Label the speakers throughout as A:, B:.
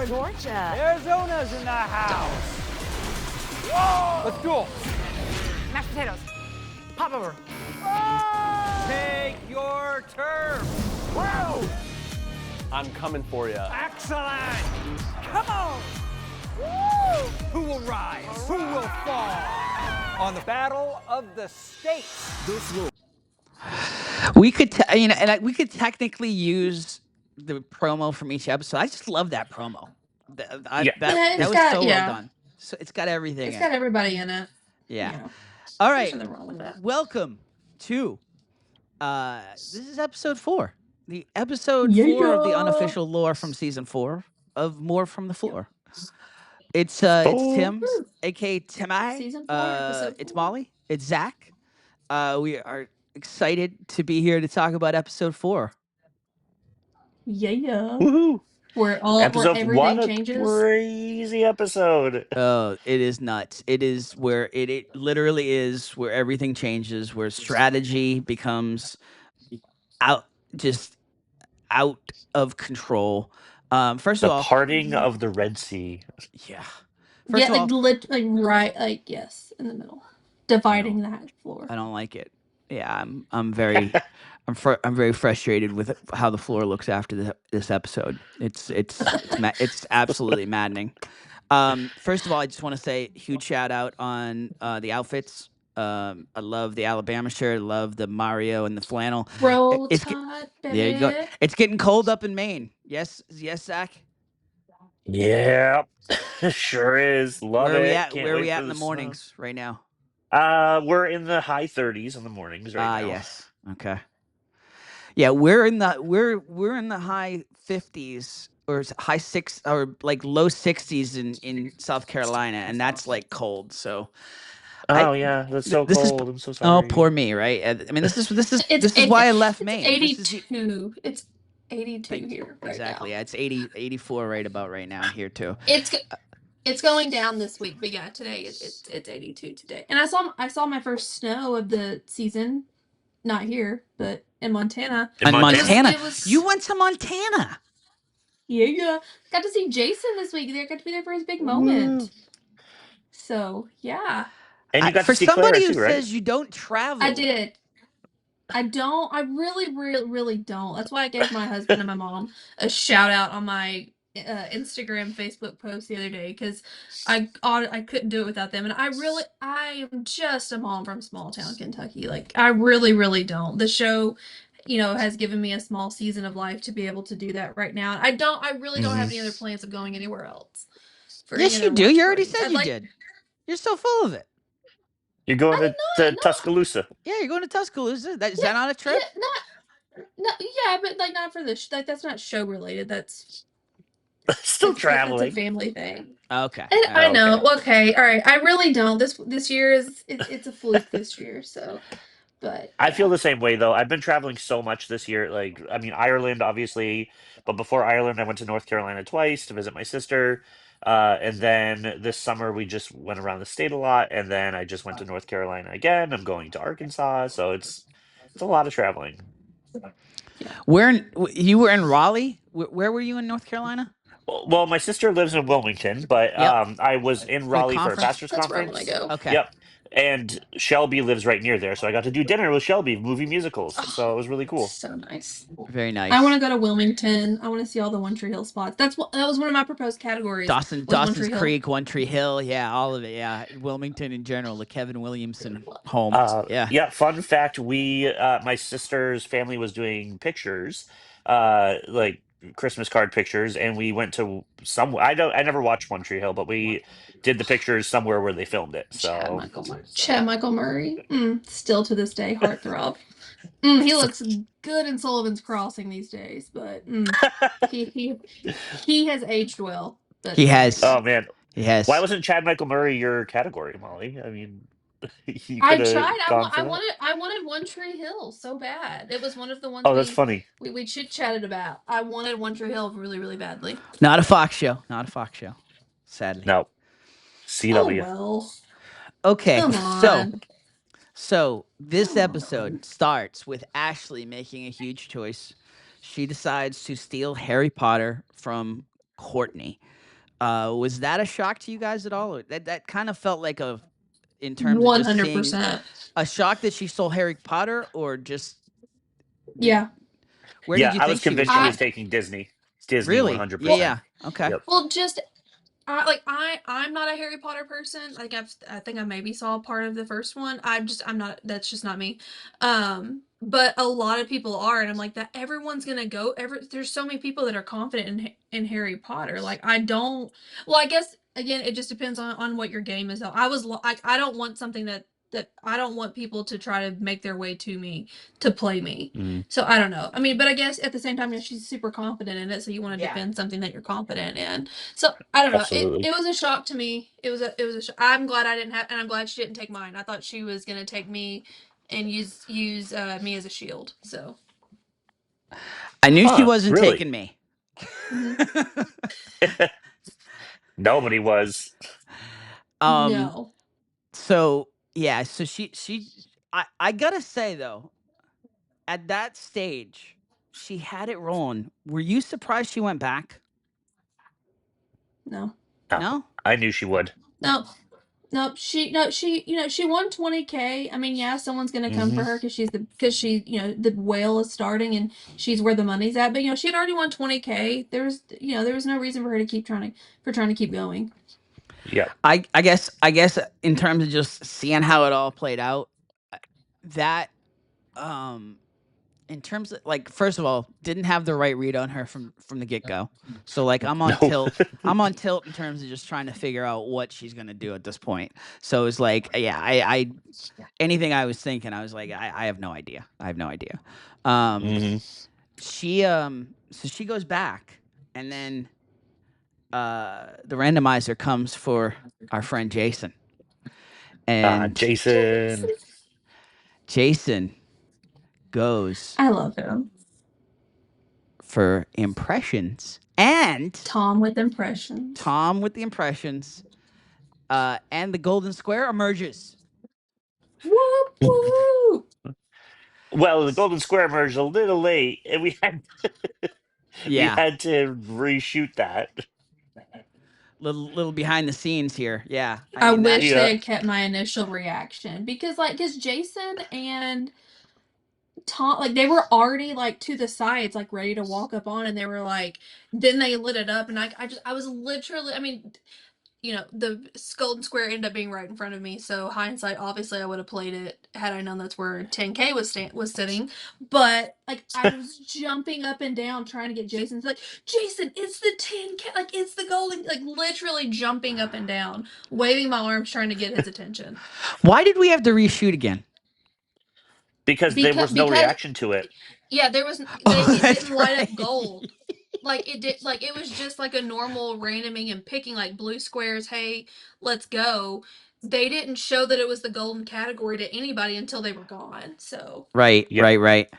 A: going.
B: Georgia.
A: Arizona's in the house. Whoa! Let's duel.
B: Mashed potatoes. Pop over.
A: Take your turn. Whoa!
C: I'm coming for you.
A: Excellent. Come on. Woo! Who will rise? Who will fall? On the Battle of the States.
D: We could, we could technically use the promo from each episode. I just love that promo. That was so well done. So it's got everything.
E: It's got everybody in it.
D: Yeah.
E: You know,
D: All right.
E: there's nothing wrong with that.
D: Welcome to. This is episode 4. The episode 4 of the unofficial lore from season 4 of More from the Floor. It's Tim, aka Timai.
E: Season 4, episode 4.
D: It's Molly. It's Zach. We are excited to be here to talk about episode 4.
E: Yeah.
C: Woohoo!
E: Where everything changes.
C: Crazy episode.
D: Oh, it is nuts. It is where it literally is where everything changes, where strategy becomes out of control. First of all,
C: parting of the Red Sea.
D: Yeah.
E: First of all, right, yes, in the middle, dividing that floor.
D: I don't like it. Yeah, I'm very, I'm very frustrated with how the floor looks after this episode. It's absolutely maddening. First of all, I just want to say huge shout out on the outfits. I love the Alabama shirt. I love the Mario and the flannel.
E: Roll Tide, baby.
D: There you go. It's getting cold up in Maine. Yes, Zach.
C: Yeah, sure is. Love it.
D: Where are we at in the mornings right now?
C: We're in the high 30s in the mornings right now.
D: Yes. Okay. Yeah, we're in the high 50s or high 6 or like low 60s in South Carolina, and that's like cold. So.
C: Yeah, that's so cold. I'm so sorry.
D: Oh, poor me, right? I mean, this is why I left Maine.
E: 82. It's 82 here.
D: Exactly.
E: Right now.
D: Yeah, it's 84 right about right now here too.
E: It's going down this week, but yeah, today it's 82 today. And I saw my first snow of the season, not here, but in Montana.
D: In Montana. You went to Montana.
E: Yeah. Got to see Jason this week. Got to be there for his big moment. So yeah.
C: And you got
D: for
C: to see
D: somebody
C: Clara
D: who
C: too, right?
D: says you don't travel.
E: I did. I don't. I really don't. That's why I gave my husband and my mom a shout out on my Instagram, Facebook post the other day, because I couldn't do it without them. And I am just a mom from small town Kentucky. Like, I really don't. The show, has given me a small season of life to be able to do that right now. I really don't have any other plans of going anywhere else.
D: Yes, you do. You already said you did. You're so full of it.
C: You're going to Tuscaloosa.
D: Yeah, you're going to Tuscaloosa. Is that on a trip?
E: Yeah, but like not for this. Like, that's not show related. That's
C: still traveling.
E: It's a family thing.
D: Okay.
E: I know. Okay. All right. I really don't. This year it's a fluke this year. So, but
C: I feel the same way though. I've been traveling so much this year. Like, I mean, Ireland obviously, but before Ireland, I went to North Carolina twice to visit my sister. And then this summer we just went around the state a lot, and then I just went to North Carolina again. I'm going to Arkansas, so it's a lot of traveling.
D: You were in Raleigh? Where were you in North Carolina?
C: Well, my sister lives in Wilmington, but I was in Raleigh for a pastor's conference.
E: That's where I want to go.
D: Okay.
C: Yep. And Shelby lives right near there, so I got to do dinner with Shelby, movie musicals. So it was really cool.
E: So nice.
D: Very nice.
E: I want to go to Wilmington. I want to see all the One Tree Hill spots. That was one of my proposed categories.
D: Dawson's Creek, One Tree Hill, yeah, all of it, yeah. Wilmington in general, the Kevin Williamson home.
C: Yeah. Fun fact: my sister's family was doing pictures, like Christmas card pictures, and we went to I never watched One Tree Hill, but we did the pictures somewhere where they filmed it. So
E: Chad Michael Murray, still to this day heartthrob. He looks good in Sullivan's Crossing these days, but he has aged well. But
D: he has.
C: Oh man,
D: he has.
C: Why wasn't Chad Michael Murray your category, Molly? I mean,
E: I tried. I wanted One Tree Hill so bad. It was one of the ones.
C: Oh, that's funny.
E: We chit chatted about. I wanted One Tree Hill really badly.
D: Not a Fox show. Sadly.
C: No. CW.
E: Oh well.
D: Okay.
E: Come on.
D: So this episode starts with Ashley making a huge choice. She decides to steal Harry Potter from Courtney. Was that a shock to you guys at all? Or that kind of felt like in terms of just seeing
E: 100%.
D: a shock that she stole Harry Potter, or just
E: Yeah.
D: where did
C: Yeah,
D: you
C: I
D: think
C: was
D: she was
C: convinced she
D: going?
C: was taking Disney. Disney
D: Really?
C: 100%.
D: Yeah. Okay.
C: Yep.
E: Well, just I'm not a Harry Potter person. Like I think I maybe saw part of the first one. I'm not. That's just not me. But a lot of people are, and I'm like that. Everyone's gonna go. There's so many people that are confident in Harry Potter. Like I don't. Well, I guess again, it just depends on what your game is. Though I don't want something that I don't want people to try to make their way to me to play me.
C: Mhm.
E: So I don't know. I mean, but I guess at the same time, she's super confident in it. So you want to
D: Yeah.
E: defend something that you're confident in. So I don't know.
C: Absolutely.
E: It was a shock to me. It was a. I'm glad I didn't have, and I'm glad she didn't take mine. I thought she was gonna take me and use me as a shield. So
D: I knew she
C: Huh,
D: wasn't
C: really?
D: taking me.
C: Nobody was.
E: no,
D: So yeah, so I gotta say though, at that stage, she had it rolling. Were you surprised she went back?
E: no,
D: No?
C: I knew she would.
E: no. No, she won 20K. I mean, yeah, someone's gonna come for
C: Mhm.
E: her because she the whale is starting and she's where the money's at. But she had already won 20K. There was no reason for her to keep trying to keep going.
C: Yep.
D: I guess in terms of just seeing how it all played out, that in terms of, like, first of all, didn't have the right read on her from the get-go. So like I'm on
C: No.
D: tilt. I'm on tilt in terms of just trying to figure out what she's gonna do at this point. So it's like, yeah, I anything I was thinking, I was like, I have no idea. I have no idea.
C: Mhm.
D: She so she goes back, and then the randomizer comes for our friend Jason. And
C: Jason.
D: Jason goes
E: I love him.
D: for impressions, and
E: Tom with impressions.
D: Tom with the impressions, and the golden square emerges.
E: Whoop whoop.
C: Well, the Golden Square emerged a little late, and we had
D: Yeah,
C: to reshoot that.
D: little behind the scenes here. Yeah,
E: I
D: mean that.
E: wish they
C: Yeah.
E: had kept my initial reaction because Jason and Tom, like, they were already like to the sides, like ready to walk up on, and they were like, then they lit it up, and I was literally, I mean, the Golden Square ended up being right in front of me. So hindsight, obviously, I would have played it had I known that's where 10K was sitting. But like, I was jumping up and down trying to get Jason's like, Jason, it's the 10K, like it's the golden, like literally jumping up and down, waving my arms, trying to get his attention.
D: Why did we have to reshoot again?
C: Because there was no
E: Because
C: reaction to it.
E: yeah, there was it
D: That's
E: didn't light
D: right.
E: up gold. Like it was just like a normal randoming and picking like blue squares, hey, let's go. They didn't show that it was the golden category to anybody until they were gone. So
D: Right,
C: Yeah.
D: right.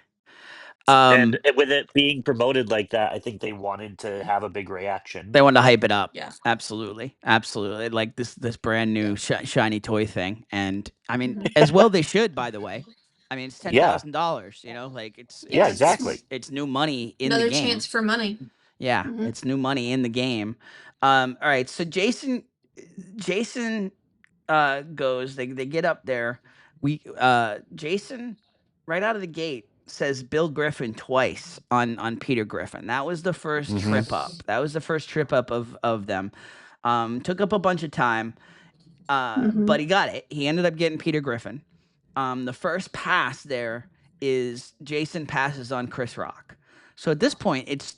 C: And with it being promoted like that, I think they wanted to have a big reaction.
D: They wanted to hype it up.
E: Yeah.
D: Absolutely. Like this brand new shiny toy thing, and I mean,
E: Mhm.
D: as well they should. By the way, I mean, it's
C: Yeah.
D: $10,000. Like it's
C: Yeah, exactly.
D: it's new money in
E: Another
D: the game.
E: chance for money.
D: Yeah,
E: Mhm.
D: it's new money in the game. All right, so Jason goes. They get up there. Jason right out of the gate says Bill Griffin twice on Peter Griffin. That was the first
C: Mhm.
D: trip up. That was the first trip up of them. Took up a bunch of time, but he got it. He ended up getting Peter Griffin. The first pass there is Jason passes on Chris Rock. So at this point, it's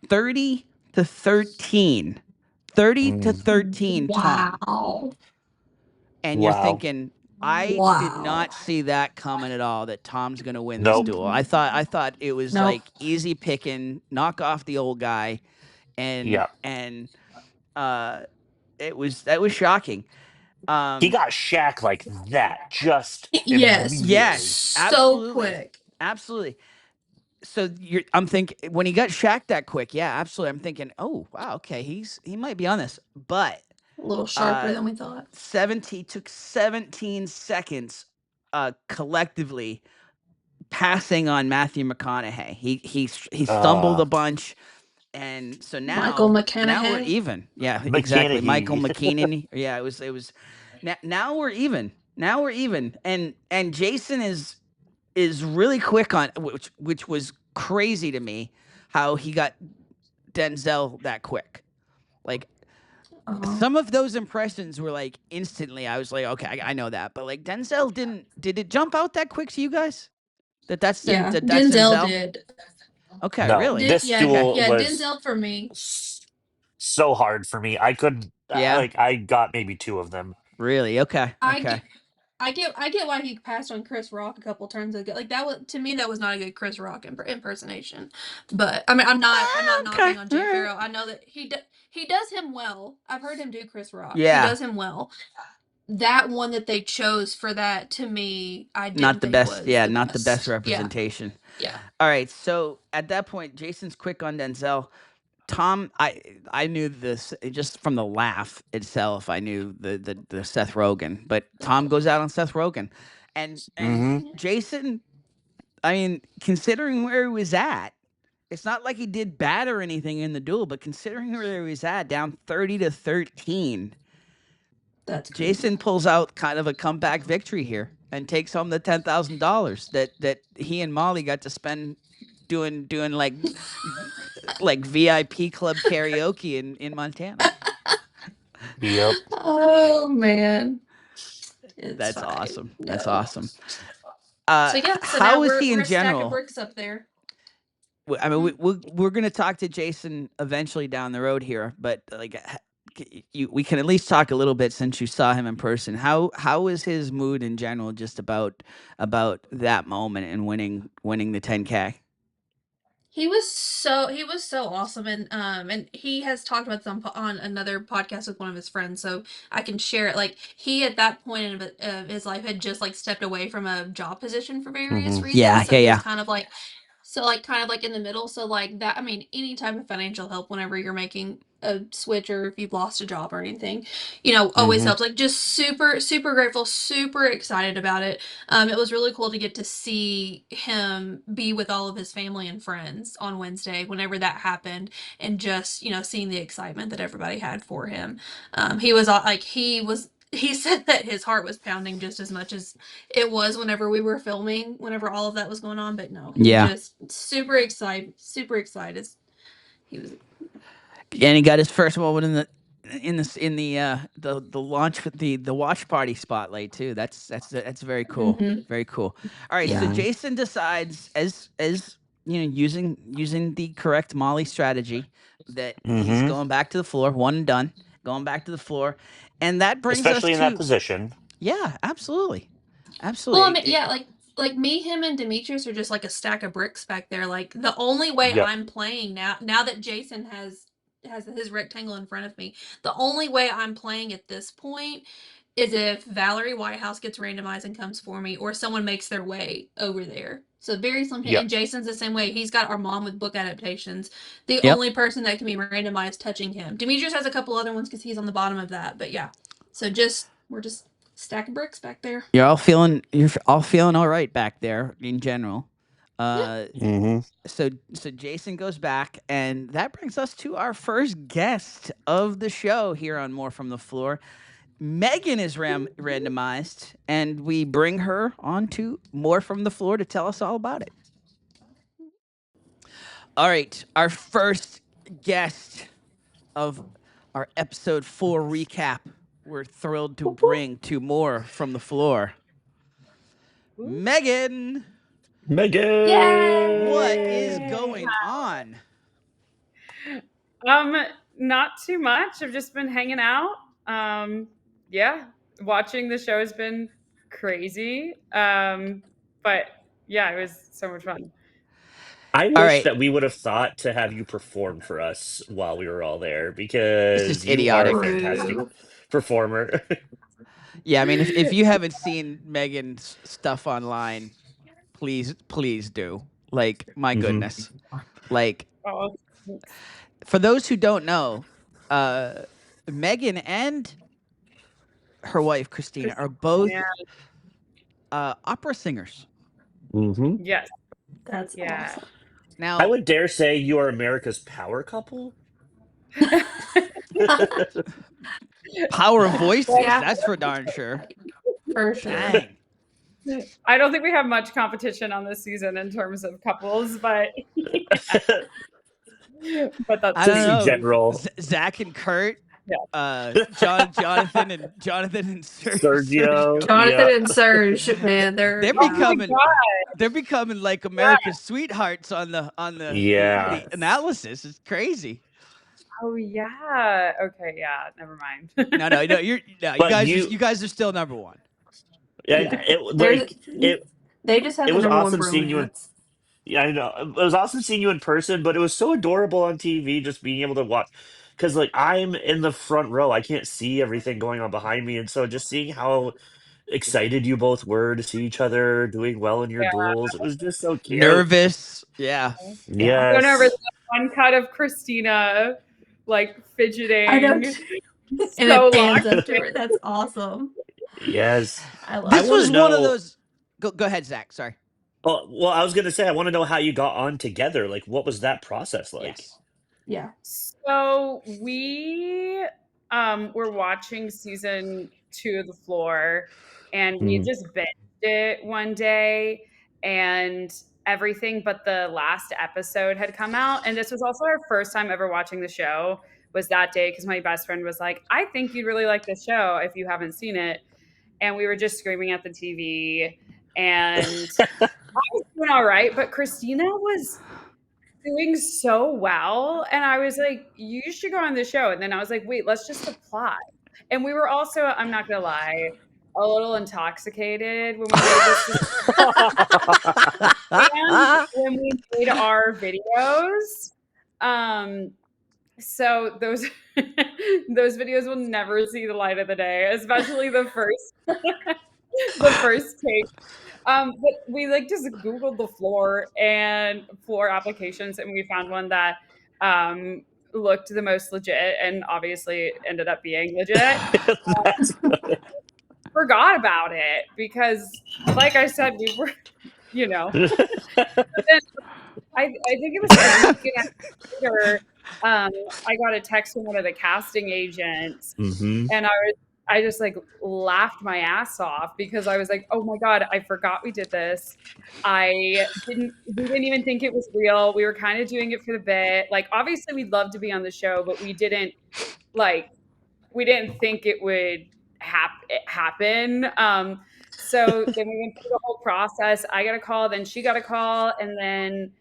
D: 30-13. 30-13, Tom.
E: Wow.
D: And you're
C: Wow.
D: thinking, I did not see that coming at all, that Tom's going to win this
C: Nope.
D: duel. I thought it was
E: Nope.
D: like easy picking, knock off the old guy, and
C: Yeah.
D: that was shocking.
C: He got Shaq like that, just
E: Yes.
C: immediately.
D: Yes,
E: So
D: absolutely.
E: quick.
D: Absolutely. So I'm thinking, when he got Shaq that quick, yeah, absolutely. I'm thinking, oh wow, okay, he might be on this, but
E: A little sharper than we thought.
D: took 17 seconds collectively passing on Matthew McConaughey. He stumbled a bunch, And so
E: Michael
D: now we're
E: McConaughey.
D: even. Yeah, exactly. Michael
C: McConaughey.
D: McKean. Yeah, it was now we're even. Now we're even. And Jason is really quick on, which was crazy to me, how he got Denzel that quick. Like, some of those impressions were like instantly. I was like, okay, I know that, but like Denzel didn't. Did it jump out that quick to you guys? That's
E: Yeah,
D: that's
E: Denzel
D: Denzel.
E: did.
D: Okay,
C: No,
D: really?
C: this duel
E: Yeah,
C: was
E: Denzel for me.
C: so hard for me. I could
D: Yeah,
C: I got maybe two of them.
D: really. Okay,
E: I
D: okay.
E: get, I get why he passed on Chris Rock a couple turns ago. Like that was, to me, that was not a good Chris Rock impersonation. But I mean, I'm not
D: Okay,
E: knocking on Jay
D: all right.
E: Farrow. I know that he does him well. I've heard him do Chris Rock. He
D: Yeah,
E: does him well. That one that they chose for that, to me, I
D: not
E: didn't
D: the
E: think
D: best.
E: was
D: Yeah,
E: the
D: not the best
E: best. Yeah,
D: representation.
E: yeah.
D: All right, so at that point, Jason's quick on Denzel. Tom, I knew this just from the laugh itself. I knew the Seth Rogen, but Tom goes out on Seth Rogen, and
C: Hmm.
D: Jason. I mean, considering where he was at, it's not like he did bad or anything in the duel, but considering where he was at, down 30-13,
E: That's crazy.
D: Jason pulls out kind of a comeback victory here and takes home the $10,000 that he and Molly got to spend doing like VIP club karaoke in Montana.
C: Yep.
E: Oh man, it's
D: That's
E: fine.
D: awesome. That's
E: No.
D: awesome.
E: So yeah, so
D: How
E: now
D: is he
E: we're
D: in
E: a stack of
D: general?
E: bricks up there.
D: I mean, we're gonna talk to Jason eventually down the road here, but like, we can at least talk a little bit since you saw him in person. How is his mood in general, just about that moment and winning the 10K?
E: He was so awesome, and he has talked about this on another podcast with one of his friends, so I can share it. Like he at that point of his life had just like stepped away from a job position for various
C: Hmm.
E: reasons,
D: Yeah,
E: so he was
D: yeah.
E: kind of like, kind of like in the middle. So like that, I mean, any type of financial help whenever you're making a switch or if you've lost a job or anything, always
C: Hmm.
E: helps. Like just super grateful, super excited about it. It was really cool to get to see him be with all of his family and friends on Wednesday whenever that happened, and just seeing the excitement that everybody had for him. He was like he said that his heart was pounding just as much as it was whenever we were filming, whenever all of that was going on. But no, he
D: Yeah.
E: just super excited, super excited. He was.
D: And he got his first moment the launch with the watch party spotlight too. That's very cool.
E: Mhm.
D: Very cool. All right, so
E: Yeah.
D: Jason decides, as using the correct Molly strategy, that he's
C: Hmm.
D: going back to the floor, one and done, going back to the floor, and that brings us
C: Especially in that
D: to,
C: position.
D: yeah, absolutely,
E: Well, I
D: absolutely.
E: mean, yeah, like me, him, and Demetrius are just like a stack of bricks back there. Like the only way
C: Yep.
E: I'm playing now that Jason has his rectangle in front of me, the only way I'm playing at this point is if Valerie Whitehouse gets randomized and comes for me, or someone makes their way over there. So very slim.
C: Yep.
E: And Jason's the same way. He's got our mom with book adaptations. The
D: Yep.
E: only person that can be randomized touching him. Demetrius has a couple other ones because he's on the bottom of that. But yeah, so we're just stack of bricks back there.
D: You're all feeling all right back there in general.
E: Yeah.
C: Hmm.
D: So Jason goes back, and that brings us to our first guest of the show here on More from the Floor. Megan is randomized, and we bring her on to More from the Floor to tell us all about it. All right, our first guest of our episode 4 recap. We're thrilled to bring to More from the Floor, Megan.
C: Megan.
E: Yay!
D: What is going on?
F: Not too much. I've just been hanging out. Yeah, watching the show has been crazy. But yeah, it was so much fun.
C: I
D: All
C: wish
D: right,
C: that we would have thought to have you perform for us while we were all there,
D: it's
C: because
D: just
C: you are a
D: idiotic.
C: fantastic
E: Rude.
C: performer.
D: Yeah, I mean, if you haven't seen Megan's stuff online, please do. Like, my
C: Hmm.
D: goodness. Like,
F: Oh,
D: for those who don't know, Megan and her wife Christina are both
F: yeah,
D: opera singers.
C: Hmm.
F: yes,
E: That's
F: yeah.
E: awesome.
D: Now,
C: I would dare say you are America's power couple.
D: power of voices,
E: Yeah.
D: that's for darn sure.
E: For sure.
D: Dang.
F: I don't think we have much competition on this season in terms of couples, but that's
D: I don't
C: Just in
D: know.
C: general.
D: Zach and Kurt,
F: Yeah.
D: Jonathan and
C: Sergio.
E: Jonathan
C: Yeah.
E: and Serge, man,
D: They're
F: Oh my
D: becoming
F: god.
D: they're becoming like America's sweethearts on the
C: Yeah.
D: the analysis. It's crazy.
F: Oh yeah. Okay, yeah, never mind.
D: No, you
C: But
D: guys are still number one.
C: and
E: Yeah.
C: it
E: There's
C: like it
E: they just have
C: it
E: the
C: was
E: number one
C: awesome seeing you in.
E: bromance.
C: Yeah, I know. It was awesome seeing you in person, but it was so adorable on TV just being able to watch. Because, like, I'm in the front row. I can't see everything going on behind me. And so just seeing how excited you both were to see each other doing well in your
F: Yeah.
C: duels, it was just so cute.
D: Nervous. Yeah. Yeah.
F: Going over
C: Yes.
F: the one cut of Christina like
E: I know.
F: fidgeting
E: And
F: so
E: it pans
F: locked
E: up to
F: in.
E: her. That's awesome.
C: Yes.
E: I love
C: I
D: This
E: it.
C: want to
D: was one of
C: know.
D: those go ahead, Zach. Sorry.
C: Well, I was going to say, I want to know how you got on together. Like, what was that process like?
D: Yes.
E: Yeah.
F: So we were watching season 2 of The Floor, and we
C: Mhm.
F: just binged it one day, and everything but the last episode had come out. And this was also our first time ever watching the show, was that day, because my best friend was like, I think you'd really like the show if you haven't seen it. And we were just screaming at the TV, and I was doing all right, but Christina was doing so well. And I was like, you should go on the show. And then I was like, wait, let's just apply. And we were also, I'm not gonna lie, a little intoxicated when we made this and when we made our videos. So those those videos will never see the light of the day, especially the first the first take. But we like just Googled the floor and floor applications, and we found one that looked the most legit, and obviously ended up being legit.
C: That's good.
F: Forgot about it because, like I said, we were, you know. But then I think it was a week and a half later. I got a text from one of the casting agents,
C: Hmm.
F: and I just like laughed my ass off because I was like, oh my God, I forgot we did this. We didn't even think it was real. We were kind of doing it for the bit. Like, obviously we'd love to be on the show, but like, we didn't think it would happen. So then we went through the whole process. I got a call, then she got a call. And then,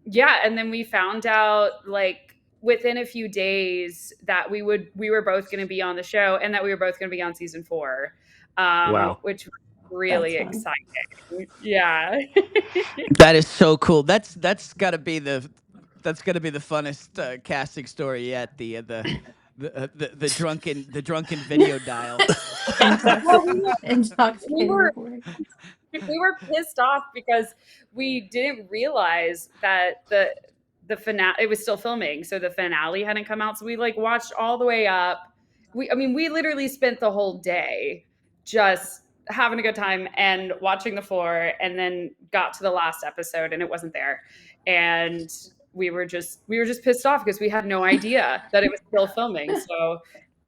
F: yeah. And then we found out like within a few days that we were both going to be on the show, and that we were both going to be on season 4,
C: Wow.
F: which was really
E: That's fun.
F: exciting. Yeah.
D: That is so cool. That's gotta be the funnest casting story yet. The drunken video dial.
F: Well, we
E: Intoxicated
F: were
E: recording.
F: we were pissed off because we didn't realize that the finale, it was still filming, so the finale hadn't come out. So we like watched all the way up. We literally spent the whole day just having a good time and watching the floor, and then got to the last episode and it wasn't there. And we were just pissed off because we had no idea that it was still filming. So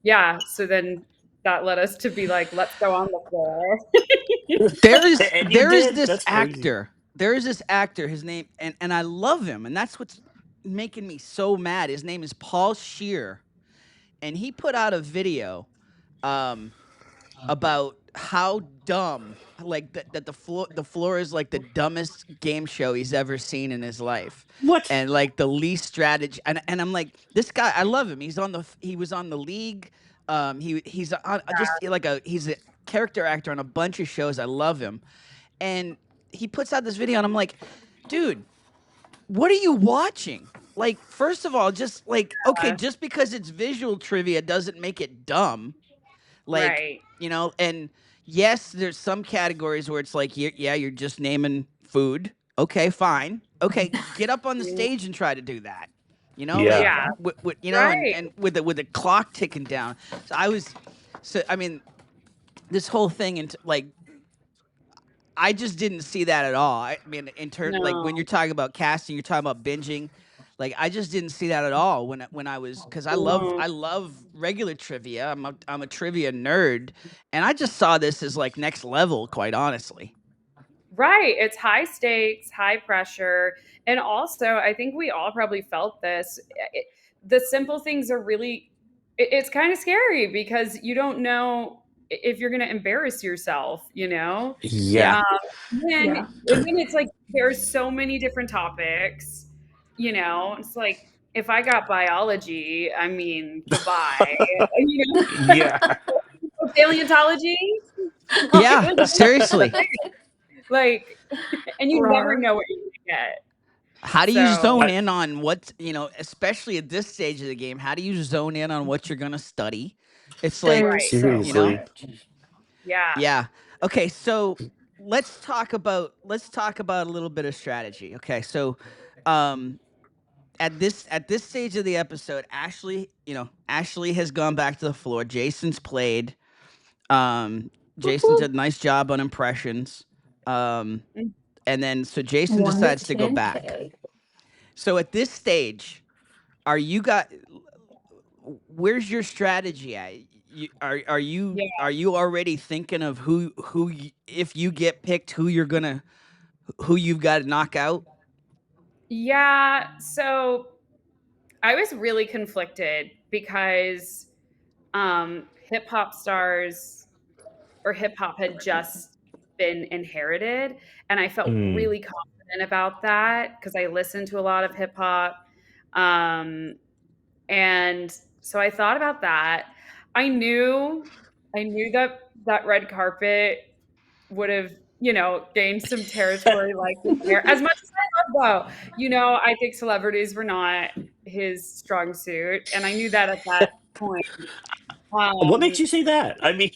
F: yeah, so then that led us to be like, let's go on the floor.
C: And you
D: There is
C: did.
D: this
C: That's crazy.
D: actor. There is this actor. His name, and I love him, and that's what's making me so mad. His name is Paul Scheer, and he put out a video about how dumb, like that the floor is like the dumbest game show he's ever seen in his life.
C: What?
D: And like the least strategy, and I'm like, this guy, I love him. He was on the League. He's on he's a character actor on a bunch of shows. I love him. And he puts out this video, and I'm like, dude, what are you watching? Like, first of all, just like, okay, just because it's visual trivia doesn't make it dumb. Like,
F: Right.
D: And yes, there's some categories where it's like, you're just naming food. Okay, fine. Okay, get up on the stage and try to do that.
C: Yeah.
F: Yeah.
D: With,
F: Right.
D: and with the clock ticking down. So I mean, this whole thing, and like, I just didn't see that at all. I mean, like when
F: No.
D: you're talking about casting, you're talking about binging. Like I just didn't see that at all when I was, because I love regular trivia. I'm a trivia nerd, and I just saw this as like next level, quite honestly.
F: Right. It's high stakes, high pressure. And also, I think we all probably felt this. The simple things are really, it's kind of scary because you don't know if you're going to embarrass yourself, you know?
C: Yeah.
D: Yeah.
F: Um, then,
E: Yeah.
F: and then it's like there's so many different topics, you know? It's like if I got biology, I mean, goodbye. You know?
C: Yeah.
F: Paleontology?
D: Yeah,
F: Like,
D: seriously.
F: like, and you never
E: Rar.
F: know what you're gonna get.
D: How do you
F: So
D: zone in on what, especially at this stage of the game? How do you zone in on what you're gonna study? It's like,
E: There's
F: right,
E: so
D: you know,
C: Seriously.
E: much.
F: yeah,
D: yeah. Okay, so let's talk about a little bit of strategy. Okay, so um at this stage of the episode, Ashley has gone back to the floor. Jason's played. Um, Jason did a nice job on impressions. Um,
F: mm,
D: and then so Jason
E: 1 to
D: decides to go back.
E: 10K.
D: So at this stage, are you got? Where's your strategy at? Are you
F: yeah,
D: are you already thinking of if you get picked, who you've got to knock out?
F: yeah. So I was really conflicted because hip hop stars or hip hop had just been inherited, and I felt
C: Mm.
F: really confident about that because I listened to a lot of hip hop. Um, And so I thought about that. I knew I knew that that red carpet would have, gained some territory like this year. As much as I love Bo, I think celebrities were not his strong suit, and I knew that at that point.
C: What makes
F: Um,
C: you say that? I mean,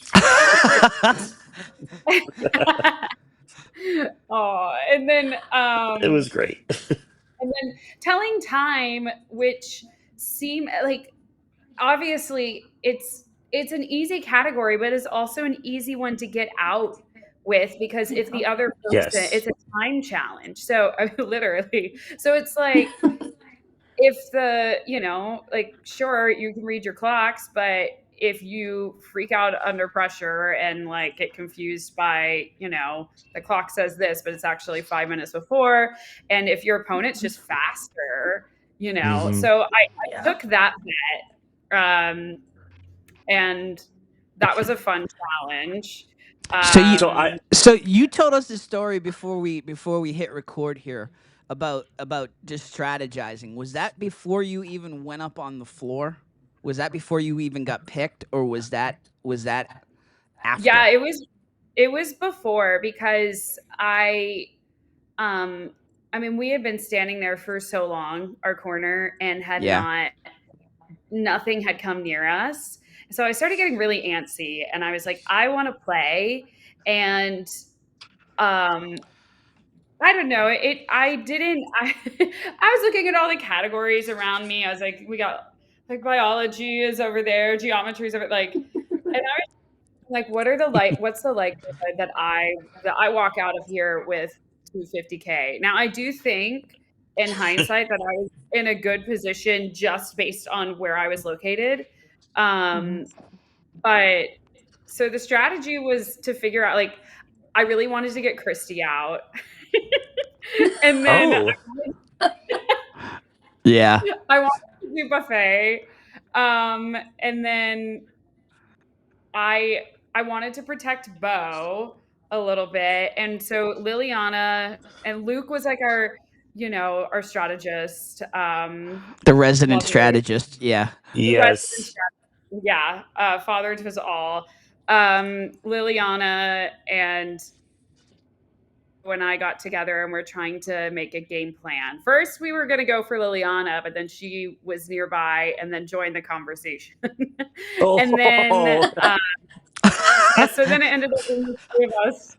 F: oh, and then
C: it was great.
F: telling time, which seem like obviously it's an easy category, but it's also an easy one to get out with because if the other person,
C: Yes.
F: it's a time challenge. So I mean, literally, so it's like if like sure you can read your clocks, but if you freak out under pressure and like get confused by the clock says this but it's actually 5 minutes before, and if your opponent's just faster,
C: Hmm.
F: so I
E: Yeah.
F: took that bet, and that was a fun challenge.
D: So you
C: So I,
D: so you told us this story before we hit record here about just strategizing. Was that before you even went up on the floor? Was that before you even got picked, or was that
F: Yeah,
D: after?
F: it was before because um I mean we had been standing there for so long, our corner, and had
D: Yeah.
F: not nothing had come near us. So I started getting really antsy and I was like, I want to play. And um I don't know. I didn't I I was looking at all the categories around me. I was like, we got like biology is over there, geometry is over and like, what's the likelihood that I walk out of here with 250K? Now, I do think in hindsight that I was in a good position just based on where I was located.
E: Mhm.
F: Um, but so the strategy was to figure out like I really wanted to get Christy out. And then
C: oh,
D: Yeah.
F: I wanted to do buffet. And then I I wanted to protect Bo a little bit, and so Liliana and Luke was like our strategist.
D: The resident
F: Lovely,
D: strategist. Yeah.
F: the resident
C: yes.
F: strategist. Yeah, father to us all. Liliana and when I got together and we're trying to make a game plan. First, we were going to go for Liliana, but then she was nearby and then joined the conversation. And then
C: Oh,
F: yeah, so then it ended up being the three of us.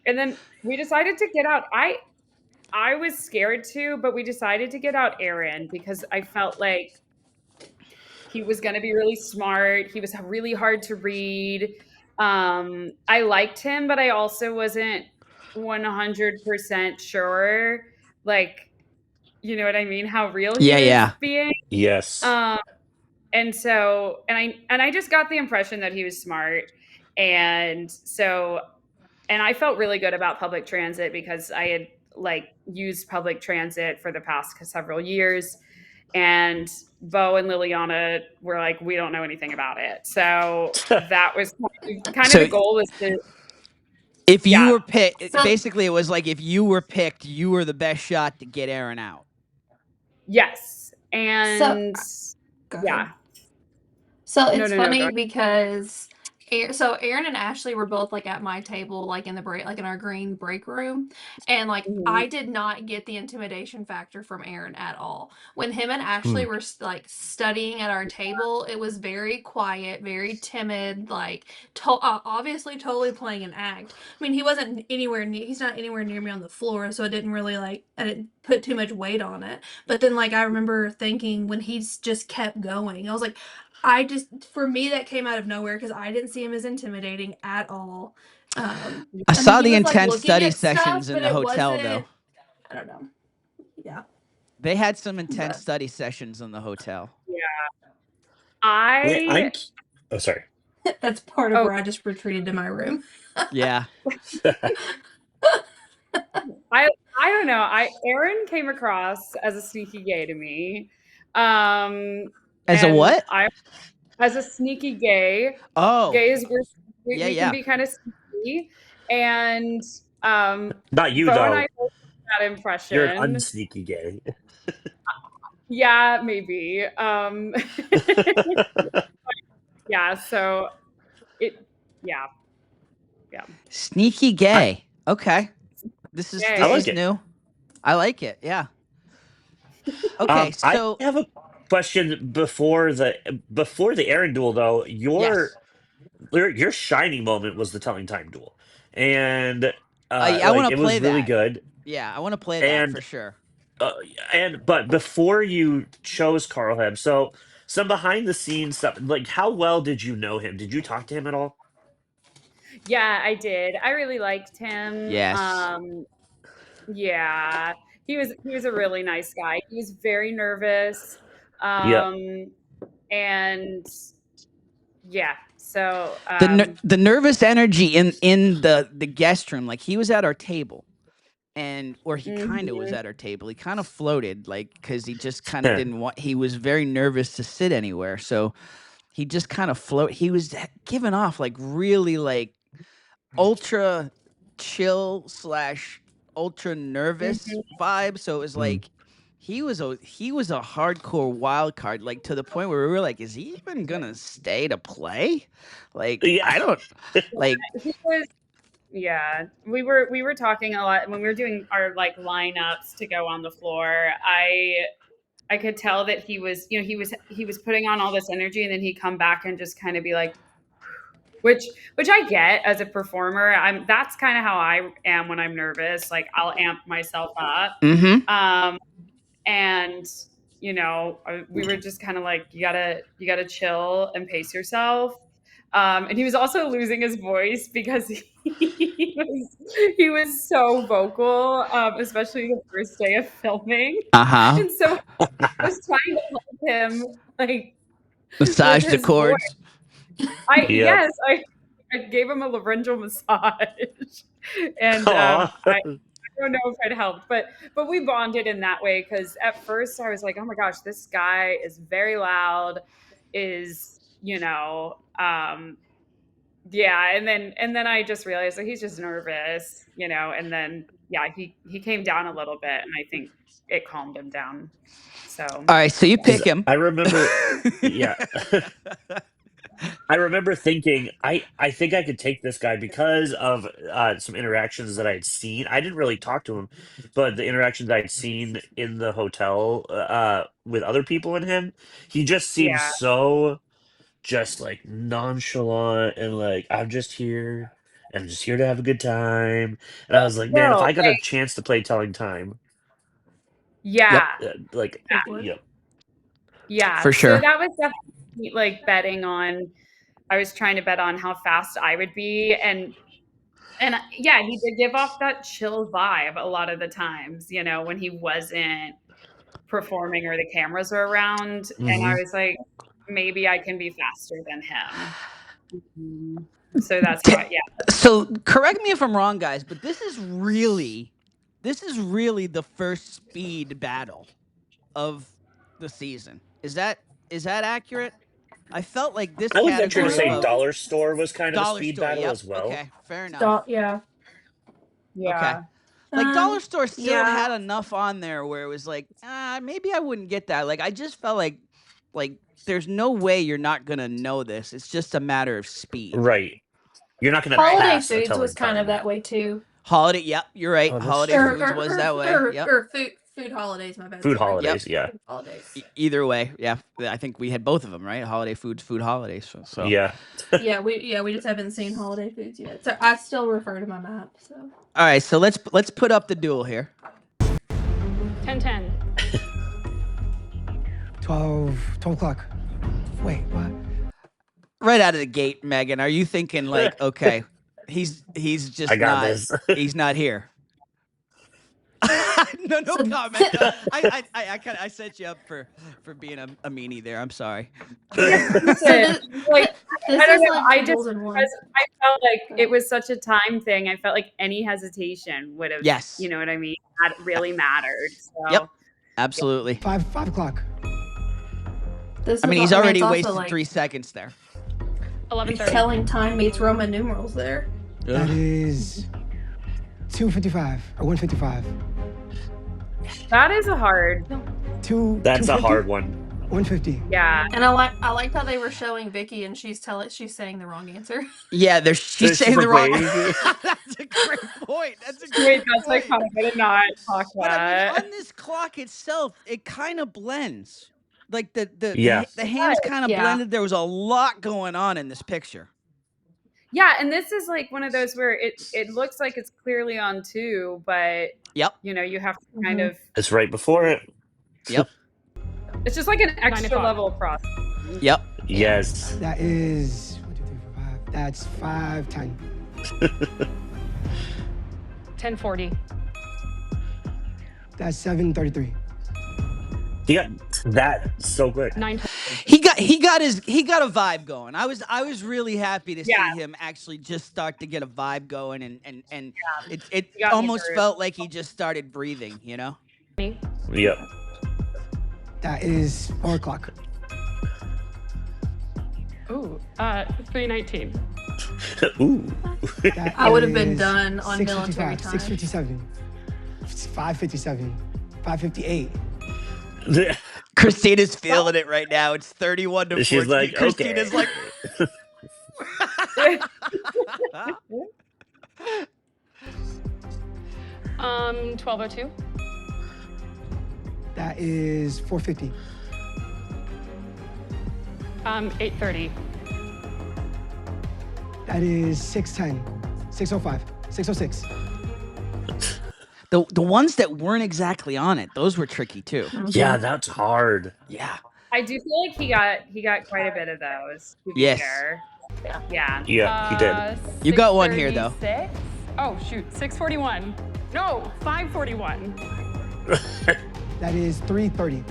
F: And then we decided to get out. I was scared too, but we decided to get out Aaron because I felt like he was going to be really smart. He was really hard to read. I liked him, but I also wasn't 100% sure, like, you know what I mean, how real he was being.
C: Yes.
F: And so, and I just got the impression that he was smart, and so, and I felt really good about public transit because I had like used public transit for the past several years, and Bo and Liliana were like, we don't know anything about it. So that was kind of
D: So
F: the goal was to,
D: if you
F: yeah,
D: were picked,
E: So-
D: basically it was like if you were picked, you were the best shot to get Aaron out.
F: yes, and
E: Go
F: yeah.
E: ahead. So
F: No,
E: it's
F: no, no, go
E: funny
F: ahead.
E: because so Aaron and Ashley were both like at my table, like in the break, like in our green break room, and like
F: Mhm.
E: I did not get the intimidation factor from Aaron at all. When him and Ashley were like studying at our table, it was very quiet, very timid, like obviously totally playing an act. I mean, he wasn't anywhere near, he's not anywhere near me on the floor, so I didn't really like, I didn't put too much weight on it. But then like I remember thinking when he's just kept going, I was like, for me, that came out of nowhere because I didn't see him as intimidating at all.
D: I saw the
E: he was like
D: intense
E: looking
D: study
E: at stuff,
D: sessions in
E: but
D: the
E: it
D: hotel,
E: wasn't.
D: though.
E: I don't know. Yeah,
D: They had some intense
E: But-
D: study sessions in the hotel.
F: I
C: Oh, sorry.
E: that's part of
F: Oh.
E: where I just retreated to my room.
D: Yeah.
F: I don't know. Aaron came across as a sneaky gay to me.
D: As a
F: and
D: what?
F: As a sneaky gay.
D: Oh.
F: Gays,
D: Yeah,
F: we
D: yeah.
F: can be kind of sneaky. And
C: Not you,
F: Bo
C: though.
F: and I both had that impression.
C: You're an unsneaky gay.
F: Yeah, maybe. Yeah, so yeah.
D: Sneaky gay. Okay. This is
F: Gay.
C: I like
D: is
C: it.
D: new. I like it. Yeah. Okay, so
C: I have a question before the Aaron duel, though.
D: yes.
C: Your shining moment was the telling time duel, and
D: I
C: like
D: want to
C: it was
D: play
C: really
D: that.
C: good.
D: Yeah, I want to play that for
C: And
D: sure.
C: but before you chose Carl Heb, so some behind the scenes stuff. Like, how well did you know him? Did you talk to him at all?
F: Yeah, I did. I really liked him.
D: Yes.
F: Yeah, he was a really nice guy. He was very nervous,
C: Yeah.
F: and yeah. So
D: The nervous energy in the guest room, like he was at our table, or he kind of was
F: mhm.
D: at our table. He kind of floated, like because he just kind of didn't want. He was very nervous to sit anywhere, so he just kind of float. He was giving off like really like ultra chill / ultra nervous vibe. So it was like he was a hardcore wild card, like to the point where we were like, is he even gonna stay to play? Like
C: Yeah.
D: I don't like.
F: He was. Yeah, we were talking a lot when we were doing our like lineups to go on the floor. I could tell that he was, you know, he was putting on all this energy, and then he'd come back and just kind of be like, which I get as a performer. That's kind of how I am when I'm nervous. Like I'll amp myself up.
D: Mm-hmm.
F: And you know, we were just kind of like, you gotta chill and pace yourself. And he was also losing his voice because he was so vocal, especially the first day of filming.
D: Uh-huh.
F: And so I was trying to help him like
D: Massage
F: with
D: the
F: his
D: chords.
F: voice.
C: Yeah.
F: Yes, I gave him a laryngeal massage, and
C: Aw.
F: I don't know if it helped, but we bonded in that way because at first I was like, oh my gosh, this guy is very loud, is yeah, and then I just realized that he's just nervous, and then yeah, he came down a little bit, and I think it calmed him down. So
D: All right, so you pick him.
C: I remember, yeah. I remember thinking, I think I could take this guy because of some interactions that I had seen. I didn't really talk to him, but the interactions I'd seen in the hotel with other people and him, he just seems
F: yeah,
C: so just like nonchalant and like, I'm just here. I'm just here to have a good time. And I was like, man, if
F: no,
C: I got a chance to play Telling Time,
F: yeah,
E: It would.
C: yeah.
F: yeah.
D: For
F: So
D: sure.
F: that was definitely like betting on I was trying to bet on how fast I would be, and yeah, he did give off that chill vibe a lot of the times, when he wasn't performing or the cameras were around, and I was like, maybe I can be faster than him. So that's why, yeah.
D: So correct me if I'm wrong, guys, but this is really the first speed battle of the season. Is that accurate? I felt like this
C: I would venture to
D: category
C: say
D: of
C: Dollar Store was kind of a
D: Dollar
C: speed
D: Store.
C: battle
D: Yep.
C: as well.
D: Okay. Fair enough.
E: Yeah.
D: Okay.
F: Yeah.
D: Like Dollar Store still
E: yeah.
D: had enough on there where it was like, maybe I wouldn't get that. Like I just felt like there's no way you're not gonna know this. It's just a matter of speed.
C: Right. You're not going to
E: Holiday
C: pass a
E: Foods
C: telling
E: was kind of
C: time.
E: that way too.
D: Holiday, yep, you're right.
C: Oh, that's
D: Holiday
C: true.
D: Foods was that way. Yep.
E: Or food holidays, my bad.
C: Food
E: sorry.
C: holidays, yeah.
E: Food holidays.
D: Either way, yeah. I think we had both of them, right? Holiday Foods, food holidays. So.
C: Yeah.
E: we just haven't seen holiday foods yet. So I still refer to my map. So
D: All right, so let's put up the duel here.
B: 10-10.
G: 12 o'clock. Wait, what?
D: Right out of the gate, Megan, are you thinking like, okay, he's just
C: I got
D: not
C: this.
D: he's not here? no comment. I set you up for being a meanie there. I'm sorry.
F: Listen, like,
E: this
F: I don't
E: is
F: know.
E: like
F: I just
E: doubles in one.
F: I felt like it was such a time thing. I felt like any hesitation would have,
D: Yes.
F: you know what I mean? That really mattered. So.
D: Yep. Absolutely.
G: 5 o'clock.
D: I mean, he's already wasted 3 seconds there.
B: 11:30.
E: Telling time meets Roman numerals there.
G: That is 2:55 or 1:55.
F: That is a hard.
C: That's a
G: 2:50?
C: hard one.
G: 1:50.
F: Yeah.
E: And I liked how they were showing Vicky and she's saying the wrong answer.
D: Yeah, she's saying the
C: like,
D: wrong.
C: wait.
D: That's a great point. That's a great
F: Wait, that's
D: point.
F: iconic. I did not talk
D: But
F: that.
D: I mean, on this clock itself, it kind of blends. Like the hands kind of
E: Yeah.
D: blended. There was a lot going on in this picture.
F: Yeah, and this is like one of those where it looks like it's clearly on 2, but
D: Yep.
F: you have to kind of.
C: It's right before it.
D: Yep.
F: It's just like an extra
B: o'clock.
F: level of process.
D: Yep.
C: Yes.
G: That is 1, 2, 3, 4, 5. That's 5:10.
B: 10:40.
G: That's 7:33.
C: You got that so quick.
B: 9.
D: He got a vibe going. I was really happy to see
F: Yeah.
D: him actually just start to get a vibe going, and it
F: He got me
D: almost
F: through.
D: felt like he just started breathing. You know.
C: Yep.
G: That is 4 o'clock.
B: Ooh, 3:19.
C: Ooh.
G: That
E: I would have been
G: is
E: done on military
G: 6:55,
E: time.
G: 6:57. 5:57. 5:58.
D: Christina's feeling it right now. It's 31 to 14.
C: She's like,
D: Christina's
C: okay.
D: like,
B: 12:02.
G: That is 4:50.
B: 8:30.
G: That is 6:10. 6:05. 6:06.
D: the ones that weren't exactly on it, those were tricky too.
C: Yeah, that's hard.
D: Yeah.
F: I do feel like he got quite a bit of those. To be
D: Yes.
F: fair. Yeah.
C: Yeah, he did.
D: You got one here, though.
B: 6:36. Oh shoot, 6:41. No, 5:41.
G: That is 3:30.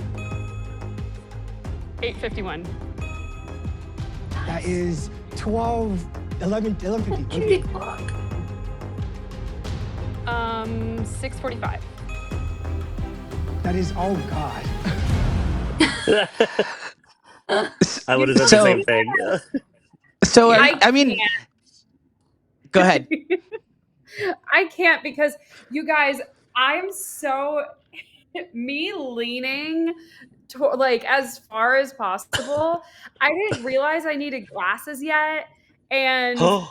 B: 8:51.
G: That is 11:50.
E: Cutie clock.
B: 6:45.
G: That is, oh God.
C: I would have done
D: So-
C: the same thing.
D: So
F: I
D: mean,
F: can't.
D: go ahead.
F: I can't because you guys, I'm so me leaning to, like as far as possible. I didn't realize I needed glasses yet. And I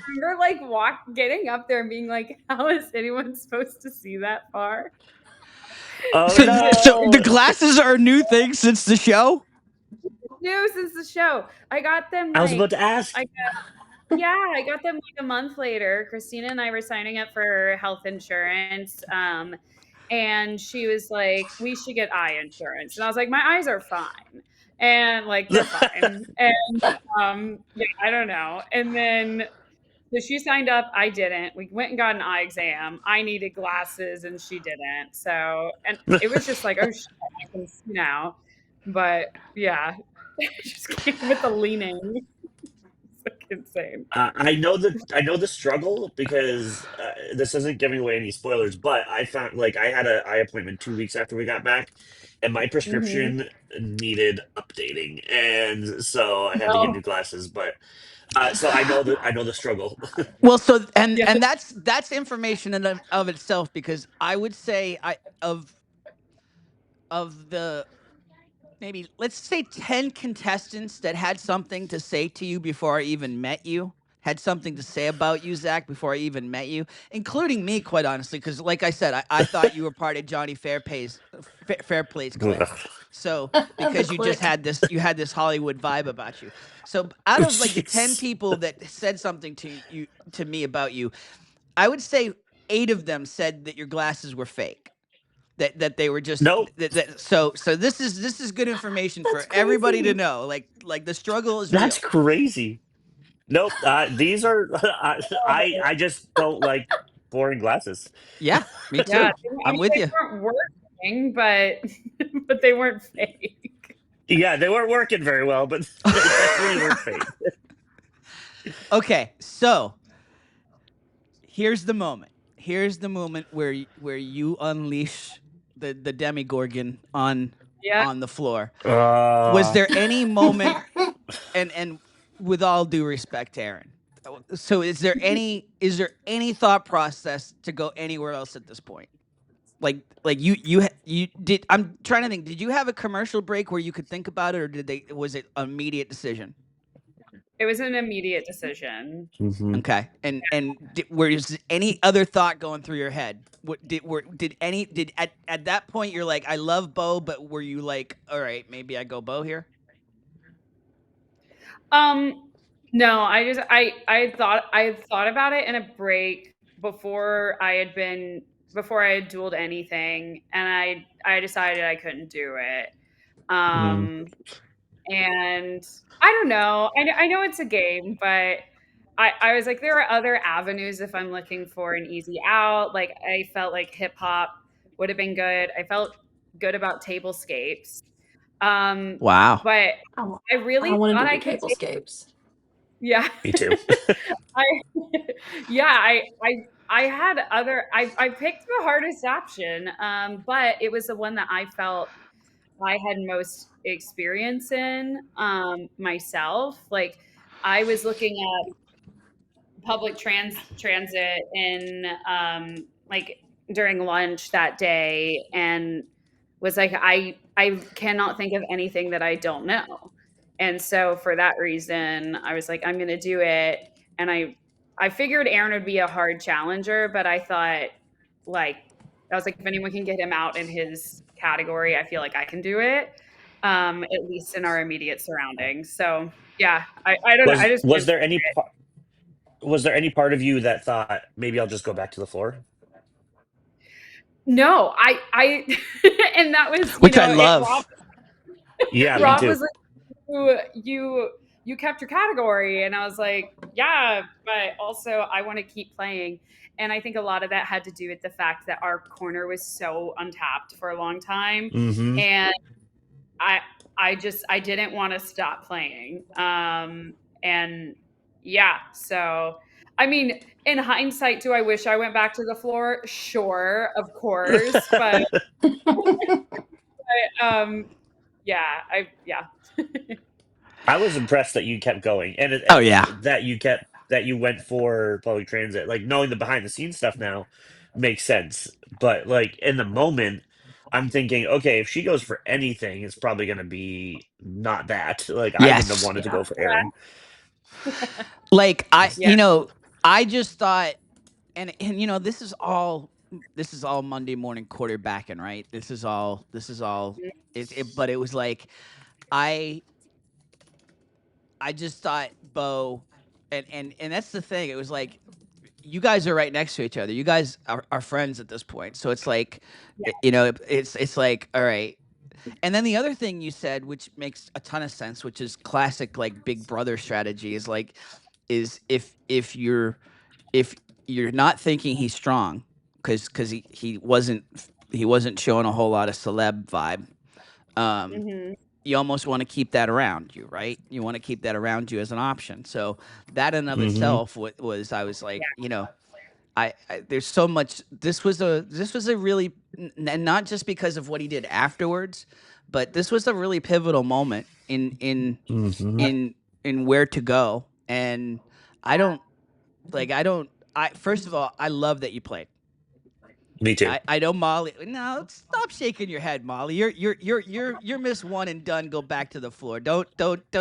F: remember like getting up there and being like, how is anyone supposed to see that far?
C: Oh,
D: So,
C: no.
D: so the glasses are a new thing since the show?
F: New since the show. I got them
C: I was
F: like
C: about to ask.
F: I got them like a month later. Christina and I were signing up for health insurance. And she was like, we should get eye insurance. And I was like, my eyes are fine. and like they're fine. And yeah, I don't know. And then so she signed up, I didn't. We went and got an eye exam. I needed glasses and she didn't. So, and it was just like, oh shit, I can see now. But yeah, just came with the leaning. It's like insane.
C: I know the struggle because this isn't giving away any spoilers, but I found like I had an eye appointment 2 weeks after we got back, and my
F: Hmm.
C: prescription needed updating, and so I had to get
F: Oh,
C: new glasses. But so I know the struggle.
D: Well, so
F: yeah.
D: and that's information in of itself, because I would say of the maybe, let's say, 10 contestants that had something to say to you before I even met you, had something to say about you, Zach, before I even met you, including me, quite honestly, because like I said, I thought you were part of Johnny Fairplay's clique.
C: Ugh.
D: So
E: The
D: because
E: click.
D: you had this Hollywood vibe about you. So out of like the 10
C: Jeez.
D: people that said something to me about you, I would say 8 of them said that your glasses were fake. That they were just
C: Nope,
D: so this is good information
E: That's
D: for everybody to
E: crazy.
D: know. Like the struggle is
C: that's
D: real.
C: crazy. Nope, these are I just don't like boring glasses.
D: Yeah, me
F: Yeah.
D: too.
F: I
D: I'm
F: mean,
D: with
F: they
D: you.
F: weren't working, but but they weren't fake.
C: Yeah, they weren't working very well, but they definitely weren't fake.
D: Okay, so here's the moment. Here's the moment where you unleash the Demigorgon
F: Yeah.
D: on the floor. Was
C: Uh,
D: there any moment, and with all due respect, Aaron, so is there any thought process to go anywhere else at this point? Like you did. I'm trying to think. Did you have a commercial break where you could think about it, or was it an immediate decision?
F: It was an immediate decision.
C: mhm.
D: Okay. And was any other thought going through your head? Did at that point you're like, I love Bo, but were you like, all right, maybe I go Bo here?
F: Um, no, I had thought about it in a break before I had dueled anything, and I decided I couldn't do it.
C: Mm.
F: Um, and I don't know. I know it's a game, but I was like, there are other avenues if I'm looking for an easy out. Like I felt like hip hop would have been good. I felt good about tablescapes. Um,
D: Wow.
F: but
E: I, wa-
F: I
E: I
F: really
E: wanted
F: thought
E: to
F: I
E: do
F: could take
E: tablescapes.
F: yeah.
C: Me too.
F: I yeah, I had I picked the hardest option, but it was the one that I felt I had most experience in myself. Like I was looking at public transit in like during lunch that day and was like I cannot think of anything that I don't know. And so for that reason, I was like I'm going to do it and I figured Aaron would be a hard challenger, but I thought like I was like if anyone can get him out in his category, I feel like I can do it. At least in our immediate surroundings. So, yeah, I don't know. I just
C: Was
F: went
C: there any was there any part of you that thought maybe I'll just go back to the floor?
F: no, I and that was,
D: Which I
F: it Rob
D: love.
C: Yeah, me
D: Yeah.
F: Rob
C: too.
F: was like, you kept your category. And I was like, yeah, but also I want to keep playing. And I think a lot of that had to do with the fact that our corner was so untapped for a long time.
C: Hmm.
F: And I I didn't want to stop playing. And yeah, so I mean, in hindsight, do I wish I went back to the floor? Sure, of course, but yeah, yeah.
C: I was impressed that you kept going, and
D: Oh yeah.
C: that you went for public transit. Like knowing the behind the scenes stuff now makes sense, but like in the moment, I'm thinking, okay, if she goes for anything, it's probably going to be not that. Like I wouldn't have
D: Yes.
C: wanted to
E: Yeah.
C: go for Aaron.
D: Like
F: Yeah.
D: I just thought, and this is all Monday morning quarterbacking, right? This is all but it was like I I just thought Bo, and that's the thing. It was like you guys are right next to each other. You guys are friends at this point. So it's like,
F: Yeah.
D: it's like, all right. And then the other thing you said, which makes a ton of sense, which is classic like Big Brother strategy, is like if you're not thinking he's strong because he wasn't showing a whole lot of celeb vibe. You almost want to keep that around you, right? You want to keep that around you as an option. So that in of itself was I was like, I there's so much. This was a really and not just because of what he did afterwards, but this was a really pivotal moment in where to go. And I don't first of all, I love that you played.
C: Me too.
D: I know Molly. No, stop shaking your head, Molly. You're Miss One and Done. Go back to the floor. Don't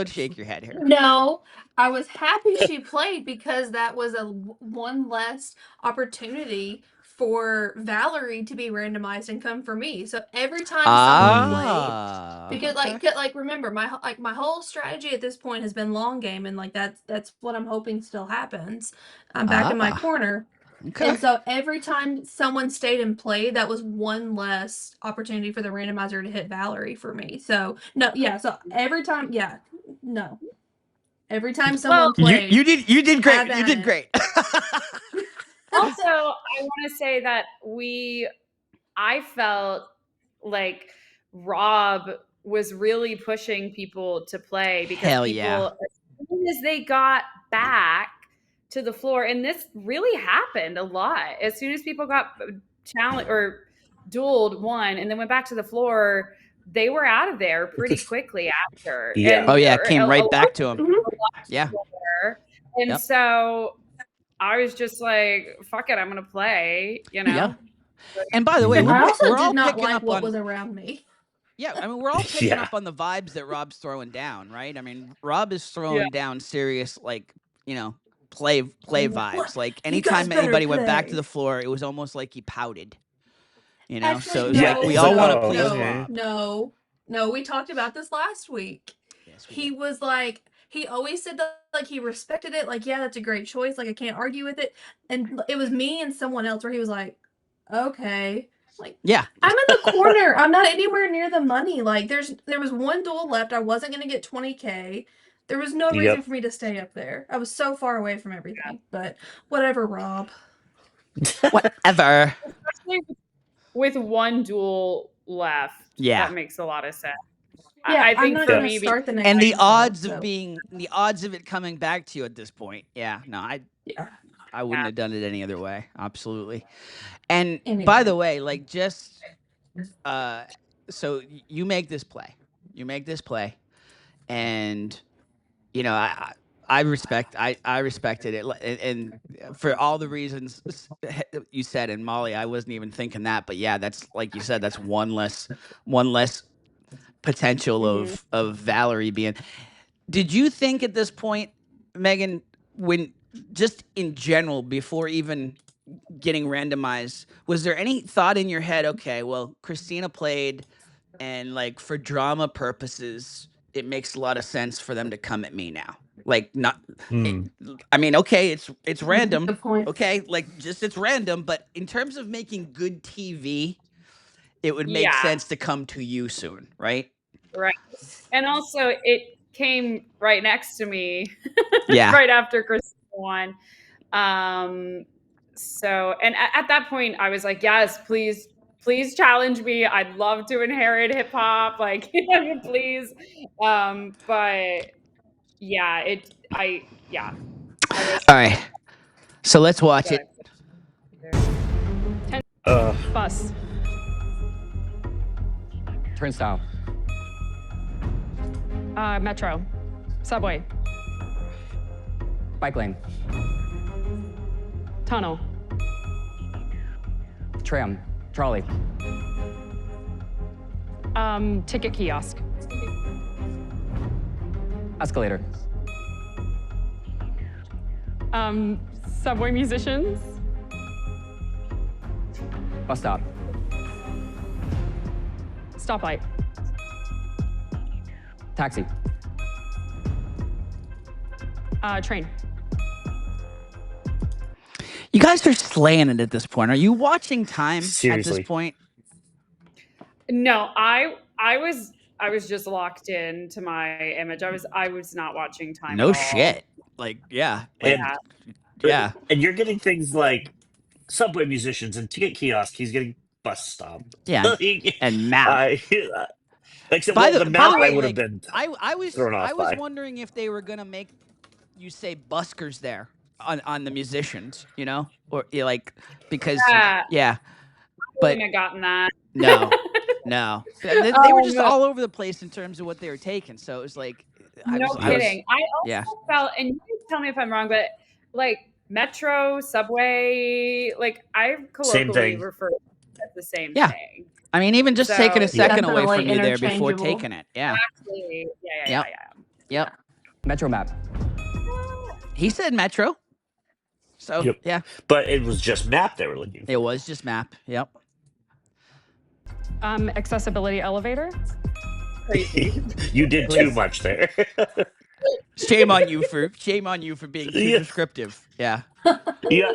D: shake your head here.
E: No, I was happy she played because that was one less opportunity for Valerie to be randomized and come for me. So every time someone played, because like remember my whole strategy at this point has been long game, and like that's what I'm hoping still happens. I'm back in my corner.
D: Okay.
E: And so every time someone stayed and played, that was one less opportunity for the randomizer to hit Valerie for me. So no, yeah. So every time, yeah, no. Every time someone played,
D: you did great. You did great.
F: Also, I want to say that I felt like Rob was really pushing people to play because
D: Hell
F: people,
D: yeah.
F: as soon as they got back to the floor, and this really happened a lot. As soon as people got challenged or dueled one and then went back to the floor, they were out of there pretty quickly after.
C: Yeah.
F: And,
D: it came right back to him. Yeah.
F: And so I was just like, fuck it, I'm going to play,
D: Yeah. And by the way,
E: I also
D: we're all
E: did not
D: picking
E: like
D: up
E: what
D: on
E: was around me.
D: Yeah, I mean, we're all picking up on the vibes that Rob's throwing down, right? I mean, Rob is throwing down serious, like, play vibes. Like, anytime anybody went back to the floor, it was almost like he pouted.
E: Actually,
D: so it was like we all want to please Rob.
E: No, we talked about this last week.
D: Yes,
E: he was like, he always said that like he respected it. Like, yeah, that's a great choice. Like, I can't argue with it. And it was me and someone else where he was like, okay. Like,
D: yeah,
E: I'm in the corner. I'm not anywhere near the money. Like, there was one duel left. I wasn't going to get 20K. There was no reason for me to stay up there. I was so far away from everything. But whatever, Rob.
D: Whatever.
F: Especially with one duel left.
D: Yeah.
F: That makes a lot of sense.
E: Yeah,
F: I think
E: I'm not
F: for
E: gonna
F: me,
E: start the next
D: and the
E: episode,
D: odds of it coming back to you at this point. Yeah, no, I wouldn't have done it any other way. Absolutely. And by the way, like just so you make this play. And I respected it, and for all the reasons you said. And Molly, I wasn't even thinking that, but yeah, that's like you said, that's one less potential of Valerie being. Did you think at this point, Megan, when just in general, before even getting randomized, was there any thought in your head, okay, well, Christina played, and like for drama purposes, it makes a lot of sense for them to come at me now? Like, not I mean, okay, it's random.
E: Good point.
D: Okay, like just it's random, but in terms of making good TV, it would make sense to come to you soon, right?
F: Right. And also it came right next to me.
D: Yeah.
F: Right after Christina won. So, and at that point I was like, yes, please challenge me. I'd love to inherit hip hop. Like, please. But yeah,
D: all right. So let's watch it.
B: Bus.
H: Turnstile.
B: Metro. Subway.
H: Bike lane.
B: Tunnel.
H: Tram. Trolley.
B: Ticket kiosk.
H: Escalator.
B: Subway musicians.
H: Bus stop.
B: Stoplight.
H: Taxi.
B: Train.
D: You guys are slaying it at this point. Are you watching time at
C: Seriously.
D: this point?
F: No, I I was just locked into my image. I was not watching time
D: No
F: at all.
D: shit. Like, yeah. Like,
C: And
D: yeah.
C: and you're getting things like subway musicians and ticket kiosk. He's getting bus stop.
D: Yeah. And map.
C: Except,
D: By
C: well,
D: the
C: the map I
D: way,
C: would have
D: like,
C: been
D: I
C: thrown
D: was
C: off by.
D: wondering if they were gonna make you say buskers there on the musicians, you know, or like because
F: Yeah. I
D: but
F: wouldn't have gotten that.
D: no, they were just all over the place in terms of what they were taking. So it was like,
F: No
D: I was
F: kidding. I also felt, and you can tell me if I'm wrong, but like metro, subway, like I
C: Same
F: colloquially
C: thing.
F: refer to it as the same
D: Yeah.
F: thing.
D: I mean, even just taking a
F: So-
D: second away
E: Definitely
D: from you there before
E: interchangeable.
D: taking it. Yeah.
F: Exactly. Yeah.
D: Yep.
H: Metro map.
D: He said metro. So
C: Yep.
D: yeah,
C: But it was just map they were looking for.
D: it was just map. Yep.
B: Accessibility elevator.
F: Crazy.
C: You did too much there.
D: Shame on you for being too
C: Yeah.
D: descriptive. Yeah.
C: Yeah.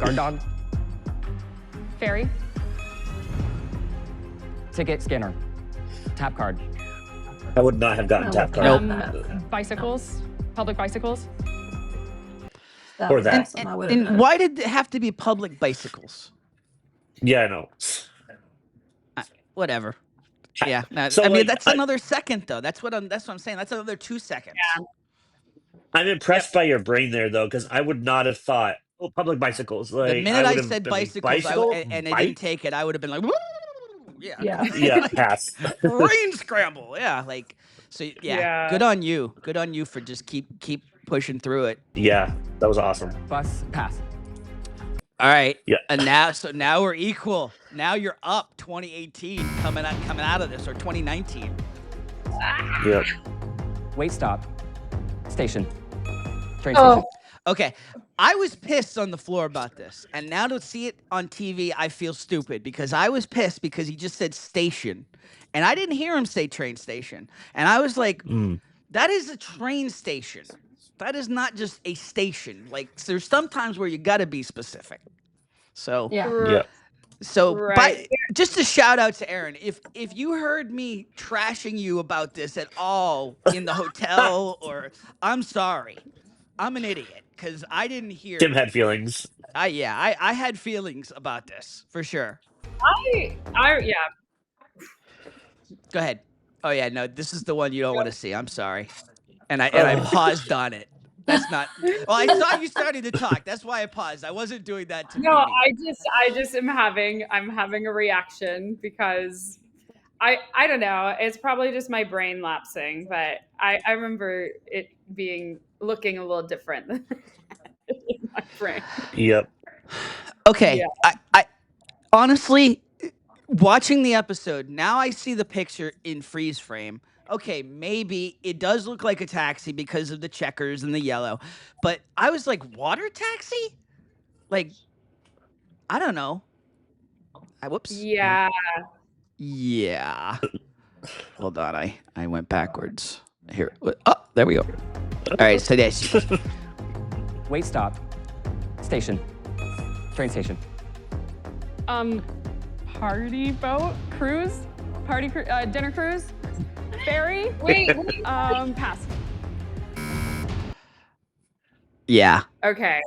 H: Guard dog.
B: Ferry.
H: Ticket scanner. Tap card.
C: I would not have gotten tap card.
D: Nope.
B: Bicycles. Public bicycles.
E: That
C: Or
E: was
C: that.
E: awesome. I would have
D: And why did it have to be public bicycles?
C: Yeah, I know.
D: Whatever. Yeah. No,
C: So,
D: I mean,
C: like,
D: that's another second though. That's what I'm saying. That's another 2 seconds.
F: Yeah.
C: I'm impressed by your brain there, though, because I would not have thought, public bicycles. Like,
D: The minute I
C: would have
D: said
C: been like,
D: bicycles,
C: bicycle?
D: and they
C: Bike?
D: didn't take it, I would have been like, woo! Yeah.
C: Yeah, pass.
D: Brain scramble. Yeah. Like, so yeah.
F: Yeah.
D: Good on you. Good on you for just keep pushing through it.
C: Yeah, that was awesome.
H: Bus pass.
D: All right.
C: Yeah.
D: And now we're equal. Now you're up 2018 coming out of this, or 2019.
C: Yep.
H: Wait stop. Station. Train
E: Oh.
H: station.
D: Okay. I was pissed on the floor about this. And now to see it on TV, I feel stupid because I was pissed because he just said station. And I didn't hear him say train station. And I was like, that is a train station. That is not just a station. Like, there's sometimes where you got to be specific. So,
C: Yeah.
D: So,
F: Right.
D: just a shout out to Aaron. If you heard me trashing you about this at all in the hotel, or I'm sorry, I'm an idiot because I didn't hear.
C: Tim had feelings.
D: I had feelings about this for sure.
F: Yeah.
D: Go ahead. Oh yeah, no, this is the one you don't want to see. I'm sorry, and I paused on it. That's not. Well, I saw you starting to talk. That's why I paused. I wasn't doing that to
F: No,
D: Mimi.
F: I just am having a reaction because I don't know. It's probably just my brain lapsing, but I remember it looking a little different in my brain.
C: Yep.
D: Okay.
F: Yeah.
D: I honestly, watching the episode, now I see the picture in freeze frame. Okay, maybe it does look like a taxi because of the checkers and the yellow, but I was like, water taxi? Like, I don't know. Whoops.
F: Yeah.
D: Yeah. Hold on, I went backwards. Here. Oh, there we go. All right, so this.
H: Wait stop. Station. Train station.
B: Party boat cruise. Dinner cruise. Ferry.
F: Wait.
B: Pass.
D: Yeah.
F: Okay.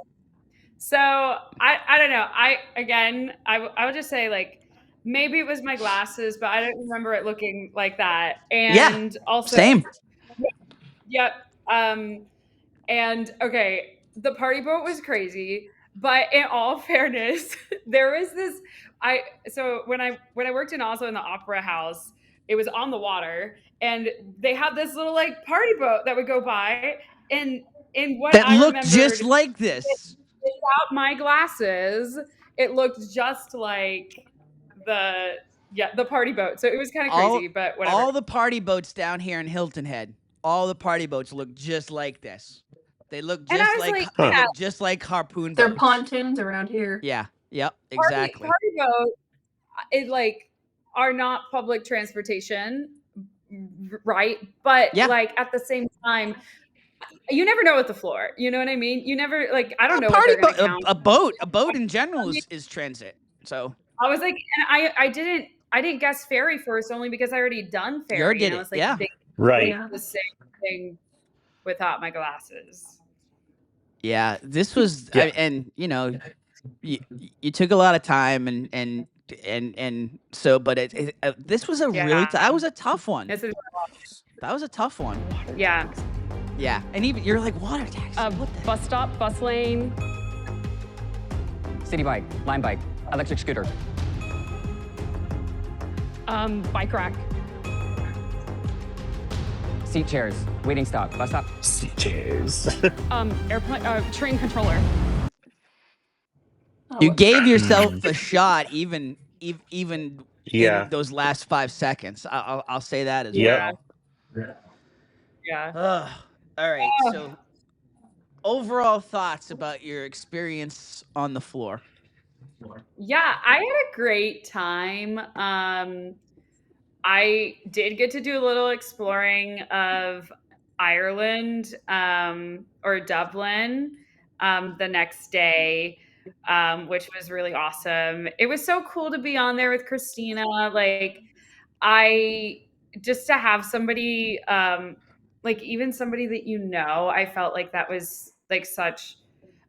F: So I don't know. I would just say like maybe it was my glasses, but I don't remember it looking like that. And also
D: Same.
F: Yep. And okay, the party boat was crazy, but in all fairness, there was this so when I worked in Oslo in the opera house, it was on the water and they had this little like party boat that would go by and in what
D: That
F: I
D: looked
F: remembered,
D: just like this.
F: without my glasses, it looked just like the party boat. So it was kind of crazy, but whatever.
D: All the party boats down here in Hilton Head, all the party boats look just like this. They look
F: And I
D: just
F: was
D: like,
F: like,
D: they
F: yeah.
D: look just like harpoon
E: They're
D: boats.
E: pontoons around here.
D: Yeah. Yep. Exactly.
F: Party boat, it like are not public transportation, right? But
D: Yeah.
F: like at the same time, you never know with the floor. You know what I mean? You never like I don't know what
D: Party
F: they're gonna
D: boat.
F: count.
D: A boat in general is transit. So
F: I was like, and I didn't I didn't guess fairy first only because I already done fairy.
D: You already did
F: and I
D: it,
F: was like,
D: yeah.
F: they
C: Right.
E: Yeah.
F: the same thing without my glasses.
D: Yeah, this was,
C: Yeah.
D: and you know, you took a lot of time and so, but this was a really
F: Yeah.
D: that was a tough one.
F: This is
D: That was a tough one.
F: yeah.
D: Yeah, and even you're like water taxi. What the?
B: Bus stop, bus lane.
H: City bike, line bike, electric scooter.
B: Bike rack.
H: Seat chairs, waiting stop, bus stop.
C: Cheers.
B: Airplane, train controller.
E: Oh,
D: You
E: well.
D: gave yourself a shot, even
C: Yeah.
D: in those last 5 seconds. I'll say that as
C: Yeah.
D: well.
F: Yeah.
D: All right. So, overall thoughts about your experience on the floor?
F: Yeah, I had a great time. I did get to do a little exploring of Ireland or Dublin the next day, which was really awesome. It was so cool to be on there with Christina. Like, I just to have somebody, like even somebody that you know, I felt like that was like such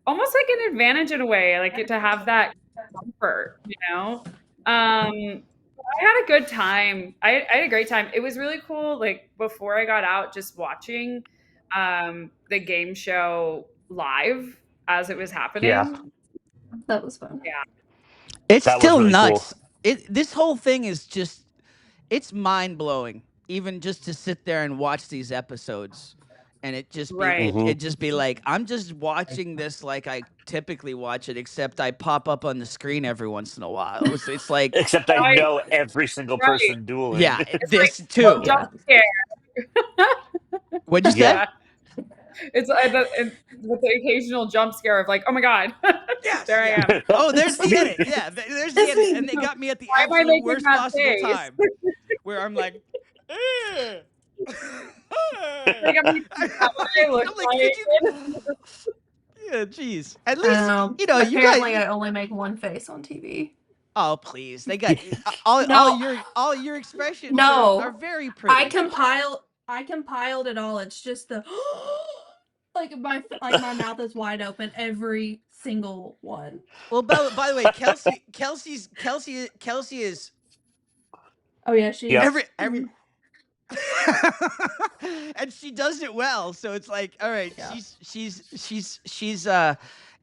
F: almost like an advantage in a way, like to have that comfort, you know? I had a good time. I had a great time. It was really cool. Like before I got out, just watching the game show live as it was happening.
E: That was fun.
F: Yeah.
D: It's
C: That was
D: still
C: really cool.
D: nuts. This whole thing is just it's mind blowing. Even just to sit there and watch these episodes, and it just be
F: Right.
D: it just be like I'm just watching this like I typically watch it, except I pop up on the screen every once in a while. It's like
C: Except I
F: Right.
C: know every single
F: Right.
C: person dueling.
D: yeah,
F: It's
D: this
F: like
D: too.
F: jump scare.
D: What'd you say?
C: Yeah.
F: It's with the occasional jump scare of like, oh my god,
D: Yes,
F: there
D: yeah.
F: I am.
D: Oh, there's the edit. Yeah, there's the
E: That's
D: edit,
E: me.
D: and they got me at the
F: Why am I
D: absolute
F: making
D: worst
F: that
D: possible
F: face?
D: time, where I'm like,
F: Like I'm like, is that what I look
D: I'm like, could you? Yeah, jeez. At
E: I
D: least
E: don't know.
D: you know you
E: Apparently,
D: guys.
E: I only make one face on TV.
D: Oh please, they got all
E: No.
D: all your expressions
E: No.
D: are very pretty.
E: I compiled it all. It's just the like my mouth is wide open every single one.
D: Well, by the way, Kelsey is
E: Oh yeah, she's
C: Yep.
D: every and she does it well. So it's like, all right,
E: Yeah.
D: she's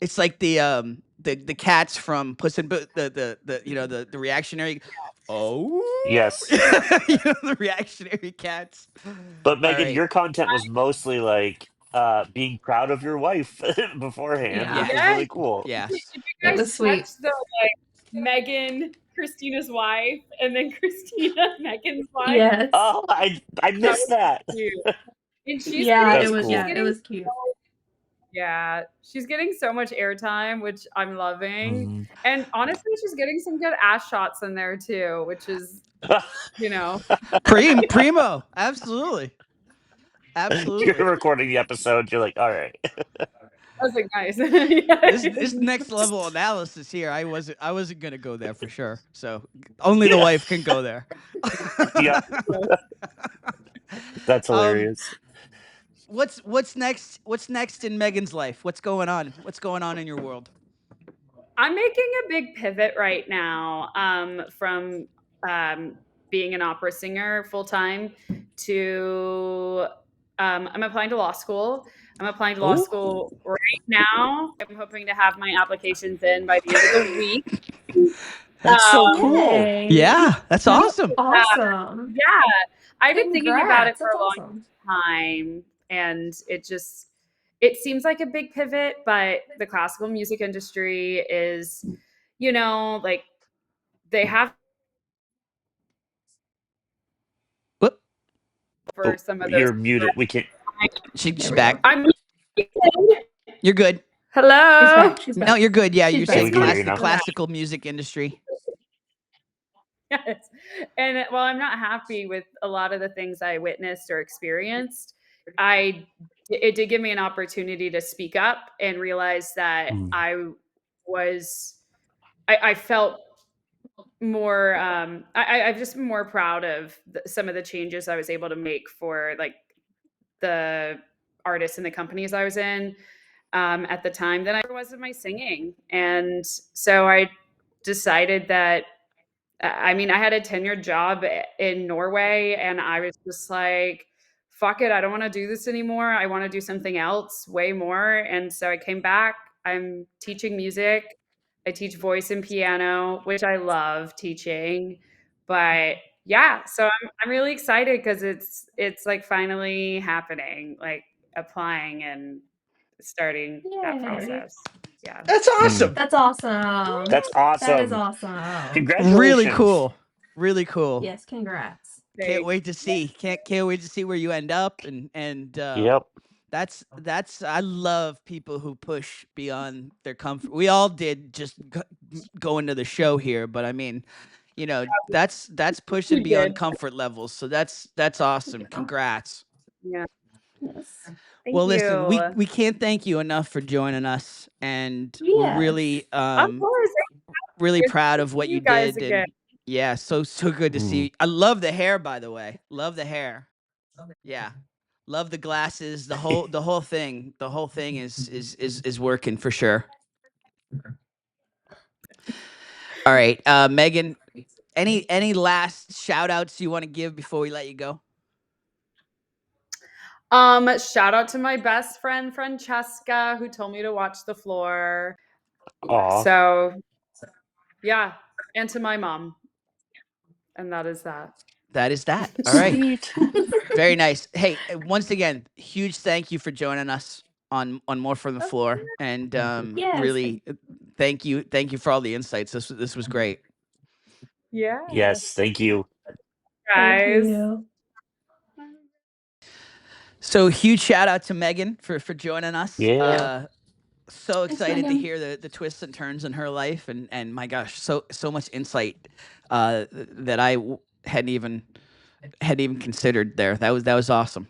D: it's like the cats from Puss in Boots, the you know the reactionary. Oh
C: Yes.
D: you know, the reactionary cats.
C: But Megan,
D: right.
C: your content was mostly like being proud of your wife beforehand,
E: Yeah.
C: which was
F: Yes.
C: really cool.
D: Yes.
F: Did you
E: It
F: guys
E: was sweet.
F: catch the like Megan, Christina's wife, and then Christina, Megan's wife?
E: Yes.
C: Oh, I missed that.
F: Cute. And she's
E: Yeah,
F: getting,
E: it was.
C: cool.
E: Yeah, it was cute.
F: yeah, she's getting so much airtime, which I'm loving.
C: Mhm.
F: And honestly, she's getting some good ass shots in there too, which is, you know,
D: Primo, absolutely.
C: You're recording the episode. You're like, all right.
F: I was like, nice. Yeah.
D: This next level analysis here, I wasn't gonna go there for sure. So only the wife can go there.
C: Yeah. That's hilarious.
D: What's next? What's next in Megan's life? What's going on? What's going on in your world?
F: I'm making a big pivot right now from being an opera singer full time to I'm applying to law school. I'm applying to law
D: Ooh.
F: school right now. I'm hoping to have my applications in by the end of the week.
C: That's so cool.
E: Hey.
D: Yeah, that's awesome.
E: Awesome.
F: Yeah, I've been thinking about it
E: Congrats,
F: for a
E: that's
F: long
E: awesome.
F: time, and it seems like a big pivot, but the classical music industry is, you know, like they have
D: Whoop.
F: for some of those.
C: You're muted. We can't.
D: She's back.
F: I'm
D: You're good.
F: hello.
E: She's back. She's back.
D: No, you're good. Yeah,
E: She's
D: you're
E: back.
D: saying
C: We can hear you
D: the
C: now.
D: classical music industry.
F: Yes. And while I'm not happy with a lot of the things I witnessed or experienced, it did give me an opportunity to speak up and realize that
C: Mm.
F: I felt more I'm just more proud of some of the changes I was able to make for like the artists and the companies I was in at the time than I ever was in my singing. And so I decided that I mean, I had a tenured job in Norway and I was just like, fuck it, I don't want to do this anymore. I want to do something else way more. And so I came back. I'm teaching music. I teach voice and piano, which I love teaching. But yeah, so I'm really excited because it's like finally happening, like applying and starting that
E: Yay.
F: process. Yeah.
I: That's awesome.
E: That's awesome.
C: That's
E: That is
C: awesome.
E: awesome.
D: Really
C: Congratulations.
D: cool. Really cool.
E: Yes, congrats.
D: Can't wait to see. Can't wait to see where you end up. And
C: Yep.
D: that's I love people who push beyond their comfort. We all did just go into the show here, but I mean, you know, that's pushing
F: We
D: beyond
F: did.
D: comfort levels. So that's awesome. Congrats.
F: Yeah.
E: Yes.
F: Thank
D: Well,
F: you.
D: listen, we can't thank you enough for joining us, and we're
E: Yes.
D: really
F: Of course.
D: really
F: It's
D: proud
F: good
D: of
F: to
D: what
F: see
D: you
F: you guys
D: did.
F: again.
D: And yeah, so good to see. I love the hair, by the way. Love the hair. Yeah. Love the glasses, the whole thing. The whole thing is working for sure. All right. Megan, any last shout outs you want to give before we let you go?
F: Shout out to my best friend Francesca who told me to watch the floor.
C: Aw.
F: So yeah, and to my mom. And that is that.
D: That is that. All right.
C: Sweet.
D: Very nice. Hey, once again, huge thank you for joining us on More from the Floor, and
E: Yes.
D: really thank you for all the insights. This was great.
F: Yeah.
C: Yes, thank you.
F: Guys.
E: Thank you.
D: So huge shout out to Megan for joining us.
C: Yeah.
D: So
E: Thanks,
D: excited to
E: Megan.
D: hear the twists and turns in her life, and my gosh, so much insight that I hadn't even considered there. That was awesome.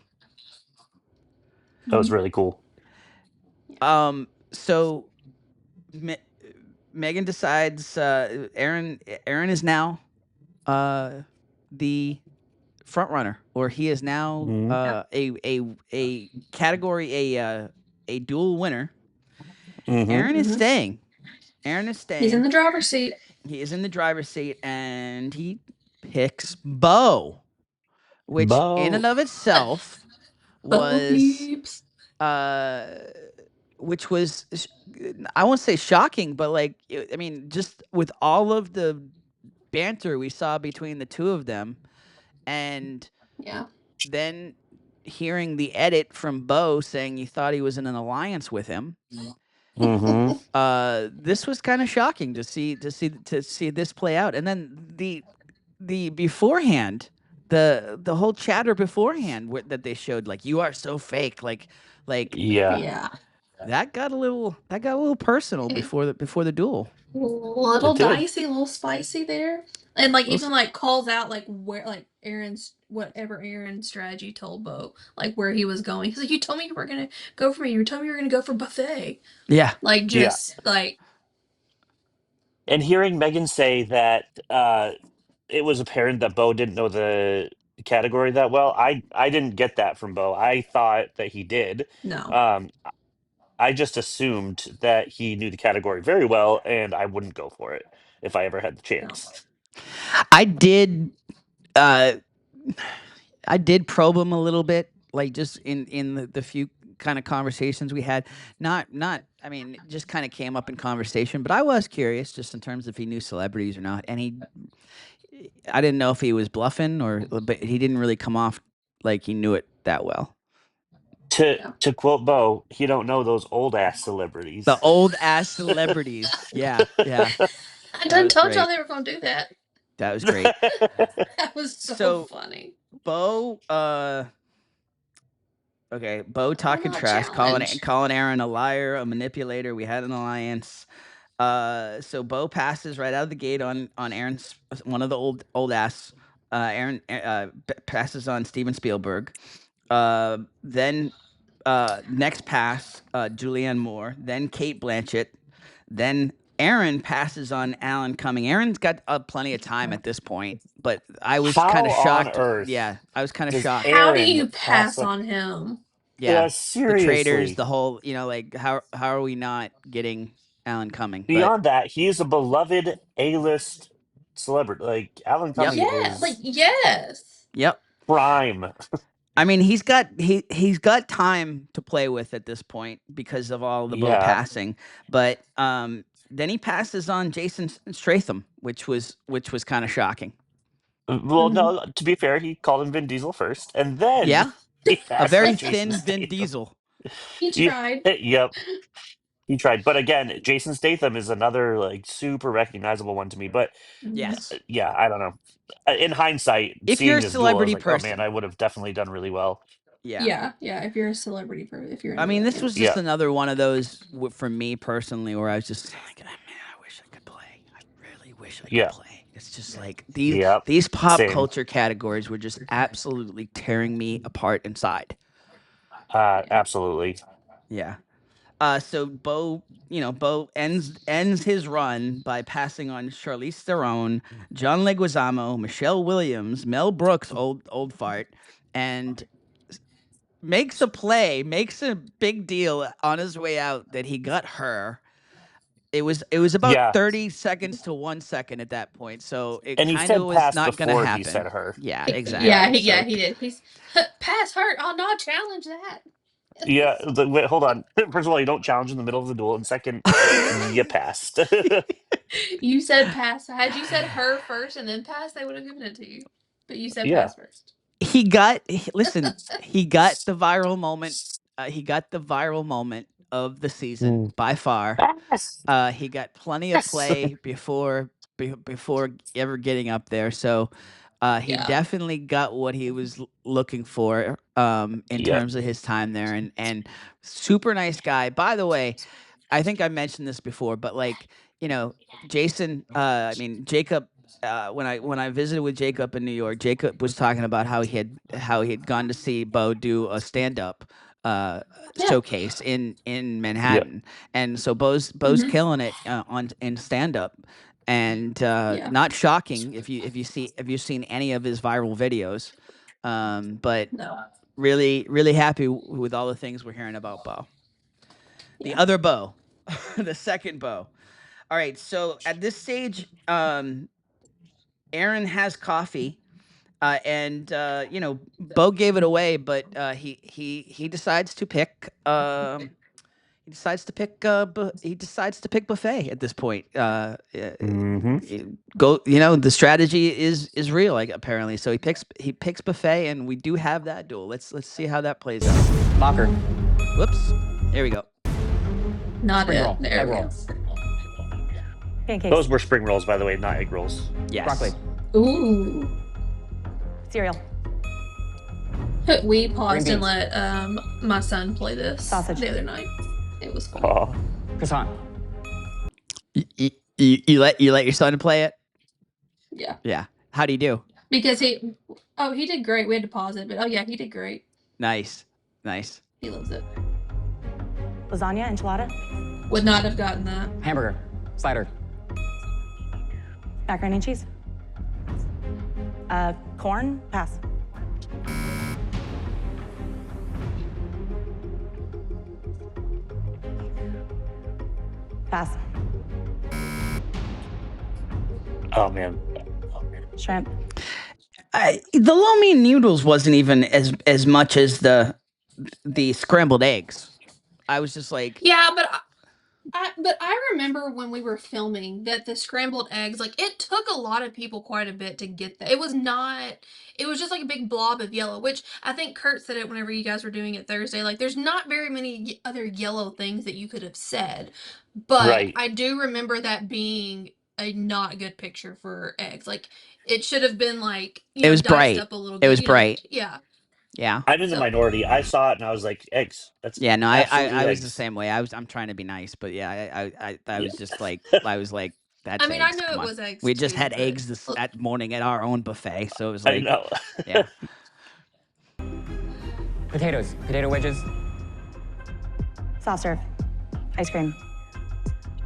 C: That was really cool.
D: So Megan decides Aaron is now the front runner, or he is now
C: Mhm.
D: a category a dual winner.
C: Mhm.
D: Aaron is staying. Aaron is staying.
E: He's in the driver's seat.
D: He is in the driver's seat, and he picks Bo, which in and
C: Bo.
D: of itself
E: Bo
D: was
E: peeps.
D: which was I won't say shocking, but like I mean, just with all of the banter we saw between the two of them, and
E: Yeah.
D: then hearing the edit from Bo saying you thought he was in an alliance with him.
C: Mhm.
D: This was kind of shocking to see this play out, and then the beforehand, the whole chatter beforehand that they showed, like you are so fake, like
C: Yeah.
E: Yeah.
D: that got a little personal
E: Okay.
D: before the duel.
E: Little
C: It did.
E: dicey, a little spicy there. And like
D: Little
E: even like calls out like where like Aaron's whatever Aaron's strategy told Bo, like where he was going. He's like, you told me you were gonna go for me. You told me you were gonna go for buffet.
D: Yeah.
E: Like just like
C: And hearing Megan say that it was apparent that Bo didn't know the category that well, I didn't get that from Bo. I thought that he did.
E: no.
C: Um, I just assumed that he knew the category very well, and I wouldn't go for it if I ever had the chance.
D: I did probe him a little bit, like just in the few kind of conversations we had. Not I mean, it just kind of came up in conversation, but I was curious just in terms of if he knew celebrities or not. And I didn't know if he was bluffing but he didn't really come off like he knew it that well.
C: To quote Bo, he don't know those old ass celebrities.
D: The old ass celebrities. Yeah.
E: I done told y'all they were gonna do that.
D: That was great.
E: That was so
D: So-
E: funny.
D: Bo okay, Bo talking
E: not
D: trash,
E: challenge.
D: calling Aaron a liar, a manipulator. We had an alliance. So Bo passes right out of the gate on Aaron's one of the old ass. Aaron passes on Steven Spielberg. Then next pass, Julianne Moore. Then Kate Blanchett. Then Aaron passes on Alan Cumming. Aaron's got plenty of time at this point, but I was
C: How
D: kind of
C: on
D: shocked.
C: earth
D: Yeah, I was kind of
C: does
D: shocked.
E: How do
C: Aaron
E: you
C: pass
E: pass on him?
D: Yeah, the traders,
C: seriously.
D: the whole, like how are we not getting Alan Cumming?
C: Beyond that, he is a beloved A-list celebrity. Like Alan Cumming
E: Yeah, like
C: is
E: yes.
D: Yep.
C: prime.
D: I mean, he's got time to play with at this point because of all the Bo
C: Yeah.
D: passing, but then he passes on Jason Stratham, which was kind of shocking.
C: Well, no, to be fair, he called him Vin Diesel first, and then
D: Yeah,
C: he
D: a
C: passed
D: very
C: on Jason
D: thin Vin
C: Statham.
D: Diesel.
E: He tried.
C: Yep. He tried. But again, Jason Statham is another like super recognizable one to me. But
D: Yes.
C: yeah, I don't know. In hindsight,
D: If you're
C: seeing
D: a
C: this duel, I was
D: celebrity
C: like, oh
D: person,
C: man, I would have definitely done really well.
D: yeah.
E: If you're a celebrity, if you're.
D: I mean, this was
C: Yeah.
D: just another one of those for me personally, where I was just thinking, man, I wish I could play. I really wish I could
C: Yeah.
D: play. It's just like these pop
C: Same.
D: culture categories were just absolutely tearing me apart inside.
C: Absolutely.
D: Yeah. So Bo ends his run by passing on Charlize Theron, John Leguizamo, Michelle Williams, Mel Brooks, old fart, and makes a big deal on his way out that he got her. It was about 30 seconds to 1 second at that point, so it
C: And he
D: kind
C: said
D: of was
C: pass
D: not going to
C: before
D: happen.
C: he said her.
D: Yeah, exactly.
E: He did. He's pass her. I'll not challenge that.
C: Yeah, wait, hold on. First of all, you don't challenge in the middle of the duel, and second, you passed.
E: You said pass. Had you said her first and then pass, they would have given it to you. But you said pass first.
D: He got the viral moment. He got the viral moment of the season by far.
C: Pass.
D: He got plenty of play before ever getting up there. So he definitely got what he was looking for in terms of his time there, and super nice guy. By the way, I think I mentioned this before, but Jason, Jacob. When I visited with Jacob in New York, Jacob was talking about how he had gone to see Bo do a stand-up showcase in Manhattan, and so Bo's killing it in stand-up, and not shocking if you've seen any of his viral videos, but really happy with all the things we're hearing about Bo. The other Bo, the second Bo. All right, so at this stage, Aaron has coffee, and Bo gave it away, but he decides to pick. He decides to pick. He decides to pick buffet at this point. The strategy is real, apparently. So he picks buffet, and we do have that duel. Let's see how that plays out.
H: Locker.
D: Whoops. There we go.
E: Not
H: Spring
E: it.
H: roll.
E: There
H: Egg
E: we
H: roll.
E: go.
H: Pancakes.
C: Those were spring rolls, by the way, not egg rolls.
D: Yes.
H: Broccoli.
E: Ooh.
H: Cereal.
E: We paused
H: Green
E: and let my son play this
H: Sausage.
E: the other night. It was fun.
C: Oh,
H: Croissant.
D: You let your son play it?
E: Yeah.
D: Yeah. How'd he do?
E: Because he did great. We had to pause it, but he did great.
D: Nice.
E: He loves it.
I: Lasagna, enchilada,
E: Would not have gotten that.
H: Hamburger. Slider.
I: macaroni and cheese. Corn, pass. Pass.
C: oh man.
I: Shrimp.
D: The lo mein noodles wasn't even as much as the scrambled eggs. I was just like,
E: Yeah, but I remember when we were filming that the scrambled eggs, like it took a lot of people quite a bit to get that. It was just like a big blob of yellow, which I think Kurt said it whenever you guys were doing it Thursday. Like there's not very many other yellow things that you could have said. But
C: Right.
E: I do remember that being a not good picture for eggs. Like it should have been like
D: it was
E: diced
D: bright.
E: up a little
D: It
E: bit.
D: was bright.
E: Yeah.
D: Yeah.
C: I'm in the
E: So-
C: minority. I saw it and I was like, eggs. That's
D: Yeah, no,
C: absolutely
D: I was
C: eggs.
D: the same way. I'm trying to be nice, but yeah, I was just like, I was like, that's
E: I mean, I
D: eggs,
E: knew
D: come
E: it
D: on.
E: was eggs
D: We just
E: too,
D: had
E: but-
D: eggs that morning at our own buffet, so it was
C: I
D: like,
C: know.
D: yeah.
H: Potatoes. Potato wedges.
I: Soft serve. Ice cream.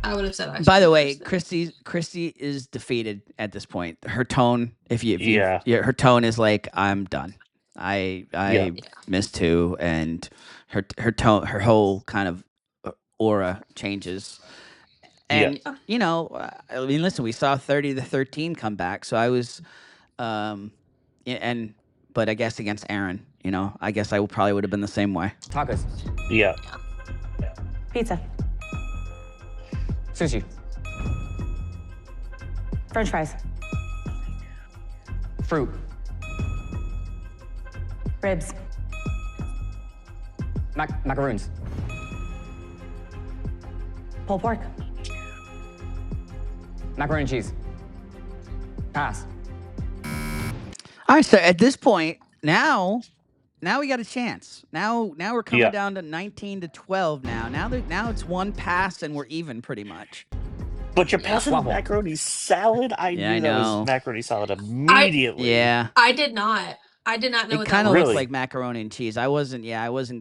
E: I would have said ice
D: By the
E: cream
D: way,
E: toast,
D: Christy is defeated at this point. Her tone,
C: Yeah.
D: her tone is like, I'm done. I
C: Yeah.
D: missed 2, and her tone, her whole kind of aura changes. And you know, I mean, listen, we saw 30-13 come back, so I was, but I guess against Aaron, you know, I guess I probably would have been the same way.
H: Tacos.
C: Yeah.
I: Pizza.
H: Sushi.
I: French fries.
H: Fruit.
I: Ribs.
H: Macaroons.
I: Pulled pork.
H: Macaroni and cheese. Pass.
D: All right, so at this point, now we got a chance. Now we're coming down to 19-12 now. Now it's one pass and we're even pretty much.
C: But you're passing the macaroni salad? I knew that was macaroni salad immediately.
E: I did not. I did not know
D: It
E: what
D: kind
E: that
D: of
E: was.
D: looks like macaroni and cheese. I wasn't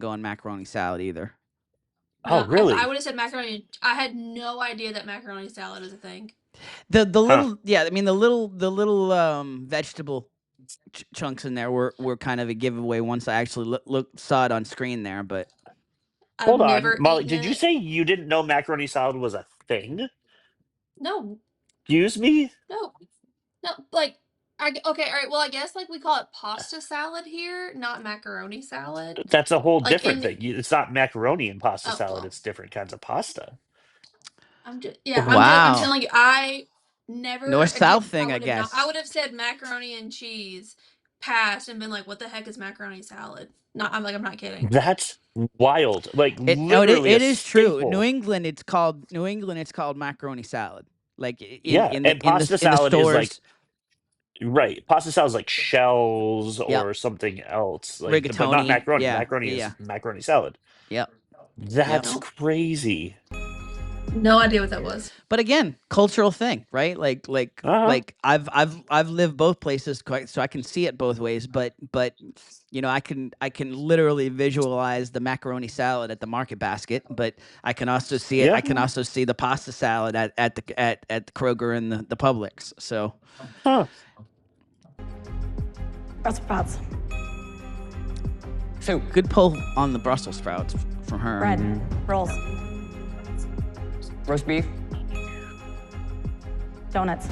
D: going macaroni salad either.
C: Oh, really?
E: I would have said macaroni. I had no idea that macaroni salad was a thing.
D: The little I mean the little vegetable chunks in there were kind of a giveaway once I actually saw it on screen there. But
C: hold on, Molly, did you say you didn't know macaroni salad was a thing?
E: No.
C: Excuse me?
E: No. Like, okay, all right. Well, I guess like we call it pasta salad here, not macaroni salad.
C: That's a whole different thing. It's not macaroni and pasta salad. It's different kinds of pasta.
E: I'm
D: wow.
E: I'm telling you, I never
D: north-south thing, I guess.
E: I would have said macaroni and cheese, passed, and been like, "What the heck is macaroni salad?" I'm not kidding.
C: That's wild. Like
D: it is true. New England, it's called macaroni salad. Like in the
C: pasta salad
D: in the stores.
C: is like right. Pasta salad is like shells or something else. Like,
D: rigatoni,
C: but not macaroni.
D: Yeah,
C: macaroni is macaroni salad.
D: Yep.
C: That's crazy.
E: No idea what that was.
D: But again, cultural thing, right? Like I've lived both places, so I can see it both ways. But you know, I can literally visualize the macaroni salad at the Market Basket, but I can also see it. I can also see the pasta salad at the Kroger and the Publix. So,
I: Brussels sprouts.
H: Soup.
D: Good pull on the Brussels sprouts from her.
I: Bread. Rolls.
H: Roast beef.
I: Donuts.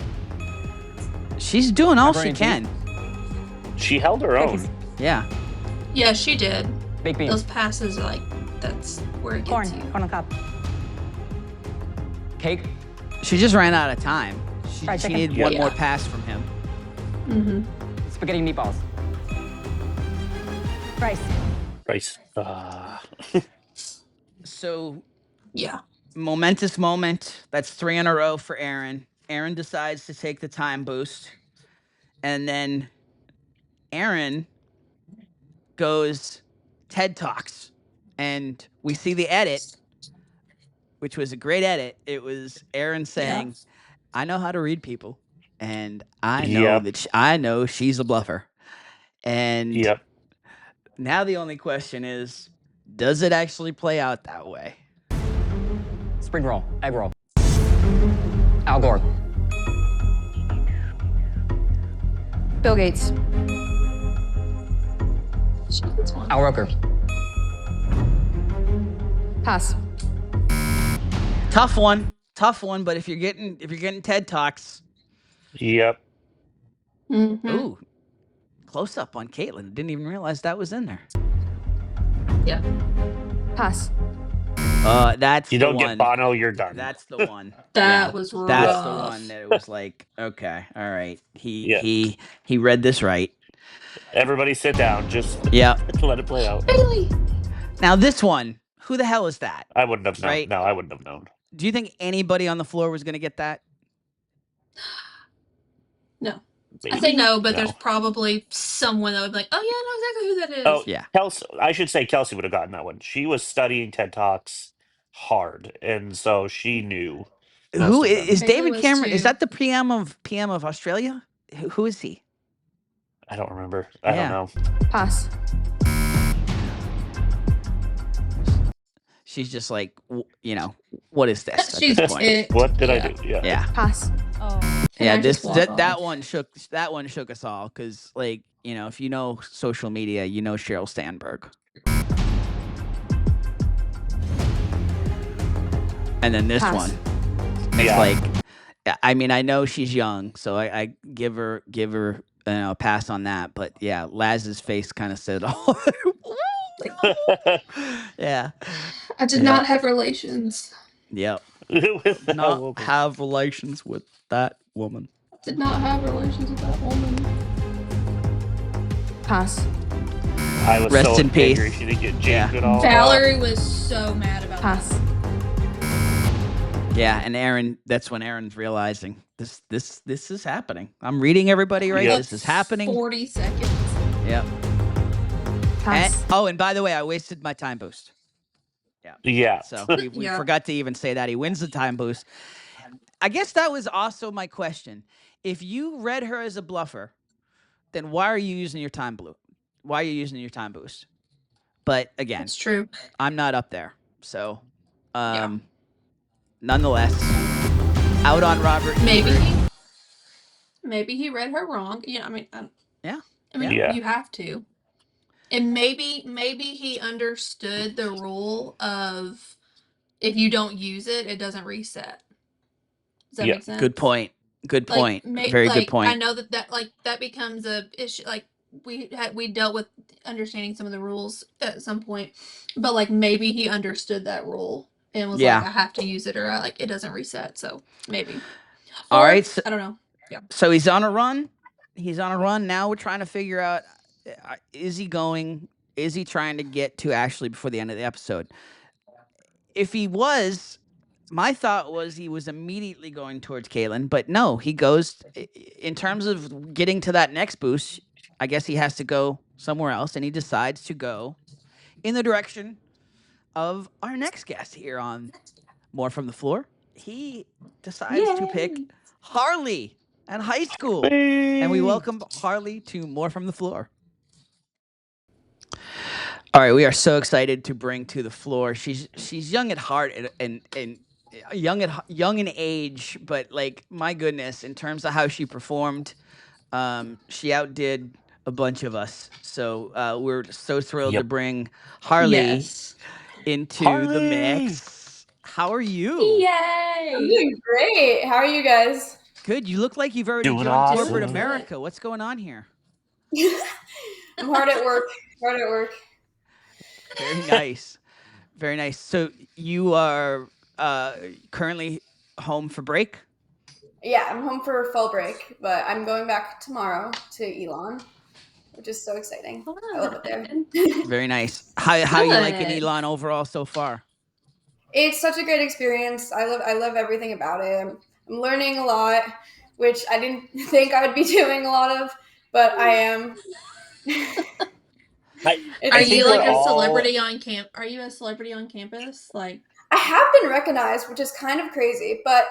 D: She's doing all she can.
C: She held her own.
D: Yeah.
E: Yeah, she did.
H: Baked beans.
E: Those passes are like, that's where it gets you.
I: Corn on the cob.
H: Cake.
D: She just ran out of time. She
I: chicken.
D: needed one more pass from him.
E: Mm-hmm.
H: Spaghetti meatballs.
I: Rice.
D: So,
E: yeah.
D: Momentous moment. That's 3 in a row for Aaron. Aaron decides to take the time boost. And then Aaron goes TED Talks. And we see the edit, which was a great edit. It was Aaron saying, I know how to read people. And I know I know she's a bluffer. And now the only question is, does it actually play out that way?
H: Spring roll. Egg roll. Al Gore.
J: Bill Gates.
H: Al Roker.
J: Pass.
D: Tough one. But if you're getting TED Talks,
E: Mm-hmm.
D: Ooh, close up on Katelyn. Didn't even realize that was in there.
E: Yeah.
J: Pass.
D: That's
C: you
D: the
C: don't
D: one.
C: get Bono, you're done.
D: That's the one.
E: That was rough.
D: That's the one that it was like, okay, all right. He read this right.
C: Everybody sit down. Just let it play out.
E: Really?
D: Now this one, who the hell is that?
C: I wouldn't have known.
D: Right?
C: No, I wouldn't have known.
D: Do you think anybody on the floor was going to get that?
E: No.
C: Maybe?
E: I say no, but there's probably someone that would be like, oh, yeah, I know exactly who that is.
C: Oh,
D: yeah.
C: Kelsey, I should say Kelsey would have gotten that one. She was studying TED Talks hard, and so she knew.
D: Who is David
E: was
D: Cameron?
E: too.
D: Is that the PM of Australia? Who is he?
C: I don't remember. I don't know.
J: Pass.
D: she's just like, what is this at
E: She's
D: this point?
E: ticked.
C: What did I
E: Yeah.
C: do? Yeah.
D: Yeah.
J: Pass.
E: Can
D: Yeah,
E: I just walk
D: that
E: off?
D: one shook us all because, like, if you know social media, you know Sheryl Sandberg. And then this
J: Pass.
D: one, it's
C: Yeah.
D: like, I mean, I know she's young, so I give her a pass on that. But yeah, Laz's face kind of said, "Oh, yeah,
E: I did
D: Yeah.
E: not have relations.
D: yep,
C: With that
D: not
C: woman.
D: have relations with that woman."
E: Did not have relations with that woman.
J: Pass.
C: I was
D: Rest
C: so
D: in peace.
C: angry she didn't get
D: Yeah.
C: James at all.
E: Valerie was so mad about
J: Pass.
E: that.
D: Yeah, and Aaron, that's when Aaron's realizing this is happening. I'm reading everybody right.
C: Yep.
D: This is happening.
E: 40 seconds.
D: Yep.
J: Pass.
D: And by the way, I wasted my time boost. Yeah.
C: Yeah.
D: So we
E: Yeah.
D: forgot to even say that. He wins the time boost. I guess that was also my question. If you read her as a bluffer, then why are you using your time blue? Why are you using your time boost? But again,
E: That's true.
D: I'm not up there. So
E: Yeah.
D: nonetheless, out on Robert.
E: Maybe he read her wrong. Yeah, I mean,
D: Yeah.
C: Yeah.
E: you have to. And maybe he understood the rule of if you don't use it, it doesn't reset. Does that
C: Yeah.
E: make sense?
D: Good point. Good point.
E: Like,
D: Very good point.
E: I know that becomes a issue. Like we dealt with understanding some of the rules at some point, but like maybe he understood that rule and was
D: Yeah.
E: like, I have to use it or like it doesn't reset. So maybe.
D: All
E: Or,
D: right. So,
E: I don't know. Yeah.
D: so he's on a run. Now we're trying to figure out, is he trying to get to Ashley before the end of the episode? If he was, my thought was he was immediately going towards Katelyn, but no, he goes, in terms of getting to that next boost, I guess he has to go somewhere else, and he decides to go in the direction of our next guest here on More From the Floor. He decides to pick Harley and high school. And we welcome Harley to More From the Floor. All right, we are so excited to bring to the floor. She's young at heart and young in age, but like, my goodness, in terms of how she performed, she outdid a bunch of us. So we're so thrilled to bring Harley into the mix. How are you?
K: Yay! I'm doing great. How are you guys?
D: Good. You look like you've already
C: Doing
D: joined
C: awesome.
D: corporate America. What's going on here?
K: I'm hard at work.
D: Very nice. Very nice. So you are currently home for break?
K: Yeah, I'm home for fall break, but I'm going back tomorrow to Elon, which is so exciting. I love it there.
D: Very nice. How you liking Elon overall so far?
K: It's such a great experience. I love everything about it. I'm learning a lot, which I didn't think I would be doing a lot of, but I am.
E: Are you like a celebrity on camp? Are you a celebrity on campus? Like,
K: I have been recognized, which is kind of crazy, but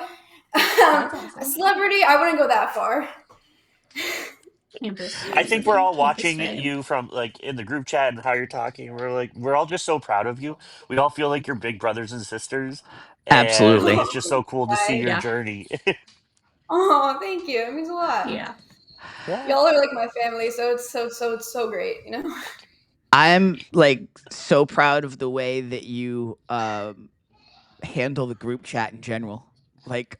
K: a celebrity, I wouldn't go that far.
E: Campus.
C: I think we're all watching you from like in the group chat and how you're talking. We're all just so proud of you. We all feel like you're big brothers and sisters. And
D: Absolutely.
C: it's just so cool to see your journey.
K: Oh, thank you. It means a lot.
E: Yeah.
K: Y'all are like my family, so it's so great, you know?
D: I'm like so proud of the way that you handle the group chat in general. Like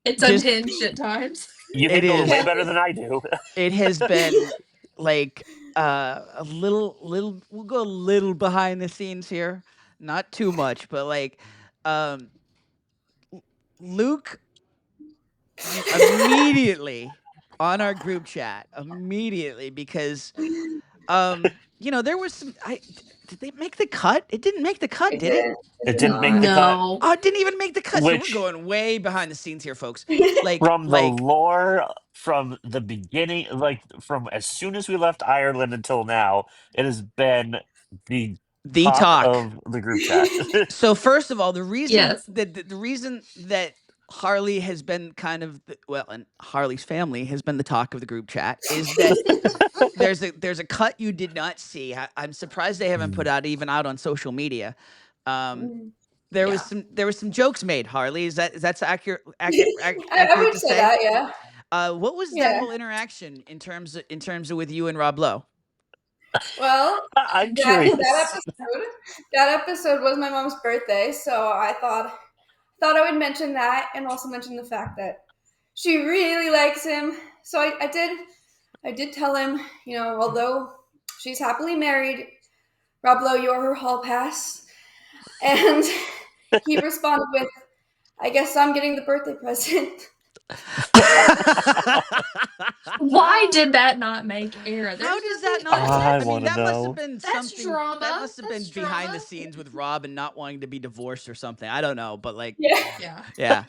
E: it's unhinged at times.
C: You handle it way better than I do.
D: It has been like a little we'll go a little behind the scenes here. Not too much, but like Luke immediately on our group chat because there was some did they make the cut? It didn't make the cut, did it?
C: It didn't make the cut.
D: Oh, it didn't even make the cut.
C: Which,
D: so we're going way behind the scenes here, folks. Like
C: from the lore, from the beginning, like from as soon as we left Ireland until now, it has been the talk of the group chat.
D: So first of all, the reason that Harley has been kind of and Harley's family has been the talk of the group chat. Is that there's a cut you did not see. I'm surprised they haven't put out on social media. There was some jokes made. Harley, is that's accurate?
K: I
D: Accurate
K: would
D: to
K: say
D: say?
K: that, yeah.
D: What was that whole interaction in terms of with you and Rob Lowe?
K: Well,
C: I'm curious.
K: that episode was my mom's birthday, so I thought I would mention that and also mention the fact that she really likes him. So I did tell him, although she's happily married, Rob Lowe, you're her hall pass. And he responded with, I guess I'm getting the birthday present.
E: Why did that not make air?
D: How does that not?
C: I
D: mean,
C: want to
D: that must have
C: know.
D: been
E: That's
D: something.
E: drama.
D: That must have been
E: That's
D: behind the
E: drama.
D: scenes with Rob and not wanting to be divorced or something. I don't know, but like,
K: Yeah.
D: yeah,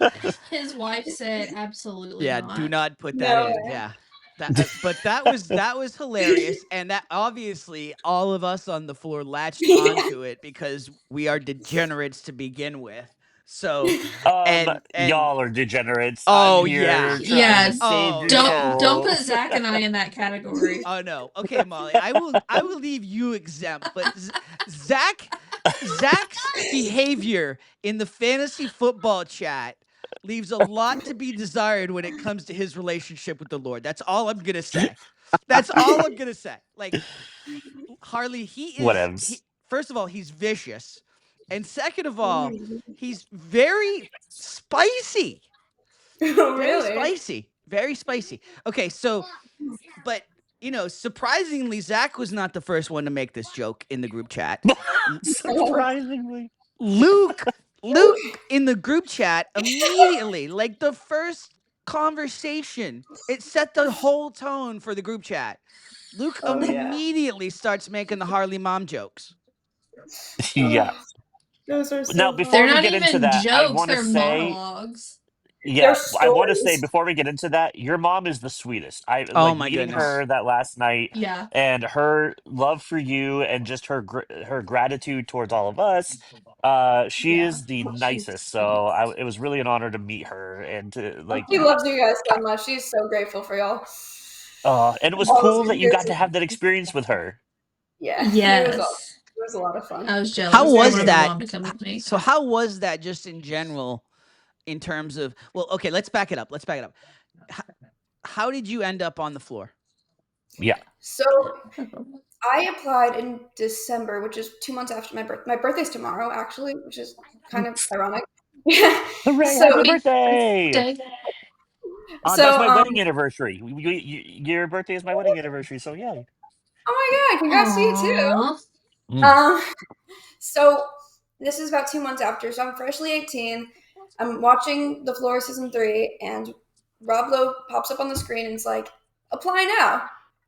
E: His wife said absolutely
D: yeah.
E: not.
D: Do not put that in. Yeah. But that was hilarious, and that obviously all of us on the floor latched onto it because we are degenerates to begin with. So, and
C: y'all are degenerates.
D: Oh,
C: I'm here
D: yeah.
C: trying
E: Yeah,
C: to save your
E: don't
C: soul.
E: put Zach and I in that category.
D: Oh no. Okay, Molly. I will leave you exempt, but Zach's behavior in the fantasy football chat leaves a lot to be desired when it comes to his relationship with the Lord. That's all I'm gonna say. That's all I'm gonna say. Like Harley,
C: Whatevs.
D: first of all, he's vicious. And second of all, he's very spicy.
K: Oh,
D: Very
K: really?
D: spicy. Very spicy. Okay, so but surprisingly, Zach was not the first one to make this joke in the group chat.
C: Surprisingly.
D: Luke in the group chat immediately, like the first conversation, it set the whole tone for the group chat. Luke immediately starts making the Harley mom jokes.
C: Yeah.
K: Those are so
C: Now,
K: fun.
C: before
E: They're
C: we
E: not
C: get into
E: even
C: that, I
E: jokes,
C: want to
E: they're
C: say,
E: monologues.
C: yeah,
K: They're
C: I want to say
K: stories.
C: before we get into that, your mom is the sweetest. I
D: Oh
C: like
D: my
C: meeting
D: goodness.
C: her that last night,
E: Yeah.
C: and her love for you, and just her gratitude towards all of us. She is the
E: She's
C: nicest. So it was really an honor to meet her and to like.
K: She loves you guys so much. She's so grateful for y'all.
C: And it was
K: All those
C: cool that you got to
K: experiences.
C: have that experience with her.
K: Yeah, it
E: Yes.
K: was a lot of fun.
E: I was jealous.
D: How
E: I
D: was
E: wanted
D: that?
E: my mom to come with me.
D: So how was that just in general in terms of okay, let's back it up. How did you end up on the floor?
C: Yeah.
K: So I applied in December, which is 2 months after my birthday. My birthday's tomorrow, actually, which is kind of ironic. Yeah.
C: Hooray,
K: So,
C: happy birthday! That's my wedding anniversary. Your birthday is my wedding anniversary, so yeah.
K: Oh my god, congrats to you too. So this is about 2 months after, so I'm freshly 18. I'm watching The Floor season 3, and Rob Lowe pops up on the screen and it's like, apply now.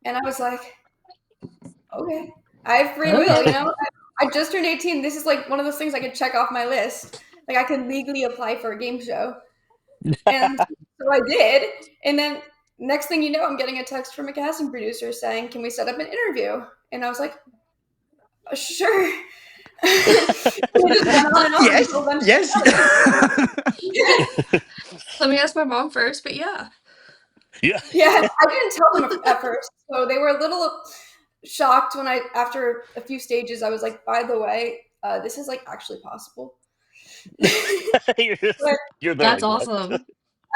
K: And I was like, okay, I have free will, I just turned 18. This is like one of those things I could check off my list. Like I could legally apply for a game show. And so I did. And then next thing you know, I'm getting a text from a casting producer saying, can we set up an interview? And I was like, sure.
D: Yes.
E: Let me ask my mom first, but yeah.
K: Yeah, I didn't tell them at first. So they were a little shocked when after a few stages, I was like, by the way, this is like actually possible.
E: That's awesome.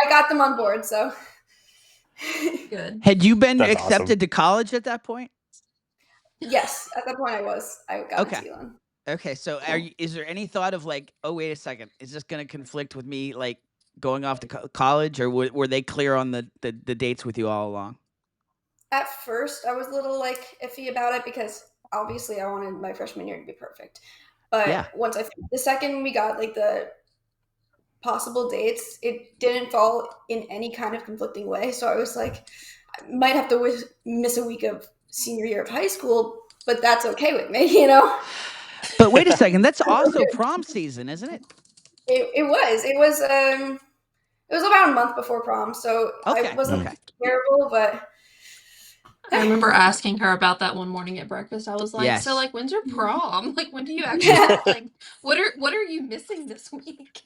K: I got them on board, so.
E: Good.
D: Had you been
C: That's
D: accepted
C: awesome.
D: to college at that point?
K: Yes, at that point I was. I got into Elon.
D: Okay, so is there any thought of like, oh, wait a second, is this going to conflict with me like going off to college, or were they clear on the dates with you all along?
K: At first, I was a little like iffy about it because obviously I wanted my freshman year to be perfect. But once the second we got like the possible dates, it didn't fall in any kind of conflicting way. So I was like, I might have to miss a week of senior year of high school, but that's okay with me,
D: But wait a second, that's also prom season, isn't it?
K: It was about a month before prom, so I wasn't terrible, but
E: I remember asking her about that one morning at breakfast. I was like, so like when's your prom? Like when do you actually like what are you missing this week?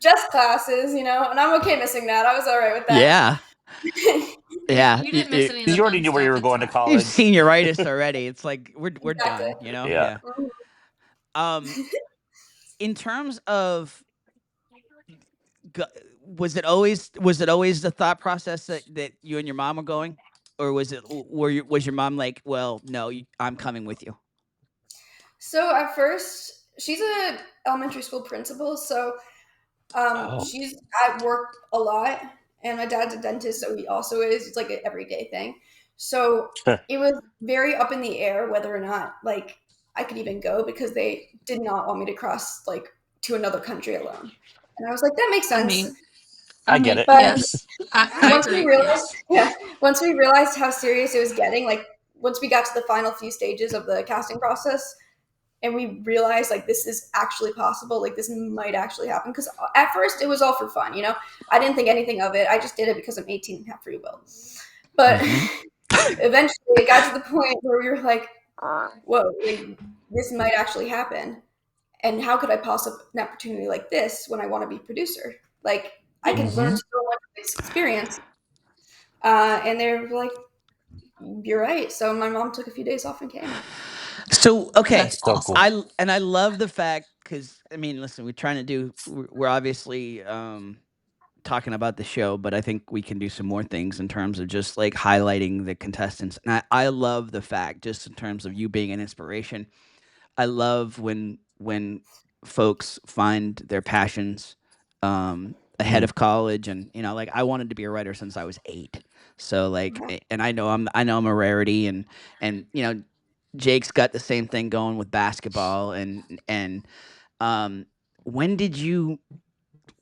K: Just classes, and I'm okay missing that. I was all right with that.
D: Yeah. Yeah.
E: You didn't miss any of the
C: You already
E: fun
C: knew where you
E: stuff,
C: were
E: it's
C: going to
E: fine.
D: You've
C: college.
D: senioritis already. It's like we're
K: Exactly.
D: done,
C: Yeah.
D: Um in terms of was it always the thought process that you and your mom were going, or was your mom like, well, no, I'm coming with you?
K: So at first, she's a elementary school principal, so
C: Oh.
K: she's at work a lot, and my dad's a dentist, so he also is. It's like an everyday thing. So it was very up in the air whether or not like I could even go because they did not want me to cross like to another country alone. And I was like, that makes sense.
C: I get it.
K: But
E: Yes, I
K: once we
E: agree.
K: realized,
E: Yes.
K: once we realized how serious it was getting, like once we got to the final few stages of the casting process, and we realized like this is actually possible, like this might actually happen. Because at first it was all for fun, I didn't think anything of it. I just did it because I'm 18 and have free will. But eventually it got to the point where we were like, whoa, like, this might actually happen. And how could I pass up an opportunity like this when I want to be producer? Like I can learn so much from this experience. And they were like, you're right. So my mom took a few days off and came.
D: So okay,
E: That's awesome.
D: I love the fact, because I mean, listen, we're obviously talking about the show, but I think we can do some more things in terms of just like highlighting the contestants. And I love the fact, just in terms of you being an inspiration, I love when folks find their passions ahead of college. And like, I wanted to be a writer since I was 8. So like, and I know I'm a rarity, and Jake's got the same thing going with basketball. And when did you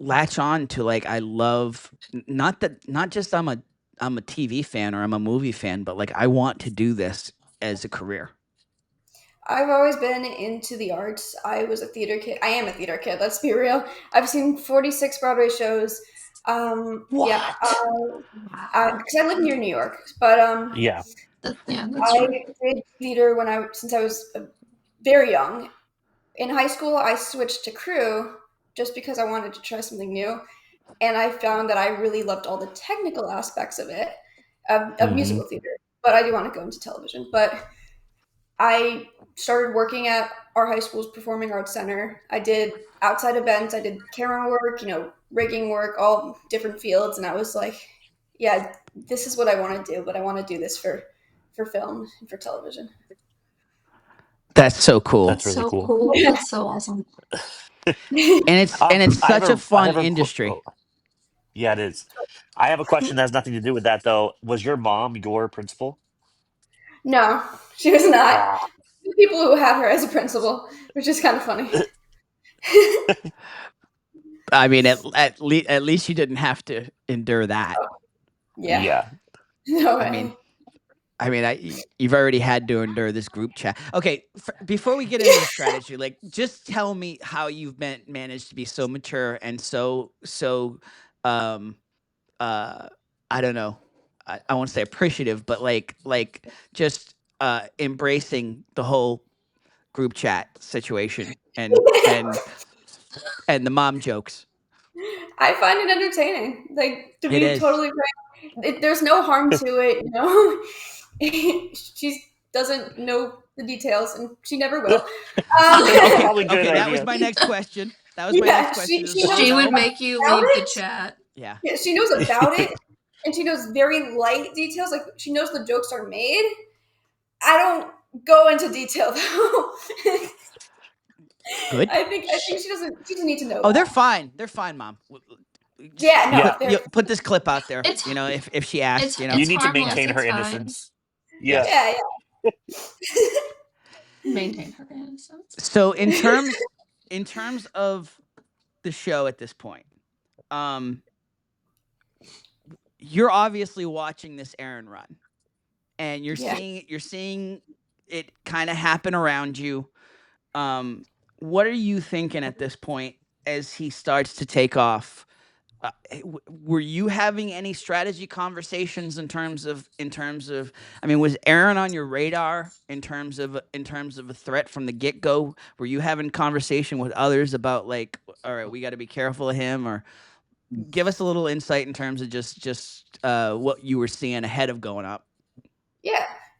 D: latch on to like, I love, not just I'm a TV fan or I'm a movie fan, but like, I want to do this as a career?
K: I've always been into the arts. I was a theater kid. I am a theater kid. Let's be real. I've seen 46 Broadway shows. Yeah, because I live near New York, but
C: Yeah.
E: That's
K: I
E: true.
K: did theater since I was very young. In high school, I switched to crew just because I wanted to try something new, and I found that I really loved all the technical aspects of it, of musical theater. But I do want to go into television. But I started working at our high school's performing arts center. I did outside events. I did camera work, rigging work, all different fields. And I was like, yeah, this is what I want to do, but I want to do this for film and for television.
D: That's so cool.
C: That's really cool.
E: That's so awesome.
D: And it's such a fun industry.
C: Yeah, it is. I have a question that has nothing to do with that, though. Was your mom your principal?
K: No, she was not. People who had her as a principal, which is kind of funny.
D: I mean, at least you didn't have to endure that.
K: Yeah. No way.
D: I mean, you've already had to endure this group chat. Okay, before we get into the strategy, like, just tell me how you've managed to be so mature and so I don't know, I won't say appreciative, but like just embracing the whole group chat situation and the mom jokes.
K: I find it entertaining. Like, to
D: It
K: be
D: is.
K: totally frank, there's no harm to it, She doesn't know the details, and she never will.
C: That's probably good
D: Okay, that
C: idea.
D: was my next question. That was my next question.
E: She would make you leave the chat.
D: Yeah.
K: Yeah, she knows about it, and she knows very light details. Like, she knows the jokes are made. I don't go into detail though.
D: Good.
K: I think she doesn't need to know.
D: Oh, they're fine. They're fine, Mom.
K: Yeah, no.
D: Put this clip out there. If she asks,
C: you need to maintain her innocence.
K: Yeah.
E: Maintain her innocence.
D: So in terms of the show at this point, you're obviously watching this Aaron run, and you're seeing it kind of happen around you. What are you thinking at this point as he starts to take off? were you having any strategy conversations in terms of? I mean, was Aaron on your radar in terms of a threat from the get go? Were you having conversation with others about like, all right, we got to be careful of him, or give us a little insight in terms of just what you were seeing ahead of going up?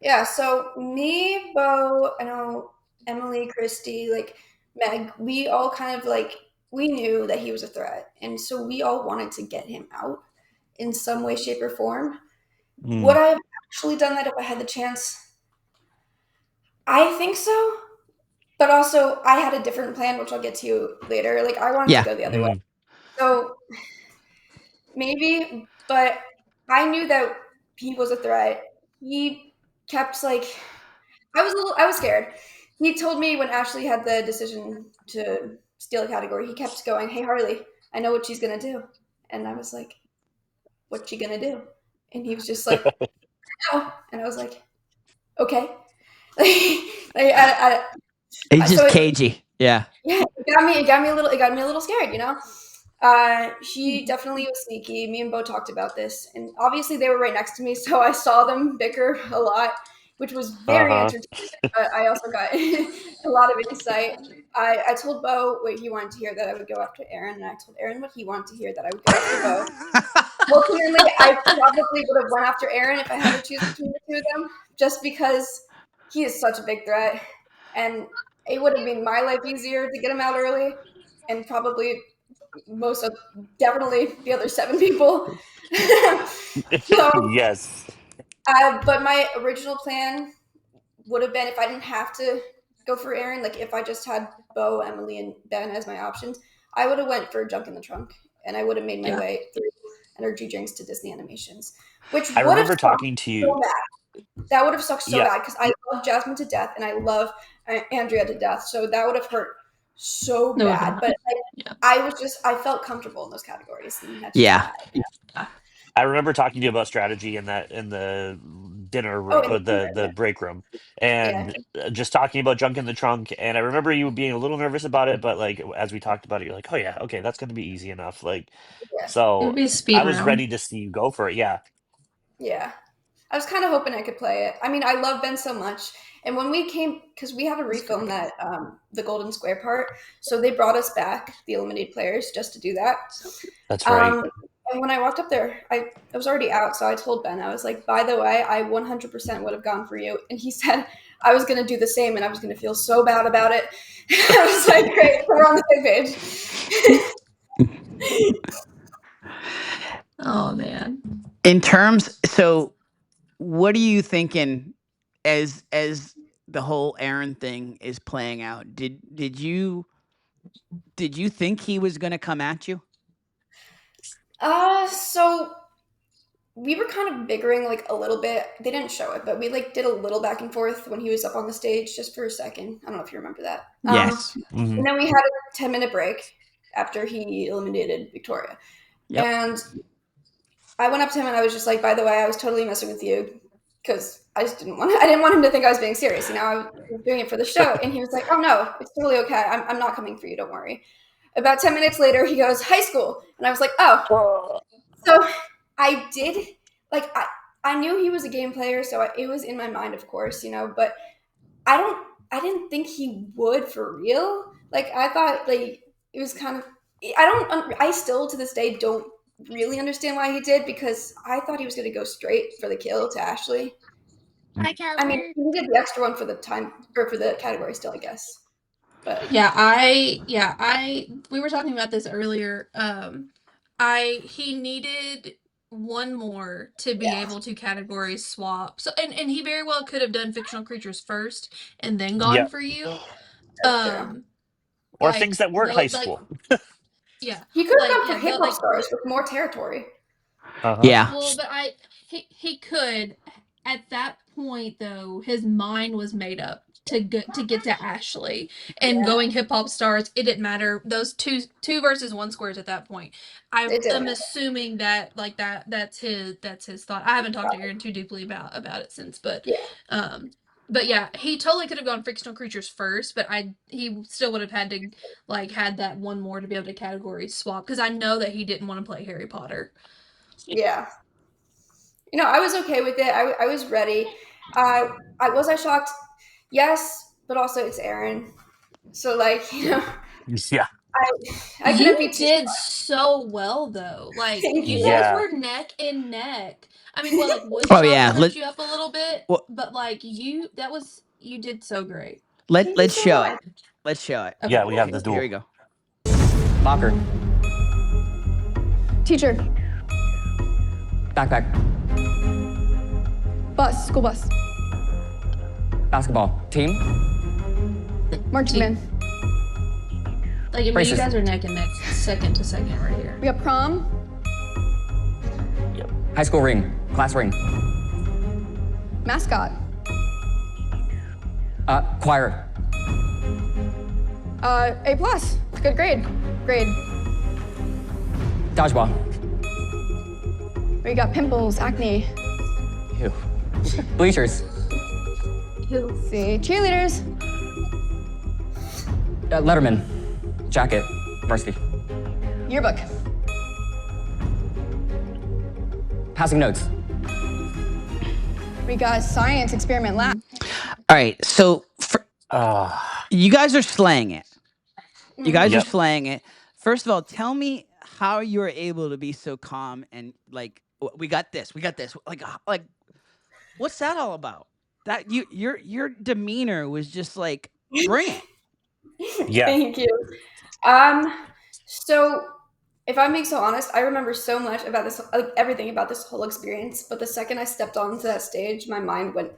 K: Yeah. So me, Bo, I know Emily, Christy, like Meg, we all kind of like we knew that he was a threat, and so we all wanted to get him out in some way, shape, or form. Would I have actually done that if I had the chance? I think so, but also I had a different plan, which I'll get to later. Like I wanted to go the other way, so maybe, but I knew that he was a threat. He kept like I was scared. He told me when Ashley had the decision to steal a category, he kept going, "Hey Harley, I know what she's gonna do," and I was like, "What's she gonna do?" And he was just like, "No," and I was like, "Okay."
D: He's just
K: so
D: cagey. Yeah,
K: it got me a little scared, you know. He definitely was sneaky. Me and Bo talked about this, and obviously they were right next to me, so I saw them bicker a lot, which was very entertaining. But I also got a lot of insight. I told Bo what he wanted to hear, that I would go after Aaron, and I told Aaron what he wanted to hear, that I would go after Bo. Ultimately, I probably would have went after Aaron if I had to choose between the two of them, just because he is such a big threat, and it would have made my life easier to get him out early, and probably definitely the other 7 people. So,
C: Yes.
K: but my original plan would have been, if I didn't have to go for Aaron, like if I just had Bo, Emily, and Ben as my options, I would have went for Junk in the Trunk, and I would have made my way through energy drinks to Disney animations, which
C: I
K: would have
C: remember
K: sucked
C: talking to
K: so
C: you.
K: bad. That would have sucked so
C: Yeah.
K: bad because I love Jasmine to death, and I love Andrea to death. So that would have hurt so bad. But like, I felt comfortable in those categories, and that's just
D: yeah.
K: why.
C: I remember talking to you about strategy in the dinner room,
K: Oh,
C: the break room,
K: yeah.
C: and just talking about Junk in the Trunk. And I remember you being a little nervous about it, but like as we talked about it, you're like, "Oh yeah, okay, that's going to be easy enough." Like,
K: Yeah.
E: It would
C: so
E: be a
C: I
E: speed
C: was
E: round.
C: ready to see you go for it. Yeah.
K: Yeah. I was kind of hoping I could play it. I mean, I love Ben so much. And when we came, because we had to refilm that, the Golden Square part, so they brought us back, the eliminated players, just to do that.
C: That's right.
K: And when I walked up there, I was already out, so I told Ben, I was like, by the way, I 100% would have gone for you. And he said I was going to do the same, and I was going to feel so bad about it. I was like, great, we're on the same page.
E: Oh man.
D: In terms, so what are you thinking as the whole Aaron thing is playing out? Did you think he was going to come at you?
K: So we were kind of bickering like a little bit. They didn't show it, but we like did a little back and forth when he was up on the stage just for a second. I don't know if you remember that.
D: Yes.
K: And then we had a 10-minute break after he eliminated Victoria.
D: Yep.
K: And I went up to him and I was just like, by the way, I was totally messing with you because I didn't want him to think I was being serious. You know, I was doing it for the show. And he was like, oh no, it's totally okay. I'm not coming for you. Don't worry. About 10 minutes later, he goes, high school. And I was like, oh. So I did, like, I knew he was a game player, so it was in my mind, of course, you know, but I didn't think he would for real. Like, I thought, like, it was kind of, I still to this day don't really understand why he did, because I thought he was going to go straight for the kill to Ashley. I mean, he did the extra one for the time, or for the category still, I guess. But
E: We were talking about this earlier. He needed one more to be able to category swap. So and he very well could have done fictional creatures first and then gone
C: Yeah.
E: for you.
K: that's true.
C: Or things that weren't high school.
E: Yeah.
K: He could have gone for hip hop stars with more territory.
D: Yeah.
E: Well, but he could. At that point, though, his mind was made up to get to Ashley and going hip hop stars. It didn't matter. Those two versus one squares at that point. I'm assuming that that's his thought. I haven't talked to Aaron too deeply about it since, but But yeah, he totally could have gone fictional creatures first, but he still would have had to had that one more to be able to category swap, because I know that he didn't want to play Harry Potter.
K: Yeah. I was okay with it. I was ready. Was I shocked? Yes, but also it's Aaron. So
C: Yeah.
K: I couldn't be
E: You
K: too
E: did so well though. Like
K: Thank
E: you
K: you.
E: guys
C: Yeah.
E: were neck and neck. I mean, well, like wood
D: Oh,
E: shop
D: yeah.
E: tripped you up a little bit,
D: Well-
E: but you did so great.
K: Thank
D: Let's
K: you so
D: show
K: much.
D: it. Let's show it.
E: Okay.
C: Yeah, we have the
D: Here we
C: duel.
D: go.
H: Locker.
J: Teacher.
H: Backpack.
J: Bus. School bus.
H: Basketball. Team.
J: Marching band.
E: Like, I mean, you
H: Braces.
E: guys are neck and neck, second to second right here.
J: We got prom.
H: High school ring. Class ring.
J: Mascot.
H: Choir.
J: A+. Good grade. Grade.
H: Dodgeball.
J: We got pimples, acne.
H: Ew. Bleachers.
J: See, cheerleaders.
H: Letterman. Jacket. Varsity.
J: Yearbook.
H: Passing notes.
J: We got science experiment lab.
D: All right. So you guys are slaying it. You guys are
C: Yep.
D: slaying it. First of all, tell me how you were able to be so calm and like, we got this. Like, what's that all about? That your demeanor was just like, bring it.
C: Yeah.
K: Thank you. So if I'm being so honest, I remember so much about this, like everything about this whole experience. But the second I stepped onto that stage, my mind went.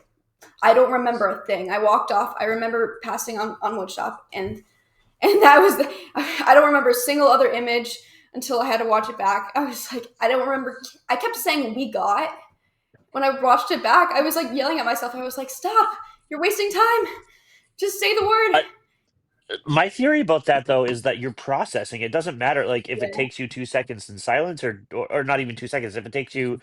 K: I don't remember a thing. I walked off. I remember passing on woodshop, and that was. I don't remember a single other image until I had to watch it back. I was like, I don't remember. I kept saying "we got." When I watched it back, I was like yelling at myself. I was like, "Stop! You're wasting time. Just say the word."
C: My theory about that though is that you're processing. It doesn't matter like if it takes you 2 seconds in silence or not even 2 seconds. If it takes you,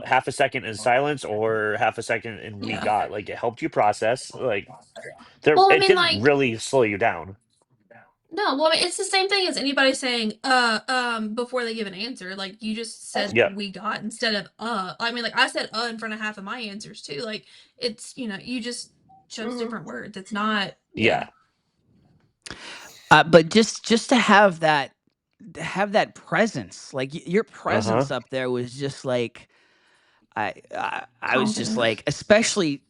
C: half a second in silence or half a second in we got, like it helped you process. Like
E: Well, I
C: it
E: mean,
C: didn't
E: like-
C: really slow you down.
E: No, well, I mean, it's the same thing as anybody saying before they give an answer. Like you just said
C: Yeah.
E: we got instead of I mean, like I said in front of half of my answers too. Like it's you just chose different words. It's not
C: Yeah.
D: But just to have that presence, like your presence up there was just like, I was just like, especially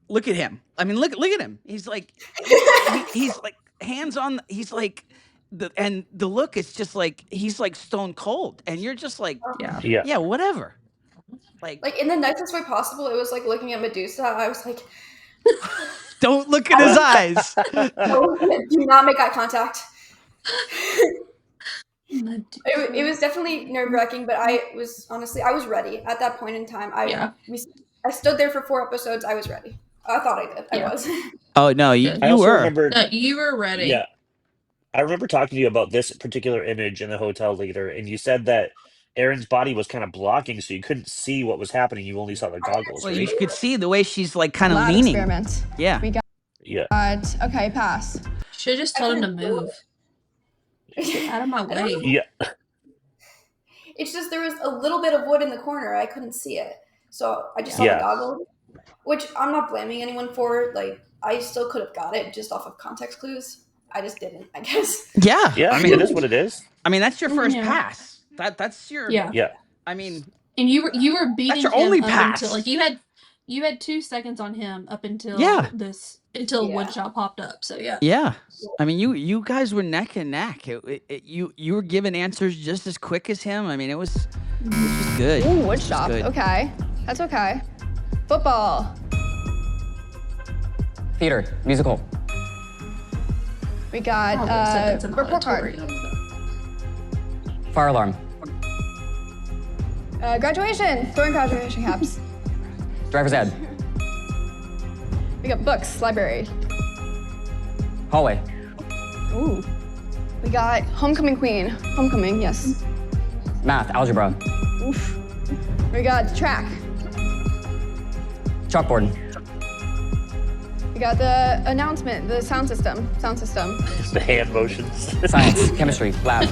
D: look at him. I mean, look at him. He's like, he's like hands on. He's like the look is just like he's like stone cold, and you're just like, yeah, whatever. Like
K: in the nicest way possible. It was like looking at Medusa. I was like,
D: don't look in his eyes.
K: no, do not make eye contact. It was definitely nerve-wracking, but I was ready at that point in time. I stood there for 4 episodes. I was ready. I thought I did. I was.
D: Oh no, you
C: also
D: were.
C: remember
E: you were ready.
C: Yeah. I remember talking to you about this particular image in the hotel later, and you said that Erin's body was kind of blocking, so you couldn't see what was happening. You only saw the goggles,
D: Well,
C: right?
D: you could see the way she's like kind of
J: Lab
D: leaning.
J: experiment.
D: Yeah.
J: We got. Okay, pass.
E: Should have just told him to move. Get out of my way.
C: Yeah.
K: It's just there was a little bit of wood in the corner. I couldn't see it, so I just saw the goggles, which I'm not blaming anyone for. Like I still could have got it just off of context clues. I just didn't, I guess.
D: Yeah.
C: Yeah, I mean, it is what it is.
D: I mean, that's your first pass. That's your.
E: Yeah.
D: I mean,
E: and you were beating
D: that's your
E: him
D: only
E: up
D: pass.
E: until like you had 2 seconds on him up until until woodshop popped up. So yeah.
D: Yeah. I mean, you guys were neck and neck. You were giving answers just as quick as him. I mean, it was good.
J: Ooh, woodshop. Okay, that's okay. Football.
H: Theater. Musical.
J: We got report card.
H: Fire alarm.
J: Graduation. Throwing graduation caps.
H: Driver's ed.
J: We got books. Library.
H: Hallway.
J: Ooh. We got homecoming queen. Homecoming. Yes.
H: Math. Algebra.
J: Oof. We got track.
H: Chalkboard.
J: We got the announcement, the sound system.
C: The hand motions.
H: Science, chemistry, lab.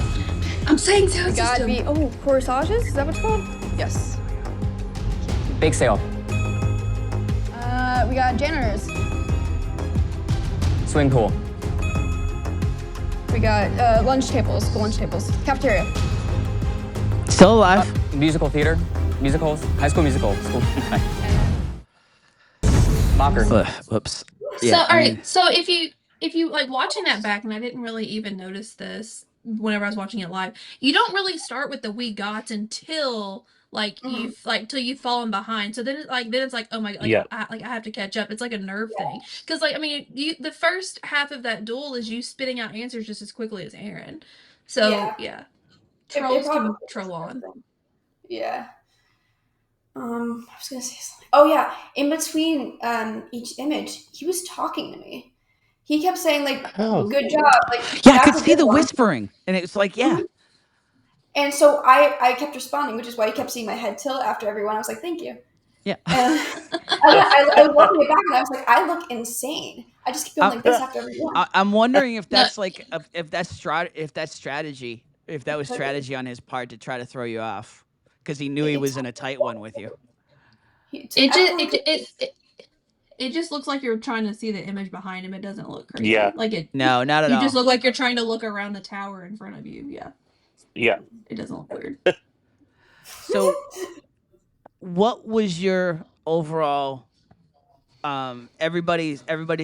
E: I'm saying sound
J: We got
E: system.
J: corsages, is that what it's called? Yes.
H: Bake sale.
J: We got janitors.
H: Swimming pool.
J: We got lunch tables, cafeteria.
D: Still alive.
H: Musical theater. Musicals. High school musical. School. Locker.
D: Whoops.
E: So
D: Yeah,
E: all right, so if you like watching that back, and I didn't really even notice this whenever I was watching it live, you don't really start with the we gots until like you've like till you've fallen behind. So then it's like oh my god,
C: Yeah.
E: I have to catch up. It's like a nerve thing because like I mean the first half of that duel is you spitting out answers just as quickly as Aaron. So yeah, trolls can troll on.
K: Yeah. I was gonna say something. Oh yeah, in between each image, he was talking to me. He kept saying like,
C: Oh.
K: "Good job!" Like
D: Yeah, I
K: that's
D: could
K: a
D: see
K: good
D: the
K: one.
D: whispering, and it was like, yeah.
K: And so I kept responding, which is why he kept seeing my head tilt after everyone. I was like, "Thank you."
D: Yeah.
K: And I was looking it back, and I was like, "I look insane." I just keep going like this after everyone.
D: I'm wondering if that's like if that's strategy, if that was strategy on his part to try to throw you off, because he knew he was in a tight one with you.
E: It just looks like you're trying to see the image behind him. It doesn't look crazy.
C: Yeah.
E: Like it.
D: No, not at
E: You
D: all.
E: just look like you're trying to look around the tower in front of you. Yeah.
C: Yeah.
E: It doesn't look weird.
D: So, what was your overall? Everybody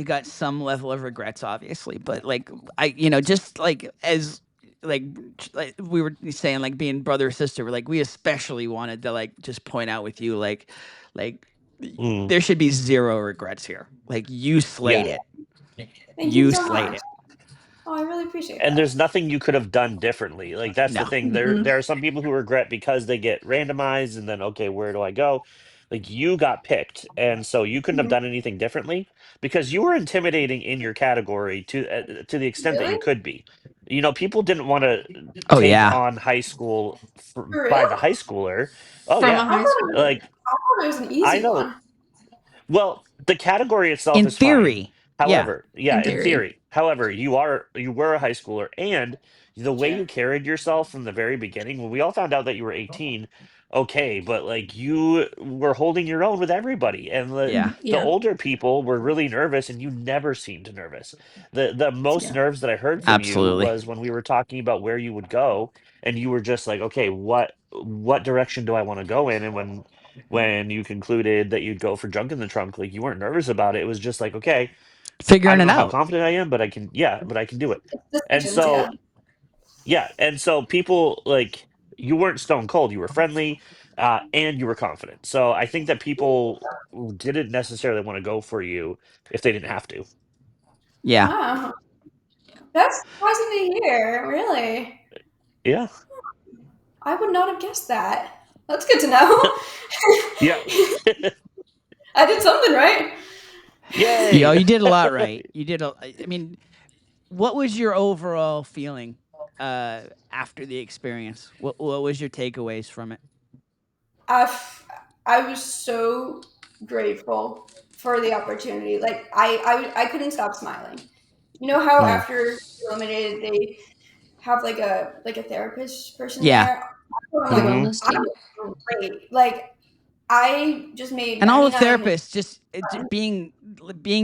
D: got some level of regrets, obviously, but like just like as like we were saying, like being brother or sister, like we especially wanted to like just point out with you, like there should be zero regrets here. Like you slayed it.
K: Thank
D: You
K: so
D: slayed
K: much.
D: it.
K: Oh, I really appreciate that.
C: And there's nothing you could have done differently. Like that's the
D: No.
C: thing. There are some people who regret because they get randomized and then okay, where do I go? Like you got picked, and so you couldn't have done anything differently because you were intimidating in your category to the extent that you could be. You know, people didn't want to
D: Oh
C: take
D: yeah.
C: on high school
K: For
C: by
K: real?
C: the high schooler. Oh
E: From
C: yeah,
E: a high school.
C: like
K: I thought it was an easy
C: I know.
K: one.
C: Well, the category itself
D: In
C: is fine.
D: theory.
C: However,
E: In
C: in
E: theory.
C: theory. However, you were a high schooler, and the way you carried yourself from the very beginning, when we all found out that you were 18, okay, but like you were holding your own with everybody, and
D: Yeah.
C: the older people were really nervous, and you never seemed nervous. The most nerves that I heard from you
D: Absolutely.
C: was when we were talking about where you would go, and you were just like, okay, what direction do I want to go in? And when you concluded that you'd go for junk in the trunk, like you weren't nervous about it. It was just like, okay, I
D: Figuring
C: don't
D: it
C: know how
D: out.
C: confident I am, but I can, but I can do it. And
K: Decisions,
C: so, and so people like you weren't stone cold. You were friendly, and you were confident. So I think that people didn't necessarily want to go for you if they didn't have to.
D: Yeah.
K: Wow. That's surprising to hear, really.
C: Yeah.
K: I would not have guessed that. That's good to know.
C: Yeah.
K: I did something right.
C: Yay.
D: Yo, you did a lot right. You did. I mean, what was your overall feeling after the experience? What was your takeaways from it?
K: I was so grateful for the opportunity. Like I couldn't stop smiling. You know how after you're eliminated, they have like a therapist person there. I'm like,
E: wellness team.
K: I'm great. Like I just made
D: And all the
K: 99
D: therapists just being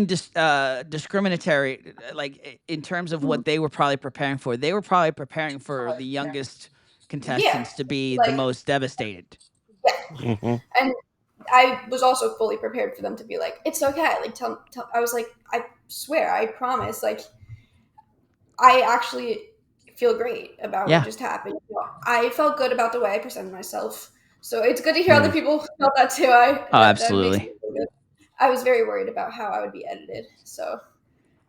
D: discriminatory, like in terms of what they were probably preparing for. They were probably preparing for the youngest contestants to be the
K: like-
D: most devastated.
K: And I was also fully prepared for them to be like, it's okay. Like, tell. I was like, I swear, I promise. Like, I actually feel great about what just happened. You know, I felt good about the way I presented myself. So it's good to hear other people felt that too.
D: Absolutely.
K: That makes me feel good. I was very worried about how I would be edited. So,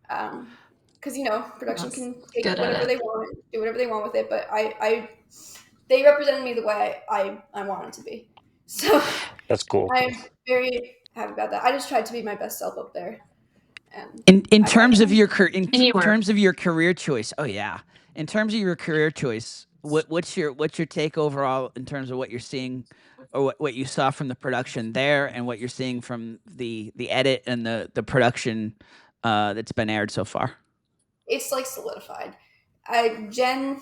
K: because production can take whatever they want, do whatever they want with it. But they represented me the way I wanted to be. So
C: that's cool.
K: I'm very happy about that. I just tried to be my best self up there.
D: In terms of your terms of your career choice, in terms of your career choice, what's your take overall in terms of what you're seeing or what you saw from the production there, and what you're seeing from the edit and the production that's been aired so far?
K: It's like solidified. Jen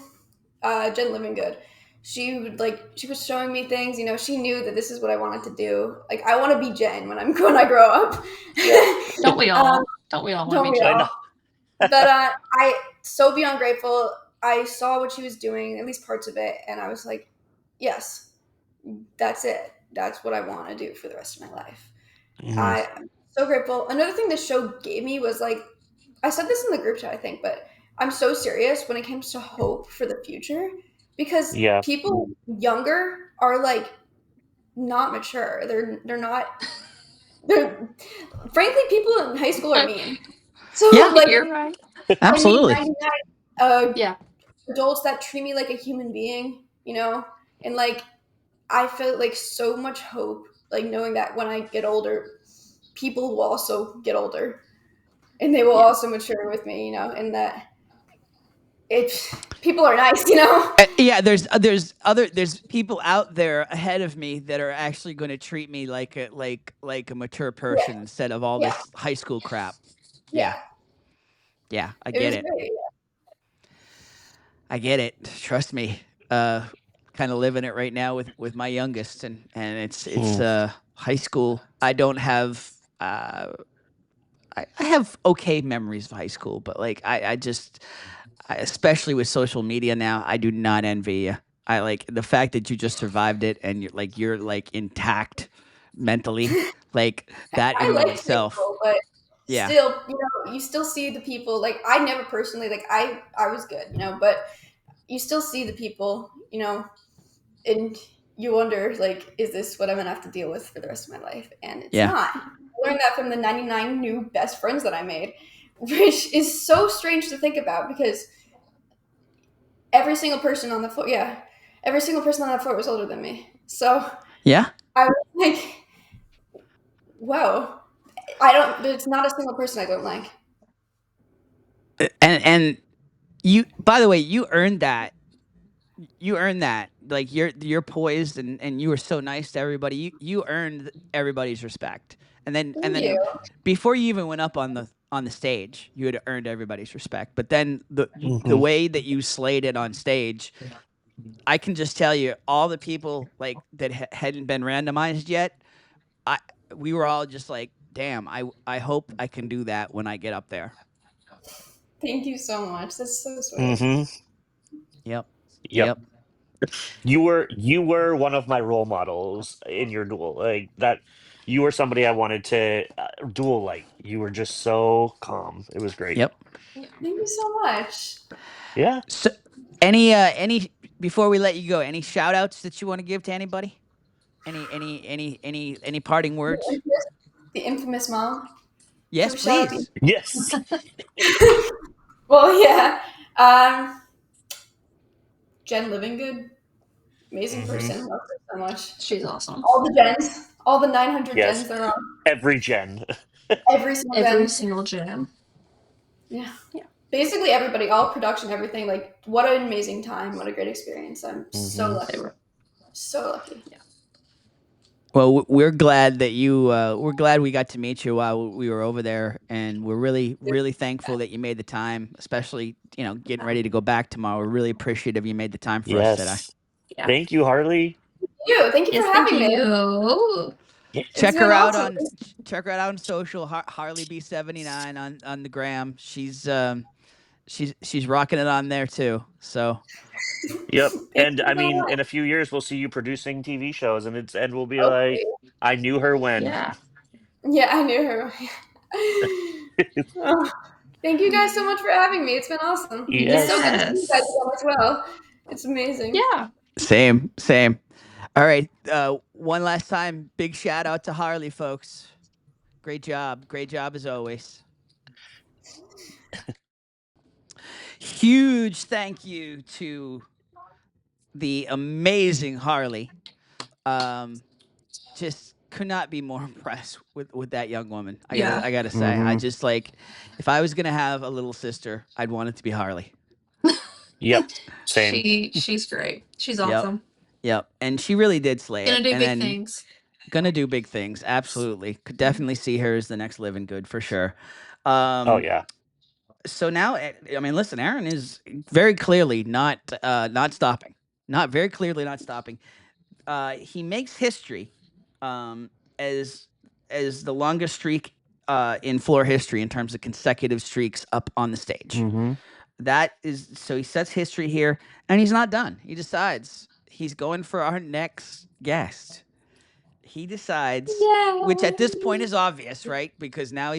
K: Living Good. She was showing me things. She knew that this is what I wanted to do. Like I want to be Jen when I grow up.
E: Don't we all? Don't we all want to be
C: I
E: Jen?
C: know.
K: But I so beyond grateful. I saw what she was doing, at least parts of it, and I was like, yes, that's it. That's what I want to do for the rest of my life. I'm so grateful. Another thing the show gave me was like, I said this in the group chat, I think, but I'm so serious when it comes to hope for the future because
C: Yeah.
K: people younger are like not mature. They're not. They're frankly, people in high school are mean. So
D: Yeah,
K: like
E: You're right.
D: absolutely.
K: I mean, 99
E: Yeah.
K: adults that treat me like a human being, and like I feel like so much hope, like knowing that when I get older, people will also get older, and they will also mature with me, and that people are nice,
D: Yeah, there's people out there ahead of me that are actually going to treat me like a mature person instead of all
K: Yeah.
D: this high school crap.
K: Yeah.
D: Yeah, I
K: It
D: get
K: was
D: it.
K: great.
D: I get it. Trust me. Kind of living it right now with my youngest, and it's high school. I don't have. I have okay memories of high school, but like I just, especially with social media now, I do not envy you. I like the fact that you just survived it and you're like intact mentally, like that
K: I
D: in and of
K: like high
D: itself.
K: school, but
D: Yeah.
K: still, you still see the people. Like I never personally, like I was good, but you still see the people, and you wonder, like, is this what I'm gonna have to deal with for the rest of my life? And it's
D: Yeah.
K: not. I learned that from the 99 new best friends that I made, which is so strange to think about because every single person on the floor, every single person on that floor was older than me. So
D: Yeah.
K: I was like, whoa, there's not a single person I don't like.
D: And you, by the way, you earned that. You earned that. Like you're poised and you were so nice to everybody. You earned everybody's respect. And
K: Thank
D: then
K: you.
D: before you even went up on the stage, you had earned everybody's respect. But then the way that you slayed it on stage, I can just tell you, all the people like that hadn't been randomized yet, we were all just like, damn, I hope I can do that when I get up there.
K: Thank you so much. That's so sweet.
D: Yep.
C: Yep. You were one of my role models in your duel. Like that, you were somebody I wanted to duel like. You were just so calm. It was great.
D: Yep.
K: Thank you so much.
C: Yeah.
D: So any before we let you go, any shout outs that you want to give to anybody? Any parting words?
K: The infamous mom.
D: Yes,
K: So shout out to
D: please.
C: Yes.
K: Well, yeah. Jen Living Good. Amazing person. Love her so much.
E: She's awesome.
K: All the gens. All the 900
C: Yes.
K: gens that are on.
C: Every gen.
K: Every single gen.
E: Every single gen.
K: Yeah. Basically everybody, all production, everything. Like, what an amazing time. What a great experience. I'm so lucky. So lucky. Yeah.
D: Well, we're glad that we're glad we got to meet you while we were over there, and we're really thankful that you made the time, especially getting ready to go back tomorrow. We're really appreciative you made the time for us today.
C: Yes. Thank you, Harley.
K: Thank you for having me.
D: Check her out on social, Harley B79 on the gram. She's rocking it on there too. So.
C: Yep. And I mean, in a few years, we'll see you producing TV shows, and we'll be like, I knew her when.
K: Yeah, I knew her. Oh, thank you guys so much for having me. It's been awesome.
C: Yes.
K: It's so good to see you guys as well. It's amazing.
E: Yeah.
D: Same. All right. One last time, big shout out to Harley, folks. Great job as always. Huge thank you to the amazing Harley. Just could not be more impressed with that young woman. I gotta say, I just like, if I was gonna have a little sister, I'd want it to be Harley.
C: Yep. Same.
E: She's great. She's awesome.
D: Yep, and she really did slay
E: Gonna
D: it.
E: do
D: And
E: big
D: then
E: things.
D: gonna do big things. Absolutely, could definitely see her as the next Living Good for sure.
C: Oh yeah.
D: So now, I mean, listen, Aaron is very clearly not stopping. Not very clearly not stopping. He makes history as the longest streak in floor history in terms of consecutive streaks up on the stage.
C: Mm-hmm.
D: That is, so he sets history here, and he's not done. He decides he's going for our next guest. He decides, which at this point is obvious, right? Because now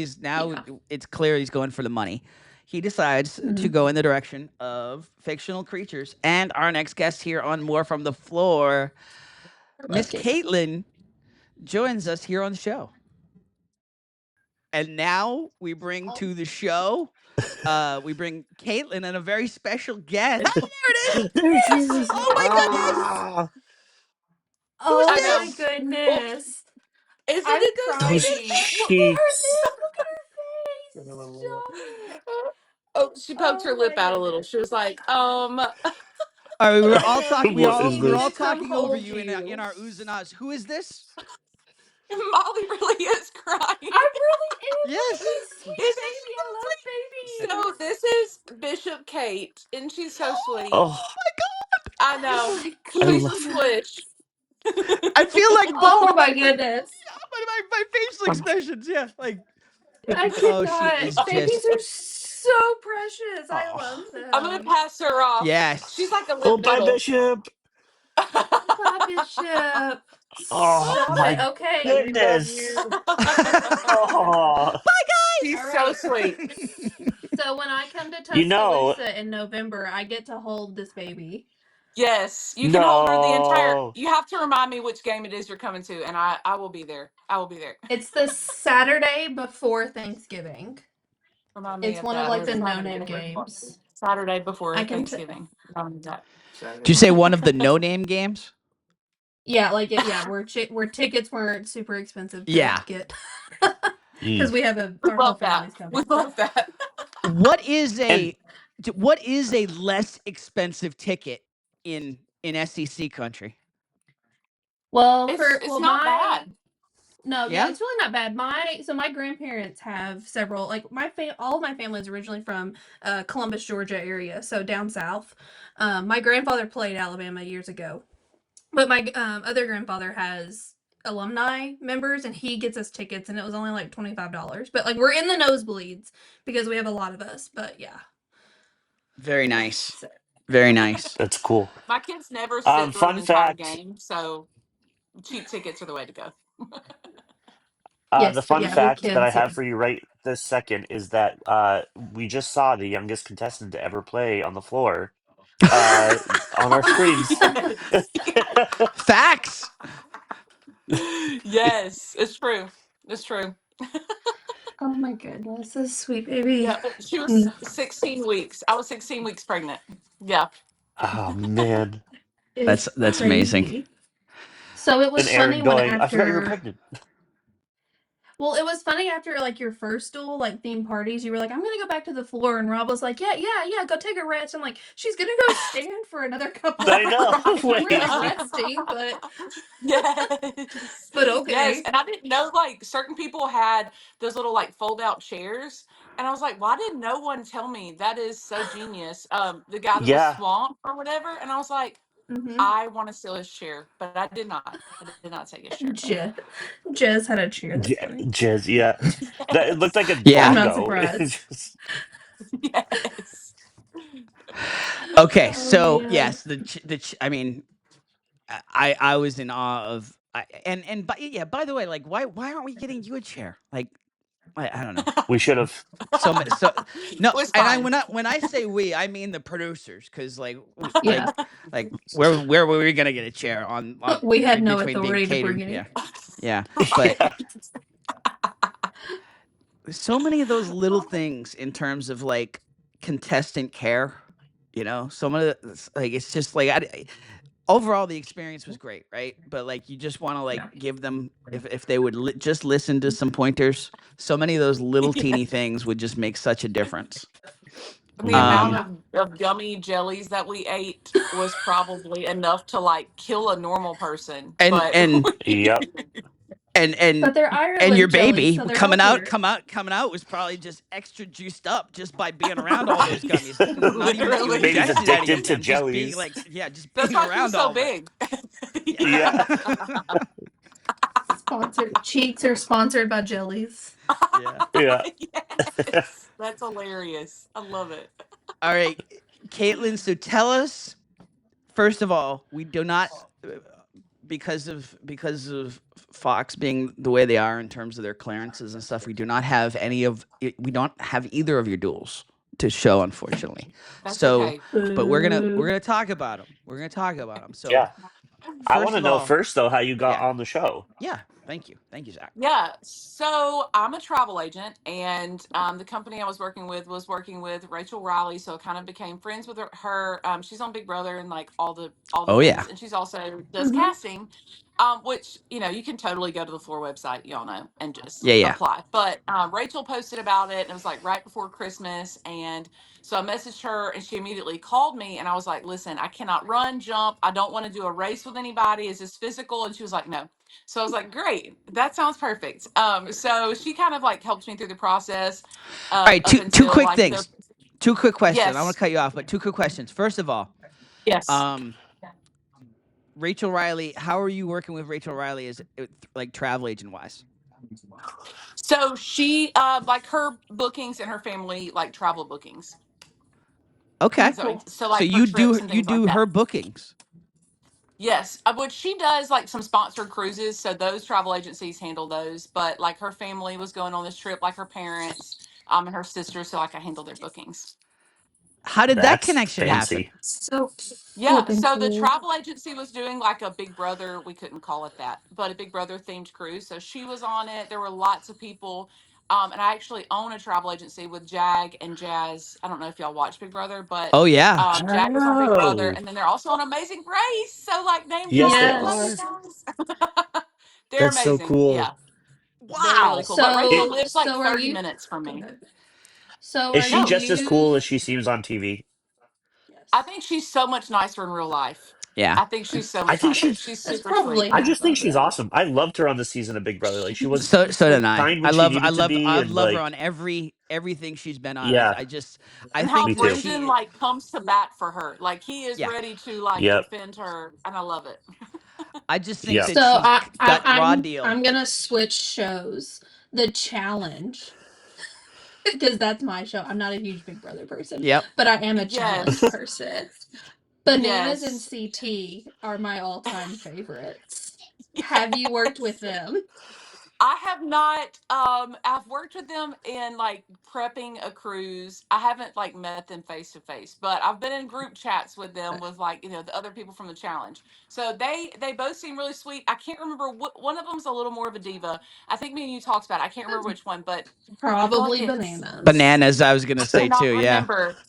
D: it's clear he's going for the money. He decides to go in the direction of fictional creatures, and our next guest here on More from the Floor, Miss Katelyn, joins us here on the show. And now we bring to the show, we bring Katelyn and a very special guest. There it is!
C: There she is.
D: Oh my goodness!
C: Ah,
E: Oh
D: Who's
E: my
D: this?
E: goodness.
L: Isn't
E: I'm
L: it the
C: those
E: crying.
L: sweetest?
E: Look at her
C: cheeks.
E: lip. Look at her face. Stop.
L: Oh, she poked her lip out a little. She was like,
D: All right, we were all talking.
C: What is
D: We were all
C: this?
D: talking over you in our oohs and ahs. Who is this?
L: Molly really is crying.
E: I really am.
D: Yes.
E: Look at this sweet baby. I love babies.
L: So this is Bishop Kate, and she's so sweet.
C: Oh,
L: I know.
E: Oh my
C: I
L: She's
C: love
L: a
E: goodness.
L: squish.
D: I feel like
E: Oh my goodness.
D: my facial expressions. Yeah, like
E: I
D: oh,
E: cannot.
D: she is
E: Babies
D: just.
E: are so precious. I
D: Oh.
E: love them.
L: I'm gonna pass her off.
D: Yes.
L: She's like a
C: oh,
L: lip
C: bye,
L: noodle.
C: Bishop.
E: Bye, Bishop.
C: Oh
E: Stop
C: my
E: it. Okay.
C: goodness. Oh,
L: She's
E: All
L: so
E: right.
L: sweet.
E: So when I come to
C: you know,
E: Tuscaloosa in November, I get to hold this baby.
L: Yes, you can hold her the entire.
C: no.
L: You have to remind me which game it is you're coming to, and I will be there. I will be there.
E: It's the Saturday before Thanksgiving.
L: Remind me
E: It's
L: of
E: one
L: that.
E: of like the
L: There's
E: no-name games.
L: Saturday before
E: I can
L: Thanksgiving. That.
D: Did you say one of the no-name games?
E: Yeah, like where tickets weren't super expensive to
D: Yeah.
E: get. Because we have our whole
L: Love
E: family's
L: that.
E: coming.
L: We love that.
D: What is
C: And
D: a less expensive ticket in SEC country?
E: Well,
L: It's not bad.
E: No,
D: Yeah?
E: it's really not bad. My grandparents have several, like all of my family is originally from Columbus, Georgia area, so down south. My grandfather played Alabama years ago, but my other grandfather has alumni members, and he gets us tickets, and it was only like $25. But like we're in the nosebleeds because we have a lot of us. But yeah,
D: Very nice. Very nice.
C: that's cool.
L: My kids never sit through an
C: Fun
L: entire
C: fact.
L: game, so cheap tickets are the way to go.
E: yes,
C: The
E: but
C: fun
E: yeah, we
C: fact that I
E: kids.
C: have for you right this second is that we just saw the youngest contestant to ever play on the floor on our screens.
L: Yes.
D: Facts.
L: Yes, it's true. It's true.
E: Oh my goodness, this sweet baby.
L: Yeah, she was 16 weeks. I was 16 weeks pregnant. Yeah.
C: Oh man.
D: That's amazing.
E: Crazy. So it was
C: And Aaron
E: funny when
C: going, I forgot you were
E: after.
C: pregnant.
E: Well, it was funny after like your first duel, like theme parties. You were like, "I'm gonna go back to the floor," and Rob was like, "Yeah, go take a rest." I'm like, "She's gonna go stand for another couple
C: I
E: of
C: know.
E: hours. We're
C: Wait.
E: not resting, but
L: Yes.
E: but okay."
L: Yes. And I didn't know like certain people had those little like fold out chairs. And I was like, why did no one tell me? That is so genius. The guy that was
C: Yeah.
L: swamped or whatever. And I was like,
E: Mm-hmm.
L: I want to steal his chair, but I did not. I did not take his chair.
E: Jez had a chair. That's funny.
C: Jez, yeah. That it looked like a
D: Yeah.
E: I'm not
C: bongo.
E: surprised.
L: Yes.
D: Okay,
E: Oh,
D: so
E: man.
D: yes, I mean, I was in awe of, by the way, like why aren't we getting you a chair? Like, I don't know.
C: We should have.
D: So no,
L: was
D: and
L: fine.
D: when I say we, I mean the producers, because
E: Yeah.
D: like where were we gonna get a chair on
E: We had no
D: between being
E: authority to
D: catered?
E: bring it.
D: Yeah,
L: Right.
D: but so many of those little things in terms of like contestant care, some of the, like it's just like overall the experience was great, right? But like you just want to like give them, if they would just listen to some pointers, so many of those little teeny things would just make such a difference.
L: The amount of gummy jellies that we ate was probably enough to like kill a normal person.
D: and
L: But
D: and
C: Yep.
E: But they're
D: and
E: Ireland
D: your
E: jellies,
D: baby
E: so they're
D: coming
E: healthier.
D: out was probably just extra juiced up just by being around all those gummies. Not even that you
C: Your baby's
D: ingested any
C: addicted
D: of
C: to
D: them, just being
C: jellies.
D: like, just
L: that's
D: being
L: why she was
D: around
L: so
D: all of it.
L: big.
C: Yeah.
E: Sponsored cheeks are sponsored by jellies.
D: Yeah.
C: Yeah.
L: Yes. That's hilarious. I love it.
D: All right, Katelyn. So tell us, first of all, we do not, because of Fox being the way they are in terms of their clearances and stuff. We do not have we don't have either of your duels to show, unfortunately.
L: That's
D: So,
L: okay.
D: but we're gonna talk about them. We're gonna talk about them. So,
C: Yeah. I want
D: first
C: to
D: of
C: know
D: all,
C: first though how you got
D: yeah,
C: on the show.
D: yeah. Thank you, Zach.
L: Yeah, so I'm a travel agent, and the company I was working with Rachel Riley, so I kind of became friends with her. She's on Big Brother and like all the
D: Oh yeah,
L: things, and she's also does casting, which you can totally go to the Floor website, y'all know, and just
D: yeah.
L: apply. But Rachel posted about it, and it was like right before Christmas, and so I messaged her, and she immediately called me, and I was like, "Listen, I cannot run, jump. I don't want to do a race with anybody. Is this physical?" And she was like, "No." So I was like, great, that sounds perfect. So she kind of like helped me through the process
D: All right,
L: up
D: two
L: until
D: quick
L: like the
D: things. Two quick questions. I want
L: yes,
D: to cut you off, but two quick questions. First of all,
L: yes.
D: Rachel Riley, how are you working with Rachel Riley as like travel agent wise?
L: So she like her bookings and her family like travel bookings.
D: Okay.
E: Cool.
L: So
D: So
L: like for
D: you
L: trips and
D: do
L: things like that.
D: her bookings.
L: Yes, what she does like some sponsored cruises, so those travel agencies handle those. But like her family was going on this trip, like her parents, and her sister, so like I handle their bookings.
D: How did that
C: That's
D: connection happen?
C: fancy.
E: So
L: Yeah,
E: flipping
L: so the
E: cool.
L: travel agency was doing like a Big Brother, we couldn't call it that, but a Big Brother themed cruise. So she was on it. There were lots of people. And I actually own a travel agency with Jag and Jazz. I don't know if y'all watch Big Brother, but
D: Oh yeah.
L: Jag is on Big Brother,
C: Oh.
L: and then they're also on Amazing Race. So like name
C: Yes, they
L: dropping, love you
E: Yes.
C: are.
L: guys. They're
C: That's so
L: amazing.
C: cool.
L: Yeah, they're really
D: Wow.
L: cool. But Rachel
C: It,
L: lives like
E: So are
L: 30
E: you?
L: minutes from
E: Go
L: me.
E: ahead. So
C: is
E: are
C: she
L: No,
C: just as cool
E: you?
C: as she seems on TV?
L: I
E: Yes.
L: think she's so much nicer in real life.
D: Yeah.
L: I think she's so
C: I
L: much
C: think
L: nicer.
C: she's
L: She's
E: That's
L: super
E: probably
L: sweet.
C: I
E: half
C: just think
E: of
C: she's
E: it.
C: awesome. I loved her on the season of Big Brother. Like she was
D: So did I.
C: kind when she needed to be
D: I
C: and
D: love her
C: like
D: on everything she's been on.
C: yeah,
D: I
L: And how
C: me
D: think that
C: too.
L: Brendan
D: she
L: like comes to bat for her. Like he is
D: yeah.
L: ready to like
C: Yep.
L: defend her, and I love it.
D: I just think
C: Yep.
D: that
E: So
D: she's got raw
E: I'm
D: deal.
E: gonna switch shows. The challenge, because that's my show. I'm not a huge Big Brother person,
D: Yep.
E: but I am a challenge
L: Yes.
E: person. Bananas and
L: Yes.
E: CT are my all-time favorites. Have you worked with them?
L: I have not I've worked with them in like prepping a cruise. I haven't like met them face to face, but I've been in group chats with them with like, the other people from the challenge. So they both seem really sweet. I can't remember what one of them's a little more of a diva. I think me and you talked about it. I can't remember which one, but I feel like
E: Probably
L: it's
E: bananas.
D: Bananas, I was gonna
L: I
D: say
L: cannot
D: too, yeah.
L: remember.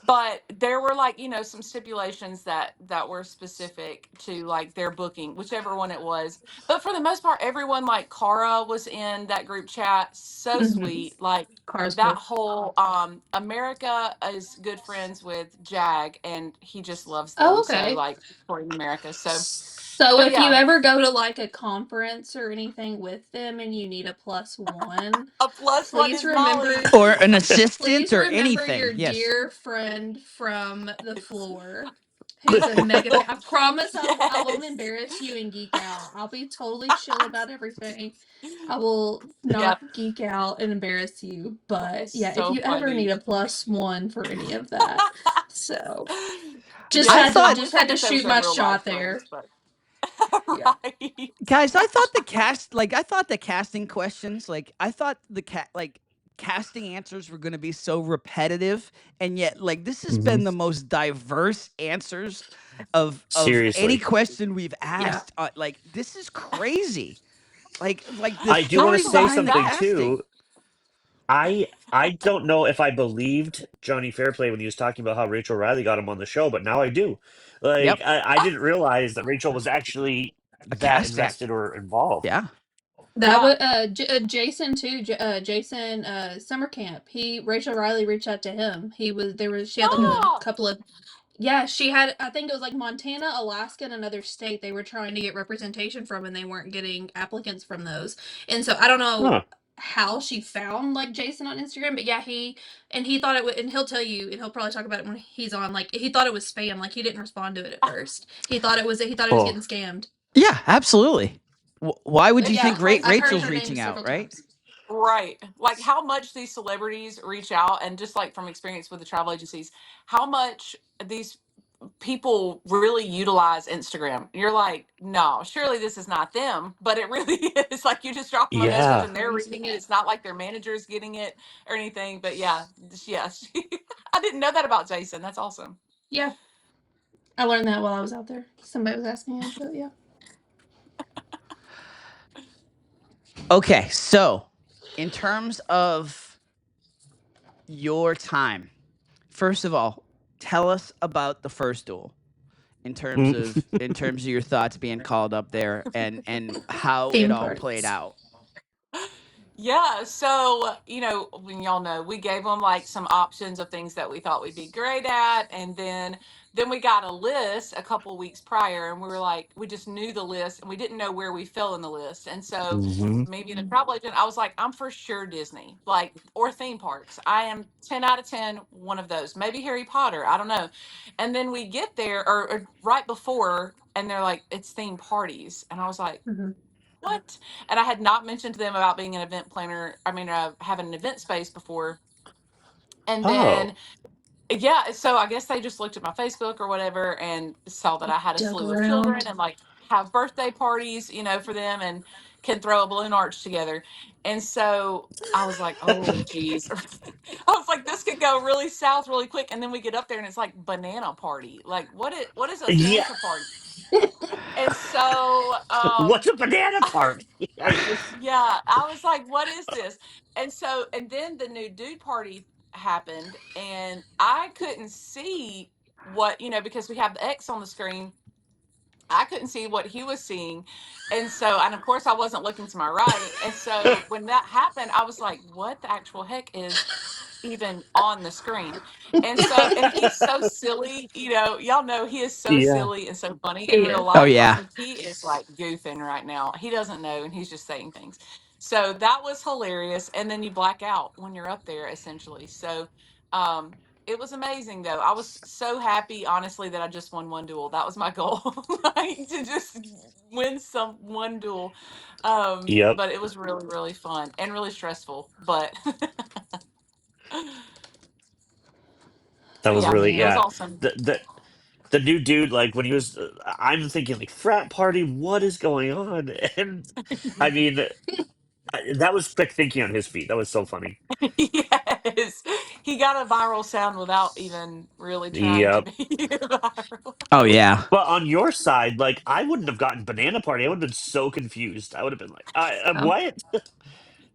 L: But there were like, some stipulations that were specific to like their booking, whichever one it was. But for the most part, everyone like Cara was in that group chat. So
E: Mm-hmm.
L: sweet. Like
E: Cars
L: that
E: cool.
L: whole America is good friends with Jag and he just loves
E: Oh,
L: them. So
E: okay.
L: like supporting America.
E: So
L: But
E: if you
L: yeah,
E: ever go to like a conference or anything with them and you need a +1,
L: a plus one
E: please
L: is
E: remember
L: Molly.
D: Or an assistant
E: please
D: or
E: remember
D: anything.
E: your
D: Yes.
E: dear friend from the floor who's a mega fan. I promise I won't
L: Yes.
E: embarrass you and geek out. I'll be totally chill about everything. I will
L: Yep.
E: not geek out and embarrass you.
L: That
E: But
L: is
E: yeah, if
L: so
E: you ever need
L: funny.
E: a +1 for any of that. So
D: I
L: Yes, I
D: thought
L: wish
E: just
L: I
E: had to
L: could say it was
E: shoot
L: a
E: my
L: real life
E: shot
L: friends,
E: there.
L: but
E: Yeah.
L: right.
D: guys, I thought the casting questions, like I thought casting answers were going to be so repetitive, and yet like this has been the most diverse answers of any
C: Seriously.
D: question we've
E: Yeah.
D: asked. Like this is crazy. Like the
C: I do want to
D: story
C: say
D: behind the
C: something
D: casting.
C: too. I don't know if I believed Johnny Fairplay when he was talking about how Rachel Riley got him on the show, but now I do. Like
D: Yep.
C: I didn't realize that Rachel was actually
D: A
C: that
D: casting.
C: invested or involved.
D: Yeah.
E: That
L: Yeah.
E: was Jason too. Jason summer camp. Rachel Riley reached out to him. She had like a
L: Oh,
E: couple of yeah, she had I think it was like Montana, Alaska, and another state they were trying to get representation from and they weren't getting applicants from those. And so I don't know
C: Huh.
E: how she found like Jason on Instagram, but yeah, he thought it would and he'll tell you and he'll probably talk about it when he's on like he thought it was spam, like he didn't respond to it at first. He thought he was
C: Cool.
E: getting scammed.
D: Yeah, absolutely. Why would
E: But
D: you
E: yeah,
D: think
E: I've heard
D: Rachel's
E: her name
D: reaching out,
E: several
D: right?
E: times.
L: right. Like how much these celebrities reach out, and just like from experience with the travel agencies, how much these people really utilize Instagram. You're like, no, surely this is not them, but it really is. Like you just drop them a message
C: Yeah.
L: and they're reading it. It's not like their manager's getting it or anything. But yeah, I didn't know that about Jason. That's awesome.
E: Yeah. I learned that while I was out there. Somebody was asking him, but yeah.
D: Okay, so in terms of your time, first of all, tell us about the first duel in terms of your thoughts being called up there and how it
E: Theme
D: all played
E: parties.
D: out.
L: Yeah, so when y'all know, we gave them like some options of things that we thought we'd be great at, and then we got a list a couple weeks prior, and we were like, we just knew the list, and we didn't know where we fell in the list, and so
C: Hmm.
L: maybe the travel agent, I was like, I'm for sure Disney, like or theme parks. I am 10 out of 10, one of those. Maybe Harry Potter, I don't know. And then we get there, or right before, and they're like, it's theme parties, and I was like,
E: Mm-hmm.
L: what? And I had not mentioned to them about being an event planner. I mean, having an event space before. And then,
C: Oh.
L: yeah, so I guess they just looked at my Facebook or whatever and saw that I had a
E: Dug
L: slew of children
E: around.
L: and like have birthday parties, for them and can throw a balloon arch together. And so I was like, oh, geez. I was like, this could go really south really quick. And then we get up there and it's like banana party. Like, what is a
C: Yeah.
L: Santa party? And so,
C: What's a banana party? I just.
L: yeah, I was like, what is this? And then the new dude party happened, and I couldn't see what, because we have the X on the screen. I couldn't see what he was seeing. And of course, I wasn't looking to my right. And so when that happened, I was like, what the actual heck is even on the screen? And he's so silly, y'all know he is so
C: Yeah.
L: silly and so funny in
E: He
L: real
E: is.
D: Oh
L: life. I
D: yeah.
L: mean, he is like goofing right now. He doesn't know and he's just saying things. So that was hilarious. And then you black out when you're up there essentially. So um it was amazing though. I was so happy, honestly, that I just won one duel. That was my goal, like to just win one duel.
C: Yep.
L: But it was really, really fun and really stressful. But
C: That
L: but
C: was
L: yeah,
C: really
L: it was
E: Man.
C: yeah.
L: awesome.
C: The new dude, like when he was, I'm thinking like frat party. What is going on? And I mean, that was quick thinking on his feet. That was so funny.
L: Yes, he got a viral sound without even really trying to
C: Yep.
L: be viral.
D: Oh yeah.
C: But on your side, like I wouldn't have gotten banana party. I would have been so confused. I would have been like,
E: Um,
C: what?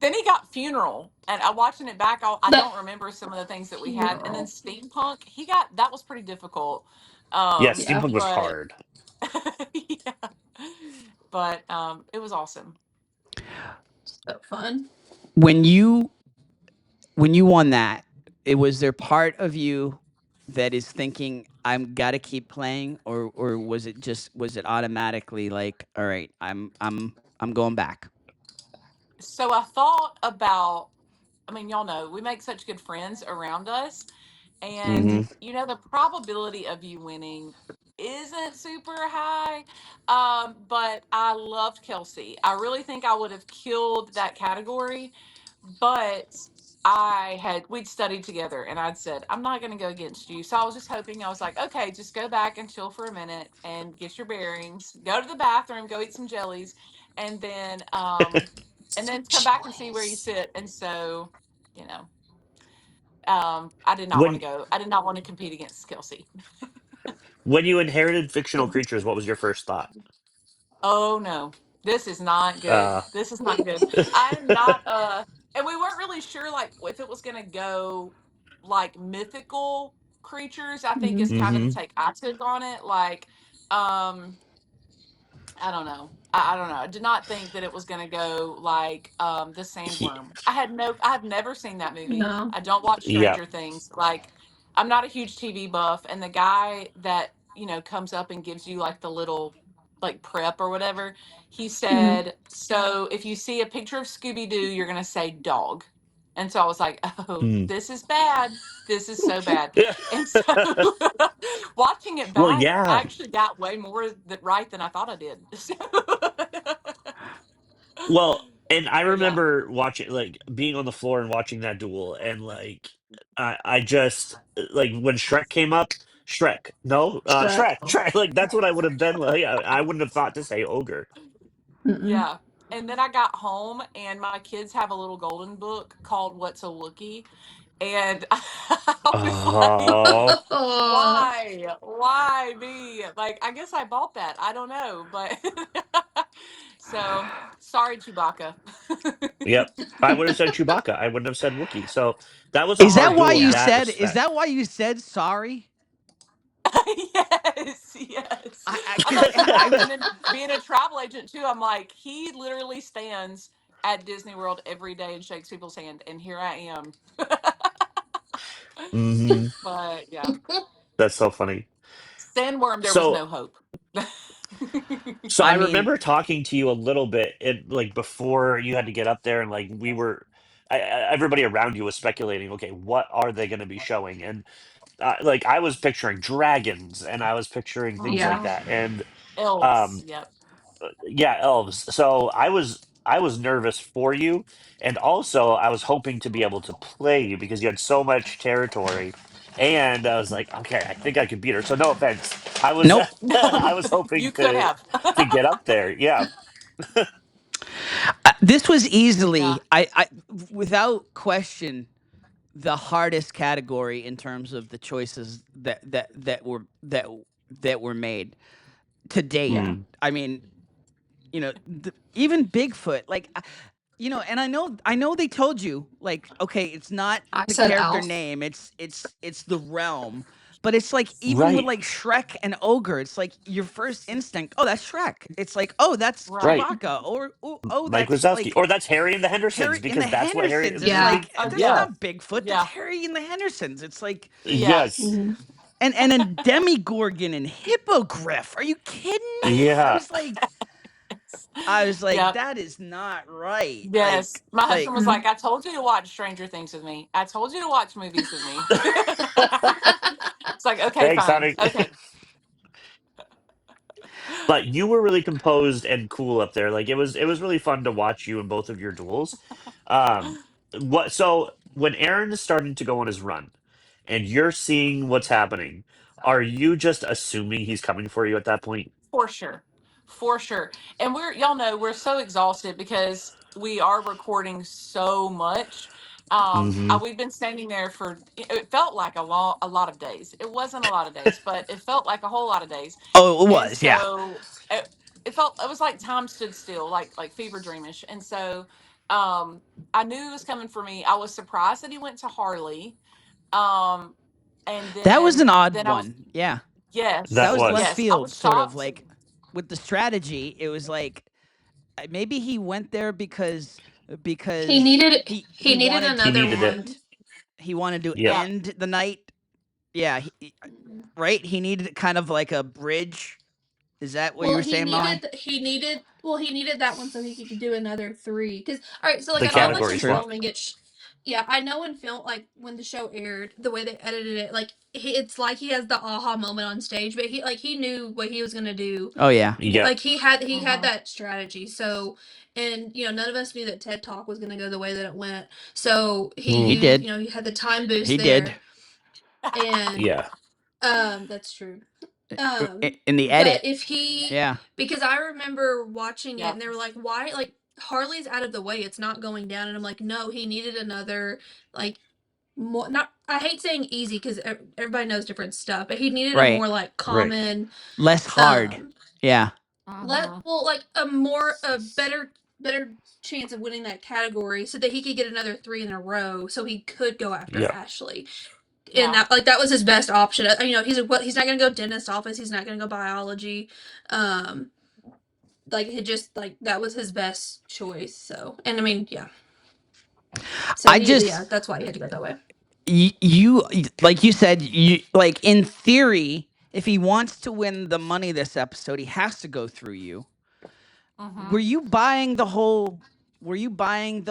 L: Then he got funeral, and watching it back, I
E: the
L: don't remember some of the things that we had. And then
E: funeral.
L: steampunk, he got that was pretty difficult.
C: Yeah,
E: Yeah.
C: steampunk was
L: But
C: hard.
L: yeah, but it was awesome.
E: So fun.
D: When you won that, was there part of you that is thinking I'm gotta keep playing, or was it automatically like, all right, I'm going back?
L: So I thought about. I mean, y'all know we make such good friends around us. And
C: Hmm.
L: the probability of you winning isn't super high. But I loved Kelsey. I really think I would have killed that category, but we'd studied together and I'd said, I'm not going to go against you. So I was just hoping, I was like, okay, just go back and chill for a minute and get your bearings, go to the bathroom, go eat some jellies, and then come back and see where you sit. And so, you know, I did not want to
C: When
L: go. I did not want to compete against Kelsey.
C: you inherited fictional creatures, what was your first thought?
L: Oh no, this is not good.
C: Uh,
L: This is not good. I am not. And we weren't really sure like if it was going to go like mythical creatures. I think
E: Mm-hmm.
L: is kind of the
C: hmm
L: take I took on it. Like, um, I don't know. I don't know. I did not think that it was going to go like the Sandworm. I've never seen that movie.
E: No.
L: I don't watch
C: Yeah.
L: Stranger Things. Like, I'm not a huge TV buff, and the guy that comes up and gives you like the little like prep or whatever, he said, so if you see a picture of Scooby Doo, you're going to say dog. And so I was like, oh,
C: Mm.
L: this is bad. This is so bad. And so watching it
C: Well,
L: back, I
C: yeah.
L: actually got way more right than I thought I did.
C: Well, and I
L: But yeah.
C: remember watching, like, being on the floor and watching that duel, and like, I just like when Shrek came up, Shrek, no,
E: Shrek.
C: Shrek, like that's what I would have been like. I wouldn't have thought to say ogre.
L: Yeah. And then I got home and my kids have a little golden book called What's a Wookie? And I was like,
C: Oh,
L: why? Why me? Like, I guess I bought that. I don't know. But so sorry, Chewbacca.
C: yep. I would have said Chewbacca. I wouldn't have said Wookiee. So that was a
D: Is that
C: hard
D: why
C: duel in
D: you
C: that
D: said? Is
C: respect.
D: that why you said sorry?
L: Yes. I'm
D: Because
L: like, you know, and then being a travel agent too, I'm like, he literally stands at Disney World every day and shakes people's hand, and here I am.
C: Hmm.
L: But yeah,
C: That's so funny.
L: Sandworm, there was
C: So
L: no hope.
C: So
D: I
C: I
D: mean,
C: remember talking to you a little bit, like before you had to get up there, and like we were, everybody around you was speculating. Okay, what are they going to be showing? And like I was picturing dragons, and I was picturing things like
E: Yeah.
C: that, and
L: Elves,
C: um,
L: yep.
C: yeah, elves. So I was nervous for you, and also I was hoping to be able to play you because you had so much territory, and I was like, okay, I think I could beat her. So no offense, I was
D: nope.
C: I was hoping
L: You could have.
C: to get up there. Yeah.
D: This was
L: Yeah,
D: easily, without question, the hardest category in terms of the choices that were made to date.
E: Yeah.
C: Mm.
D: I mean, even Bigfoot, like, and I know they told you, like, okay, it's not
E: I
D: the
E: said
D: character
E: Alf.
D: name, it's the realm. But it's like even with
C: Right.
D: like Shrek and Ogre, it's like your first instinct, oh, that's Shrek. It's like, oh, that's
L: right.
C: Right.
D: Chewbacca, or oh,
C: Mike
D: that's
C: Wazowski,
D: like
C: or that's Harry and the Hendersons
D: Harry and the
C: because that's what Harry.
D: Hendersons. It's
E: Yeah.
D: like
L: Oh,
D: that's
C: Yeah.
D: not Bigfoot, that's
L: yeah,
D: Harry and the Hendersons. It's like
L: yes.
C: Yes.
D: and then Demigorgon and Hippogriff. Are you kidding me? I
C: Yeah.
D: was like, I was like,
L: Yep.
D: that is not right.
L: Yes. My husband
D: Like
L: was like, I told you to watch Stranger Things with me. I told you to watch movies with me. It's like, okay,
C: Thanks,
L: fine.
C: honey.
L: Okay.
C: But you were really composed and cool up there. Like it was really fun to watch you in both of your duels. Um, what so when Aaron is starting to go on his run, and you're seeing what's happening, are you just assuming he's coming for you at that point?
L: For sure. For sure. And y'all know, we're so exhausted because we are recording so much.
C: Hmm.
L: We've been standing there for, it felt like a lot of days. It wasn't a lot of days, but it felt like a whole lot of days.
D: oh, it
L: And
D: was, yeah.
L: so it was like time stood still, like fever dreamish. And so I knew he was coming for me. I was surprised that he went to Harley. Um, and
D: That was an odd
L: then I was,
D: one. Yeah. That
C: That
L: yes,
D: was left
C: was
L: yes, I
D: field,
L: was
D: sort of
L: shocked.
D: like with the strategy. It was like maybe he went there because
E: He needed
D: he wanted
C: he
E: another
C: needed
D: to
C: it.
E: one.
C: Yep.
L: Yeah.
D: end the night. Yeah, right. He needed kind of like a bridge. Is that what you
E: Well,
D: were saying, Molly?
E: he needed that one so he could do another 3. Because all right, so like
C: The
E: I know
D: Oh,
E: like
D: that's
C: category
E: in
D: true.
C: swap.
E: filming yeah, I know in film like when the show aired, the way they edited it, like it's like he has the aha moment on stage, but he knew what he was gonna do.
D: Oh yeah.
C: Yep.
E: Like he had
L: Mhm.
E: that strategy. So and none of us knew that TED Talk was gonna go the way that it went. So he
D: He
C: Mm.
E: used
D: did.
E: he had the time boost
D: He did.
E: there, and
C: Yeah.
E: that's true.
D: In the
E: But
D: edit.
E: if he,
D: Yeah.
E: because I remember watching it
L: Yeah.
E: and they were like, why? Like, Harley's out of the way. It's not going down. And I'm like, no, he needed another, like, more, not, I hate saying easy because everybody knows different stuff, but he needed a
D: Right.
E: more, like,
C: Right.
E: common,
D: Less hard. Yeah.
E: like, a better chance of winning that category so that he could get another 3 in a row so he could go after
C: Yep.
E: Ashley.
L: Yeah.
E: And that was his best option. He's not going to go dentist office. He's not going to go biology. like he just like that was his best choice. So, and I mean, yeah. So that's why he had to go that way.
D: You like you said, you like in theory, if he wants to win the money this episode, he has to go through you.
L: Mhm.
D: Were you buying the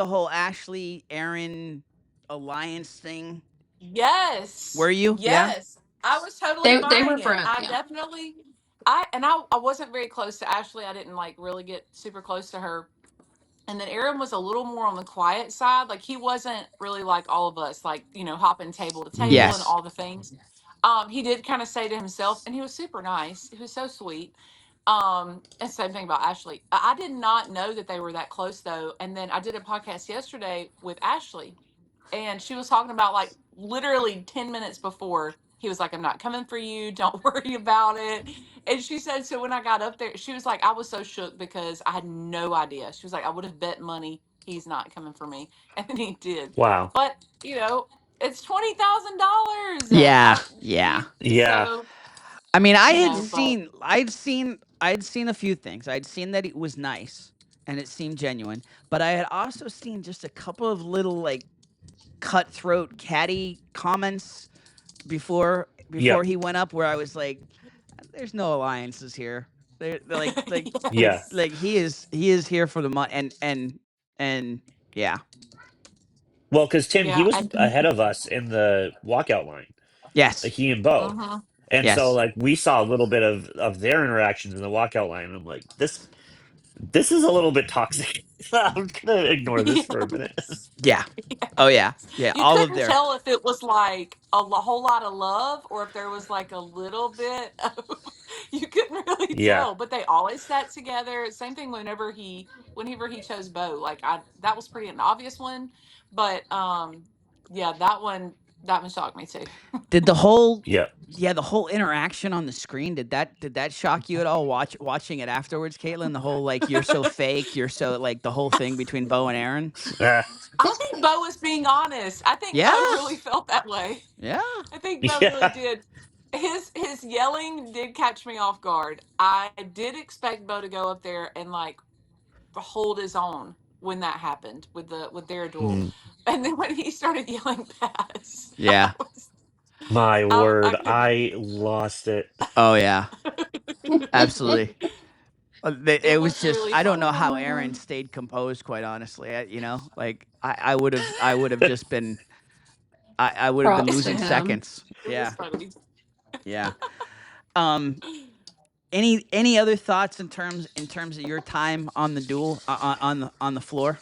D: whole Ashley Aaron alliance thing?
L: Yes.
D: Were you? Yeah.
L: Yes. I was totally
E: They
L: buying
E: were
L: it.
E: friends.
L: I
E: Yeah.
L: definitely I wasn't very close to Ashley. I didn't like really get super close to her. And then Aaron was a little more on the quiet side. Like he wasn't really like all of us, like, hopping table to table and
D: Yes.
L: all the things. He did kind of say to himself, and he was super nice. He was so sweet. And same thing about Ashley. I did not know that they were that close though. And then I did a podcast yesterday with Ashley, and she was talking about like literally 10 minutes before he was like, I'm not coming for you, don't worry about it. And she said, so when I got up there, she was like, I was so shook because I had no idea. She was like, I would have bet money he's not coming for me. And then he did.
C: Wow.
L: But it's $20,000.
D: Yeah. Yeah.
C: Yeah.
L: So
D: I mean,
L: but
D: I'd seen a few things. I'd seen that it was nice and it seemed genuine, but I had also seen just a couple of little like cutthroat catty comments before
C: Yep.
D: he went up where I was like, there's no alliances here. They're like
C: Yeah.
D: like he is here for the money and yeah.
C: Well, because Tim, he
L: yeah,
C: was ahead of us in the walkout line.
D: Yes.
C: He and Bo.
L: uh-huh.
C: And so
D: Yes.
C: like we saw a little bit of their interactions in the walkout line. And I'm like, this is a little bit toxic. I'm gonna ignore this for a minute.
L: Yes.
D: Yeah. Oh yeah. Yeah.
L: You
D: All of
L: couldn't
D: their
L: tell if it was like whole lot of love or if there was like a little bit of, you couldn't really
C: Yeah.
L: tell, but they always sat together. Same thing whenever he chose Bo. Like that was pretty an obvious one, but yeah, that one shocked me too.
D: did the whole
C: Yeah.
D: the whole interaction on the screen, did that shock you at all watching it afterwards, Caitlin? The whole like you're so fake, you're so like the whole thing between Bo and Aaron?
L: I think Bo was being honest. I think
D: Yeah.
L: Bo really felt that way.
D: Yeah.
L: I think Bo really
C: Yeah.
L: did. His yelling did catch me off guard. I did expect Bo to go up there and like hold his own when that happened with their duel,
C: Mm.
L: and then when he started yelling pass,
D: Yeah.
C: My
L: I
C: word,
L: couldn't.
C: I lost it.
D: Oh yeah. Absolutely.
L: It
D: It was
L: was
D: just
L: really
D: I don't know
L: funny.
D: how Aaron stayed composed. Quite honestly, like I would have just been I would have been
E: Props to
D: losing
E: him.
D: seconds.
L: It
D: Yeah,
L: was funny.
D: yeah. Um, any other thoughts in terms of your time on the duel on the floor?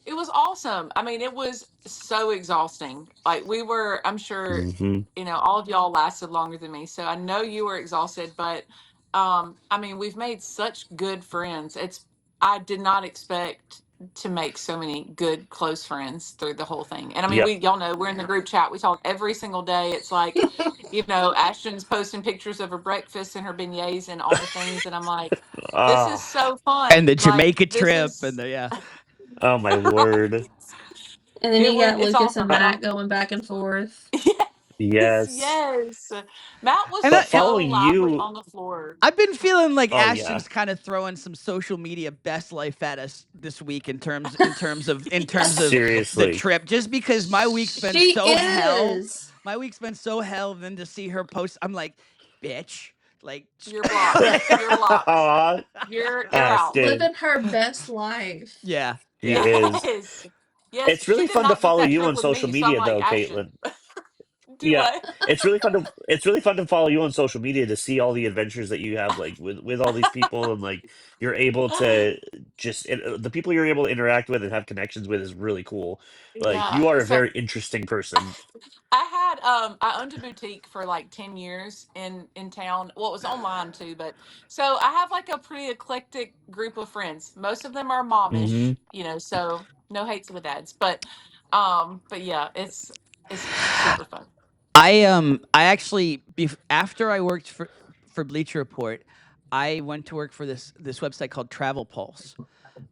L: It was awesome. I mean, it was so exhausting. Like I'm sure,
C: Hmm.
L: all of y'all lasted longer than me. So I know you were exhausted, but I mean, we've made such good friends. I did not expect to make so many good close friends through the whole thing. And I mean,
C: Yep.
L: y'all know we're in the group chat. We talk every single day. It's like, Ashton's posting pictures of her breakfast and her beignets and all the things, and I'm like, this is
C: Oh,
L: so
D: And
L: fun.
D: the
L: Like
D: Jamaica
L: this
D: trip and
L: is
D: the yeah.
C: oh my word.
E: And then you got
L: It's
E: Lucas
L: awesome.
E: and Matt going back and forth.
L: Yes,
C: Yes.
L: yes. Matt was
D: And
C: But
L: so
C: following
L: lively
C: you,
L: on the floor.
D: I've been feeling like
C: oh yeah.
D: Ashton's kind of throwing some social media best life at us this week in terms of the
C: Seriously.
D: trip, just because my week's been
E: She
D: so hell.
E: is.
D: My week's been so hell. Then to see her post, I'm like, bitch, like
L: You're blocked. You're blocked.
C: Aw,
L: You're out.
C: Ashton.
E: Living her best life.
D: yeah,
C: He
D: yeah.
C: is.
L: Yes. Yes,
C: It's
L: she
C: really
L: did
C: fun to
L: not book
C: follow
L: that
C: you
L: trip
C: on
L: with
C: social
L: me. So I'm
C: media
L: like,
C: though,
L: Ashton,
C: Caitlin.
L: do
C: Yeah.
L: what?
C: It's really fun to follow you on social media to see all the adventures that you have like with all these people, and like you're able to the people you're able to interact with and have connections with is really cool. Like
L: Yeah.
C: you are a
L: So
C: very interesting person.
L: I owned a boutique for like 10 years in town. Well, it was online too, but so I have like a pretty eclectic group of friends. Most of them are
C: Hmm.
L: momish, so no hates with dads, but yeah, it's super fun.
D: I actually after I worked for Bleacher Report, I went to work for this website called Travel Pulse.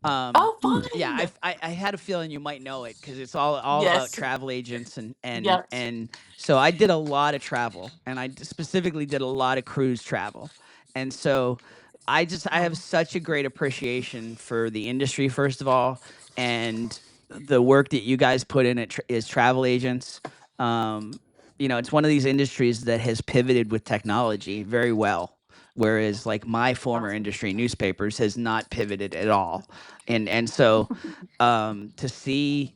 L: Oh,
D: Yeah,
L: fun.
D: I had a feeling you might know it because it's all about
L: Yes.
D: travel agents
L: Yep.
D: and so I did a lot of travel and I specifically did a lot of cruise travel, and so I have such a great appreciation for the industry, first of all, and the work that you guys put in as travel agents. It's one of these industries that has pivoted with technology very well, whereas like my former industry, newspapers, has not pivoted at all. And so to see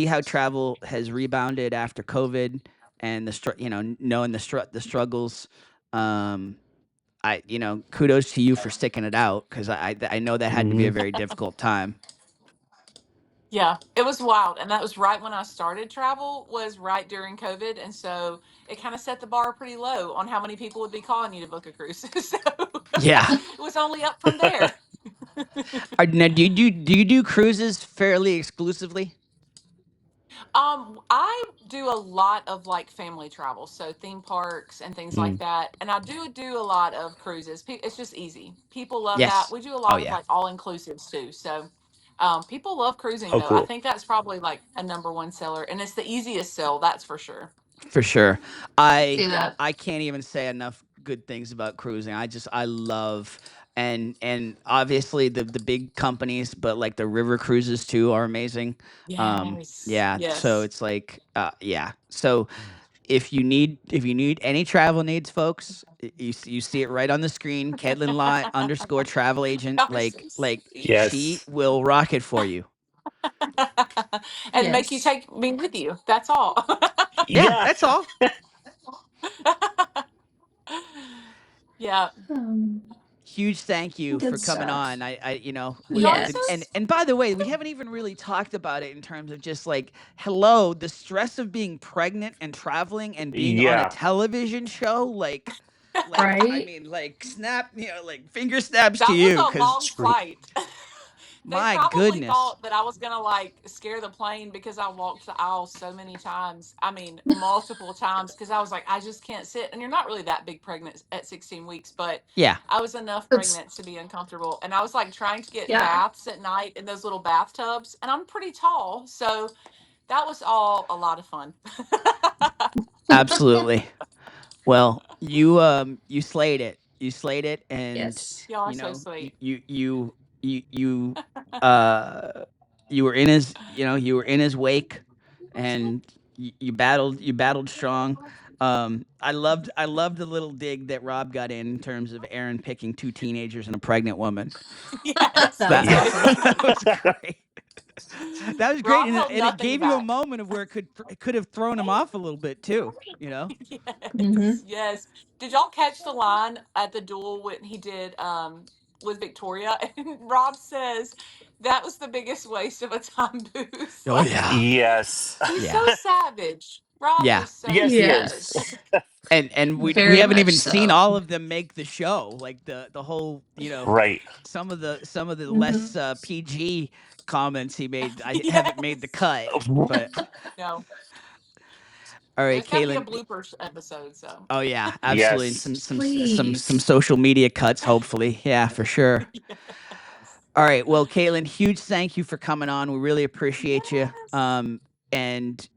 D: how travel has rebounded after COVID and knowing the struggles. Kudos to you for sticking it out, because I know that had to be a very difficult time.
L: Yeah, it was wild, and that was right when I started travel. Was right during COVID, and so it kind of set the bar pretty low on how many people would be calling you to book a cruise. So
D: Yeah.
L: it was only up from there.
D: Now, do you do cruises fairly exclusively?
L: I do a lot of like family travel, so theme parks and things like that, and I do a lot of cruises. It's just easy. People love that.
D: Yes.
L: We do a
D: Oh
L: lot of
D: yeah.
L: like all inclusives too. So, people love cruising
C: Oh,
L: though. I
C: cool.
L: think that's probably like a number one seller, and it's the easiest sell. That's for sure.
D: For sure.
E: See that.
D: I can't even say enough good things about cruising. I love, and obviously the big companies, but like the river cruises too are amazing.
L: Yes.
D: Yeah, so
L: Yes.
D: it's like yeah. So if you need any travel needs, folks, you see it right on the screen. Katelyn Lot _ travel agent.
L: Y'all are so
D: Like
L: sweet.
D: she
C: Yes.
D: will rock it for you.
L: And make you
E: Yes.
L: take me with you. That's all.
D: Yeah,
C: Yeah.
D: that's all.
L: Yeah.
D: Huge thank you for
E: Good
D: coming
E: stuff.
D: on.
L: Y'all are so
E: Yes.
D: And by the way, we haven't even really talked about it in terms of just like, hello, the stress of being pregnant and traveling and being on a
C: Yeah.
D: television show. I
E: Right?
D: mean, like snap, like finger snaps to
L: That was
D: you,
L: a
D: because
L: long flight. They
D: my
L: probably
D: goodness.
L: thought that I was gonna like scare the plane because I walked the aisle so many times. I mean, multiple times because I was like, I just can't sit. And you're not really that big pregnant at 16 weeks, but
D: Yeah,
L: I was enough
E: That's
L: pregnant to be uncomfortable. And I was like trying to get
E: yeah.
L: baths at night in those little bathtubs. And I'm pretty tall. So that was all a lot of fun.
D: absolutely. Well, you slayed it. You slayed it, and
E: Yes.
L: Y'all are
D: you
L: so
D: know
L: sweet.
D: you uh you were in his wake, and you battled strong. I loved the little dig that Rob got in terms of Aaron picking two teenagers and a pregnant woman.
L: Yes,
E: That was
L: that's
C: Yeah.
L: so
E: awesome.
L: sweet.
D: That was great. That was great,
L: Rob
D: and
L: held
D: it
L: nothing
D: gave you a
L: back.
D: moment of where it could have thrown him off a little bit too.
L: Yes,
E: Mm-hmm.
L: yes. Did y'all catch the line at the duel when he did with Victoria? And Rob says that was the biggest waste of a time booth.
D: Oh
L: Like
D: yeah,
C: Yes.
L: he's so
D: yeah,
L: savage. Rob
D: yeah.
L: is so
C: Yes, he is.
L: savage.
E: Yes.
D: And we
E: Very
D: haven't
E: much
D: even seen
E: so.
D: all of them make the show, like the whole,
C: Right.
D: some of the
E: Mm-hmm.
D: less PG comments he made, I haven't made the
L: Yes.
D: cut. But
L: No.
D: all right,
L: There's got to be a
D: Katelyn.
L: bloopers episode, so.
D: Oh yeah, absolutely, and
C: Yes.
D: some
E: Please.
D: social media cuts, hopefully. Yeah, for sure. All right, well, Katelyn, huge thank you for coming on. We really appreciate you.
L: Yes.
D: And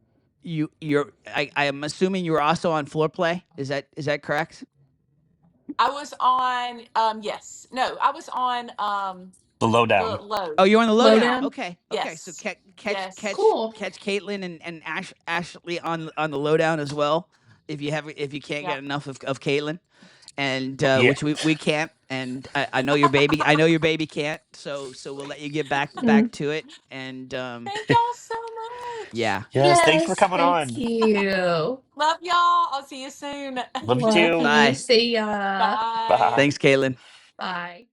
D: I am assuming you were also on Floor Play. Is that correct?
L: I was on yes. No, I was on
C: The
L: the
C: lowdown.
D: Oh,
L: load.
D: you're on the lowdown.
E: Lowdown.
D: Okay, okay. So
L: Yes. Yes.
E: Cool.
D: catch Caitlin and Ashley on the lowdown as well. If you can't
L: Yeah.
D: get enough of Caitlin, and
C: Yeah.
D: which we can't, and I know your baby. I know your baby can't. So we'll let you get back
E: Mm.
D: to it. And
L: Thank y'all so much.
D: yeah.
C: Yes. Thanks for
E: Yes.
C: coming
E: Thank
C: on.
E: you.
L: Love y'all. I'll see you soon.
C: Love you
E: Love
C: too.
E: you.
D: Bye.
E: See ya.
L: Bye.
C: Bye.
D: Thanks, Caitlin.
E: Bye.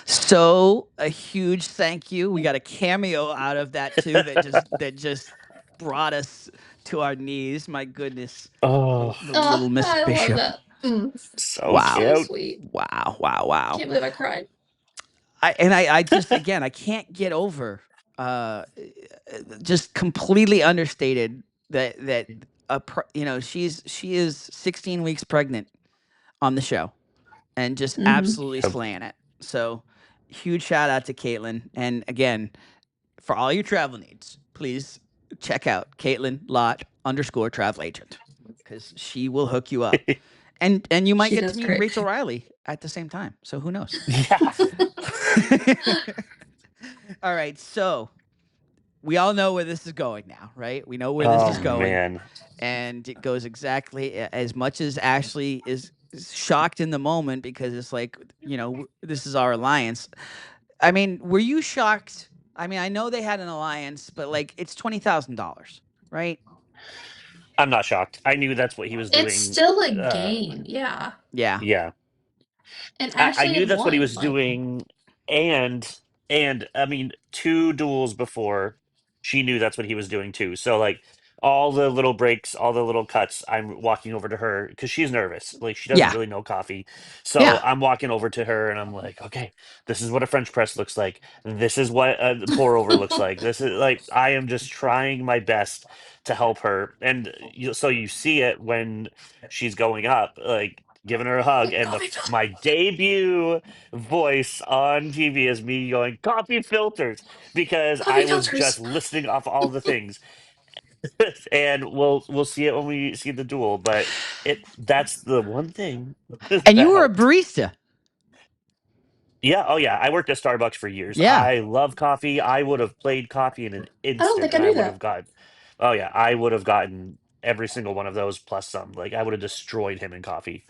D: So a huge thank you. We got a cameo out of that too. That just brought us to our knees. My goodness,
C: Oh,
D: the
E: Oh,
D: little Miss
E: I love
D: Bishop.
E: that. Mm.
C: so
D: Wow,
E: So
C: cute.
E: sweet.
D: wow, wow, wow.
E: Can't believe I cried.
D: I just again I can't get over uh just completely understated that she is 16 weeks pregnant on the show, and just
E: Mm-hmm.
D: absolutely
C: Yep.
D: slaying it. So huge shout out to Caitlin, and again, for all your travel needs, please check out Caitlin Lot _ travel agent, because she will hook you up. And you might
E: She
D: get
E: does
D: to meet
E: great.
D: Rachel Riley at the same time. So who knows?
C: Yeah.
D: All right, so we all know where this is going now, right? We know where this is going.
C: Man.
D: And it goes exactly as much as Ashley is shocked in the moment because it's like, this is our alliance. I mean, were you shocked? I mean, I know they had an alliance, but like it's $20,000, right?
C: I'm not shocked. I knew that's what he was doing.
E: It's still a game, yeah.
D: Yeah.
C: Yeah.
E: And
C: I
E: Ashley
C: knew
E: had
C: that's what he
E: won,
C: was doing, and I mean, 2 duels before, she knew that's what he was doing too. So like all the little breaks, all the little cuts, I'm walking over to her because she's nervous. Like she doesn't
D: Yeah.
C: really know coffee. So
D: Yeah.
C: I'm walking over to her and I'm like, okay, this is what a French press looks like. This is what a pour over looks like. This is like I am just trying my best to help her. And so you see it when she's going up, like giving her a hug, and my debut voice on TV is me going coffee filters because
E: Coffee
C: I was
E: filters.
C: just listing off all the things. And we'll see it when we see the duel, but that's the one thing
D: And
C: that
D: you were a
C: helped.
D: barista.
C: Yeah, oh yeah, I worked at Starbucks for years.
D: Yeah.
C: I love coffee. I would have played coffee in an
E: I don't
C: instant
E: think I
C: and I
E: knew
C: would
E: that.
C: have gotten, oh yeah, I would have gotten every single one of those plus some. Like I would have destroyed him in coffee.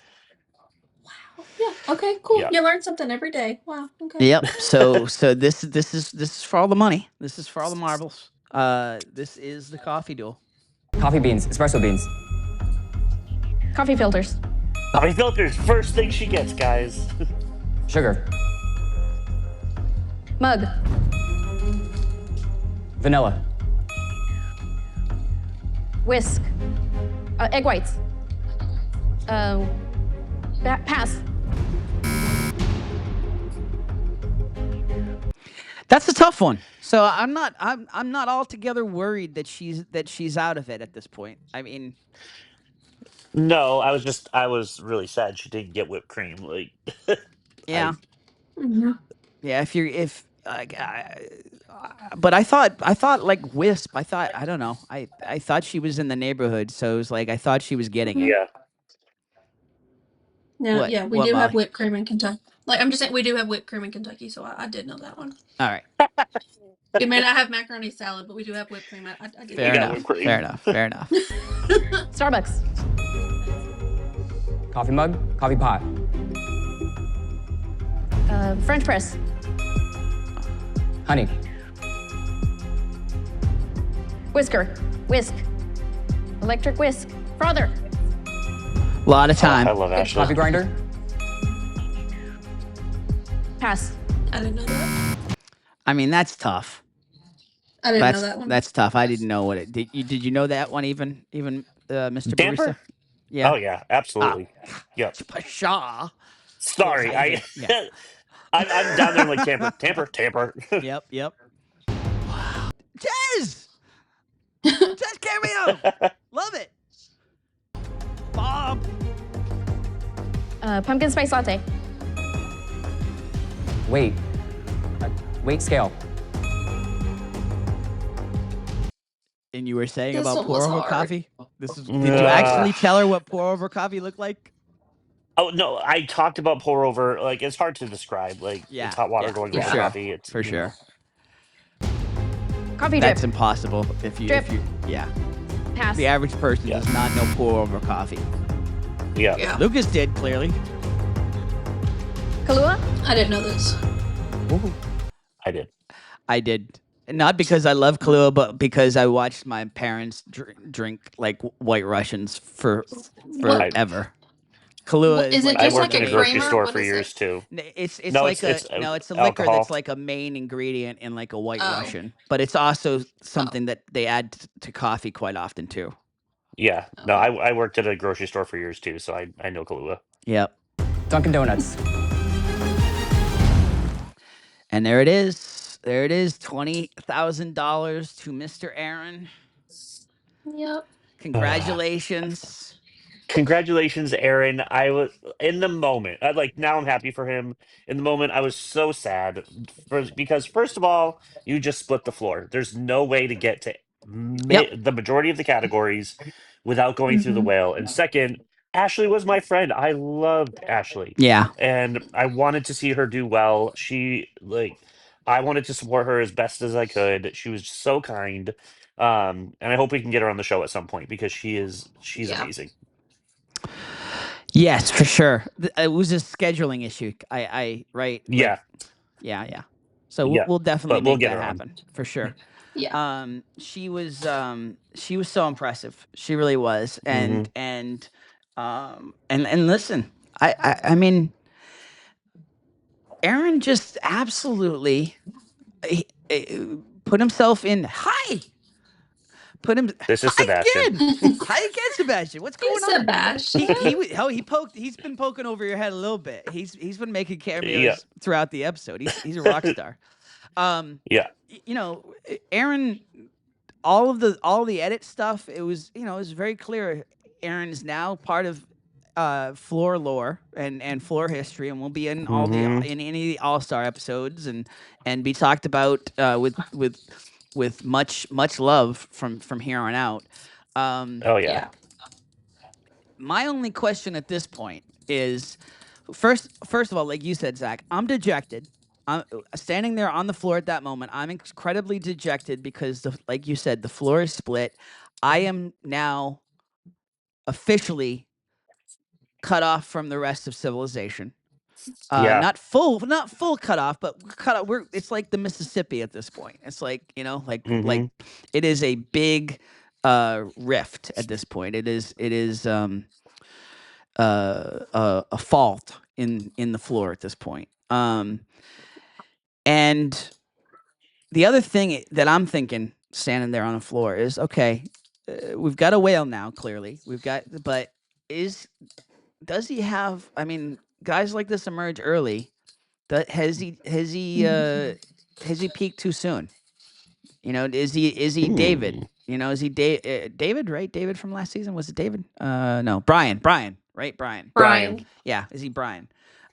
E: Yeah. Okay. Cool.
C: Yeah.
E: You learn something every day. Wow. Okay.
D: Yep. So this is for all the money. This is for all the marbles. This is the coffee duel.
H: Coffee beans, espresso beans.
I: Coffee filters.
C: Coffee filters, first thing she gets, guys.
H: Sugar.
I: Mug.
H: Vanilla.
I: Whisk. Egg whites. Pass.
D: That's a tough one. So I'm not altogether worried that she's out of it at this point. I mean,
C: No, I was really sad she didn't get whipped cream. Like,
D: yeah.
E: Mm-hmm.
D: Yeah, but I thought like Wisp. I don't know. I thought she was in the neighborhood, so it was like I thought she was getting it.
C: yeah.
E: No,
D: What?
E: yeah, we
D: What,
E: do have
D: Molly?
E: whipped cream in Kentucky. Like, I'm just saying, we do have whipped cream in Kentucky, so I did know that one.
D: All right.
E: We may not have macaroni salad, but we do have whipped cream. I did
D: Fair
E: know
D: enough.
C: whipped cream.
D: Fair enough. Fair enough.
I: Starbucks.
H: Coffee mug, coffee pot.
I: French press.
H: Honey.
I: Whisker. Whisk. Electric whisk. Frother.
D: A lot of
C: I
D: time.
C: love Ashley.
H: Coffee grinder.
I: Pass.
E: I didn't know that.
D: I mean, that's tough.
E: I didn't know that one.
D: That's tough. I didn't know what it. Did you know that one even Mr.
C: Damper?
D: Barista? Yeah.
C: Oh yeah, absolutely. Yep.
D: Shaw.
C: Sorry,
D: Yes, yeah.
C: I'm down there like tamper.
D: Yep. Jez! Jez cameo! Love it. Bob.
I: Pumpkin spice latte.
H: Weight. Weight scale.
D: And you were saying
E: This
D: about
E: one
D: pour
E: was
D: over
E: hard.
D: coffee? Did you actually tell her what pour over coffee looked like?
C: Oh no, I talked about pour over. Like it's hard to describe. Like
D: Yeah,
C: it's hot water
D: yeah,
C: going
D: for
C: over
D: sure,
C: coffee. It's
D: for sure.
I: Coffee
D: That's
I: drip.
D: impossible if you yeah.
I: Pass.
D: The average person
C: Yeah.
D: does not know pour over coffee.
C: Yeah.
E: Yeah.
D: Lucas did clearly.
I: Kahlua.
E: I didn't know this.
C: I did.
D: I did. Not because I love Kahlua, but because I watched my parents drink like White Russians for
E: What?
D: forever. Kahlua
E: Is it
C: I
E: just
C: worked
E: like
C: in
E: a
C: a grocery
E: creamer?
C: store
E: What
C: for
E: is it?
C: years too.
D: It's
C: No,
D: like
C: it's
D: a liquor
C: alcohol.
D: that's like a main ingredient in like a White
E: Oh.
D: Russian, but it's also something that they add to coffee quite often too.
C: Yeah. No, I worked at a grocery store for years too, so I know Kahlua.
D: Yep.
H: Dunkin' Donuts.
D: And there it is. There it is. $20,000 to Mr. Aaron.
E: Yep.
D: Congratulations.
C: Congratulations, Aaron. I was in the moment. Now I'm happy for him. In the moment, I was so sad because first of all, you just split the floor. There's no way to get to
D: Yep.
C: the majority of the categories without going through the
E: Mhm.
C: whale. And second, Ashley was my friend. I loved Ashley.
D: Yeah.
C: And I wanted to see her do well. I wanted to support her as best as I could. She was so kind. And I hope we can get her on the show at some point because she's
E: Yeah.
C: amazing.
D: Yes, for sure. It was a scheduling issue. Right.
C: Yeah.
D: Yeah. So
C: Yeah.
D: we'll definitely
C: But we'll
D: make
C: get
D: that
C: her on.
D: happen for sure.
E: Yeah.
D: She was so impressive. She really was. And listen, I mean, Aaron just absolutely put himself in.
C: This is Sebastian.
D: Hi again, Sebastian. What's going on?
E: Sebastian.
D: He's been poking over your head a little bit. He's been making cameos
C: Yeah.
D: throughout the episode. He's a rock star.
C: Yeah.
D: You know, Aaron, all the edit stuff, it was very clear. Aaron is now part of floor lore and floor history, and will be in in any of the All-Star episodes and be talked about with much love from here on out.
C: Oh yeah.
D: My only question at this point is, first of all, like you said, Zach, I'm dejected. I'm standing there on the floor at that moment. I'm incredibly dejected because, like you said, the floor is split. I am now officially cut off from the rest of civilization.
C: Yeah.
D: Not full cut off, but cut off. It's like the Mississippi at this point. It's like, like it is a big rift at this point. It is a fault in the floor at this point. And the other thing that I'm thinking, standing there on the floor, is okay. We've got a whale now. Clearly, but does he have? I mean, guys like this emerge early. Has he peaked too soon? Is he David? Is he David? Right, David from last season. Was it David? No, Brian. Right,
C: Brian.
D: Yeah, is he Brian?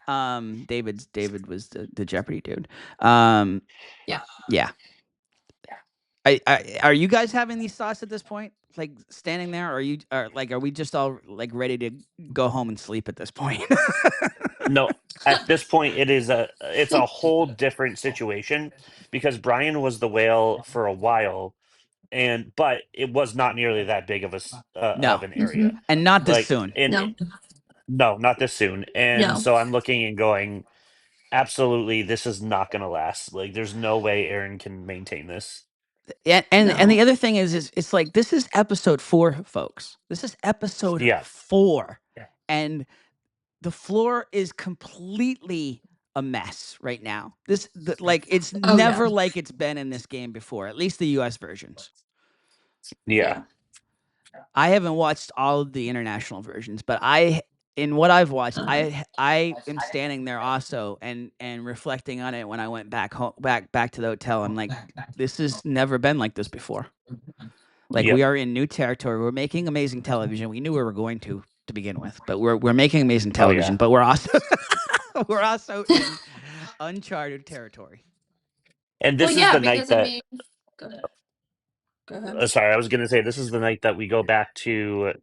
D: David was the Jeopardy dude. Yeah. Are you guys having these thoughts at this point? Like standing there, or are we just all like ready to go home and sleep at this point?
C: No, at this point it's a whole different situation because Brian was the whale for a while, but it was not nearly that big of of an area,
D: and not this soon.
C: No, not this soon. And so I'm looking and going, absolutely, this is not going to last. Like, there's no way Aaron can maintain this.
D: Yeah, and the other thing is it's like, this is episode 4, folks. This is episode 4, and the floor is completely a mess right now. It's never like it's been in this game before. At least the U.S. versions.
C: Yeah.
D: I haven't watched all of the international versions, but in what I've watched, I am standing there also and reflecting on it when I went back home, back to the hotel. I'm like, this has never been like this before. Like, we are in new territory. We're making amazing television. We knew we were going to begin with, but we're making amazing television. But we're also in uncharted territory.
C: And this is the night that.
E: Go ahead.
C: Sorry, I was going to say this is the night that we go back to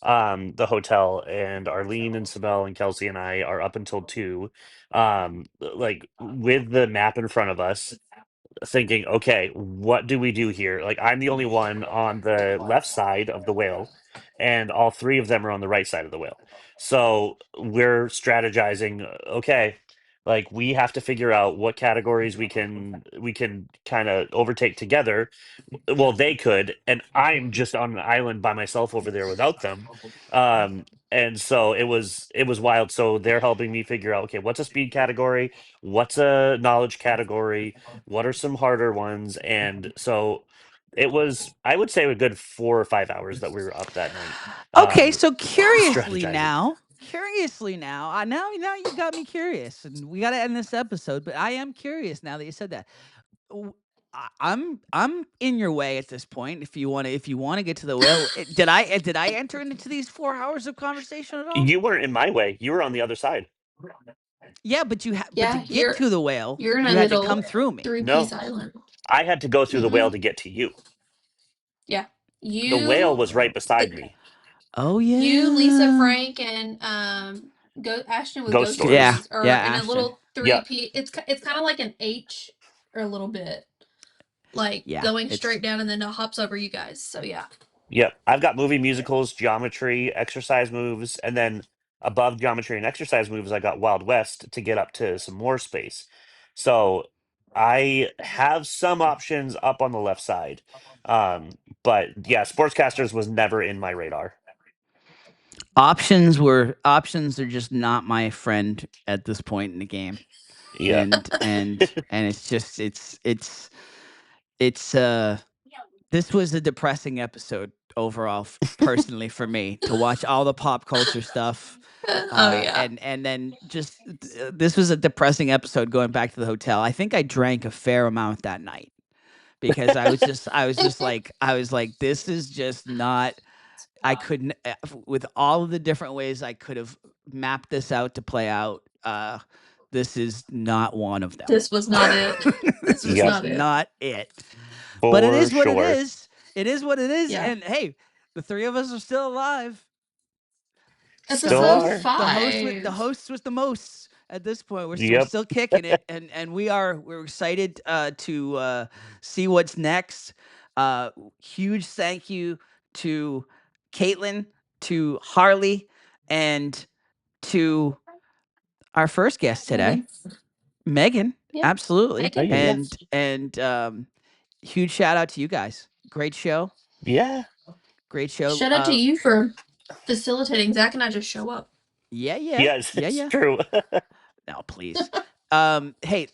C: the hotel, and Arlene and Sibel and Kelsey and I are up until 2, like with the map in front of us, thinking, okay, what do we do here? Like, I'm the only one on the left side of the whale, and all 3 of them are on the right side of the whale. So we're strategizing, okay, like we have to figure out what categories we can kind of overtake together. Well, they could, and I'm just on an island by myself over there without them. And so it was wild. So they're helping me figure out, okay, what's a speed category, what's a knowledge category, what are some harder ones. And so it was, I would say, a good 4 or 5 hours that we were up that night.
D: Okay, so curiously
C: strategizing.
D: now, now you got me curious, and we got to end this episode. But I am curious now that you said that. I'm in your way at this point. If you want to get to the whale, did I enter into these 4 hours of conversation at all?
C: You weren't in my way. You were on the other side.
D: Yeah, but but to get to the whale,
E: you're in
D: you
E: a
D: had to
E: little
D: come through me.
E: 3-piece island.
C: I had to go through the whale to get to you.
E: Yeah,
C: The whale was right beside me.
D: Oh yeah.
E: You, Lisa, Frank, and Ashton with
C: Ghost
E: Ghost
C: Stories.
E: Stories are
D: Yeah,
E: in a
D: Ashton.
E: little
C: Yep.
E: three-peat. It's kind of like an H or a little bit, like
D: Yeah,
E: going
D: it's
E: straight down and then it hops over you guys. So yeah.
C: Yep. I've got movie musicals, geometry, exercise moves, and then above geometry and exercise moves, I got Wild West to get up to some more space. So I have some options up on the left side. But yeah, sportscasters was never in my radar.
D: options are just not my friend at this point in the game.
C: Yeah.
D: And it's just it's this was a depressing episode overall personally for me to watch all the pop culture stuff.
E: Oh yeah.
D: And then just this was a depressing episode going back to the hotel. I think I drank a fair amount that night because I was like this is just not. I couldn't with all of the different ways I could have mapped this out to play out. This is not one of them.
E: This was not it. This was
C: Yep.
E: not it.
D: Not it. But it
C: For
D: is what it
C: sure.
D: is. It is what it is.
E: Yeah.
D: And hey, the three of us are still alive.
C: Still
E: Episode
C: are.
E: 5.
D: The hosts with the most at this point. We're
C: Yep.
D: still kicking it, and we're excited to see what's next. Huge thank you to Katelyn, to Harley, and to our first guest today, Megan.
E: Yeah.
D: Absolutely,
E: Megan.
C: Yes.
D: and huge shout out to you guys. Great show.
C: Yeah.
D: Great show.
E: Shout out to you for facilitating. Zach and I just show up.
D: Yeah.
C: Yes,
D: Yeah.
C: it's true.
D: No, please. Hey,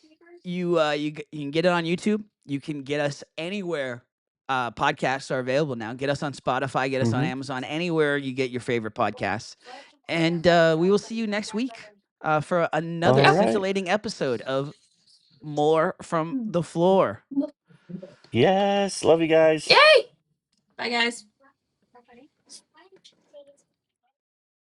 D: you can get it on YouTube. You can get us anywhere. Podcasts are available now. Get us on Spotify. Get us on
C: Mhm.
D: Amazon. Anywhere you get your favorite podcasts. And we will see you next week for another
C: All right.
D: scintillating episode of More from the Floor.
C: Yes. Love you guys.
E: Yay! Bye guys.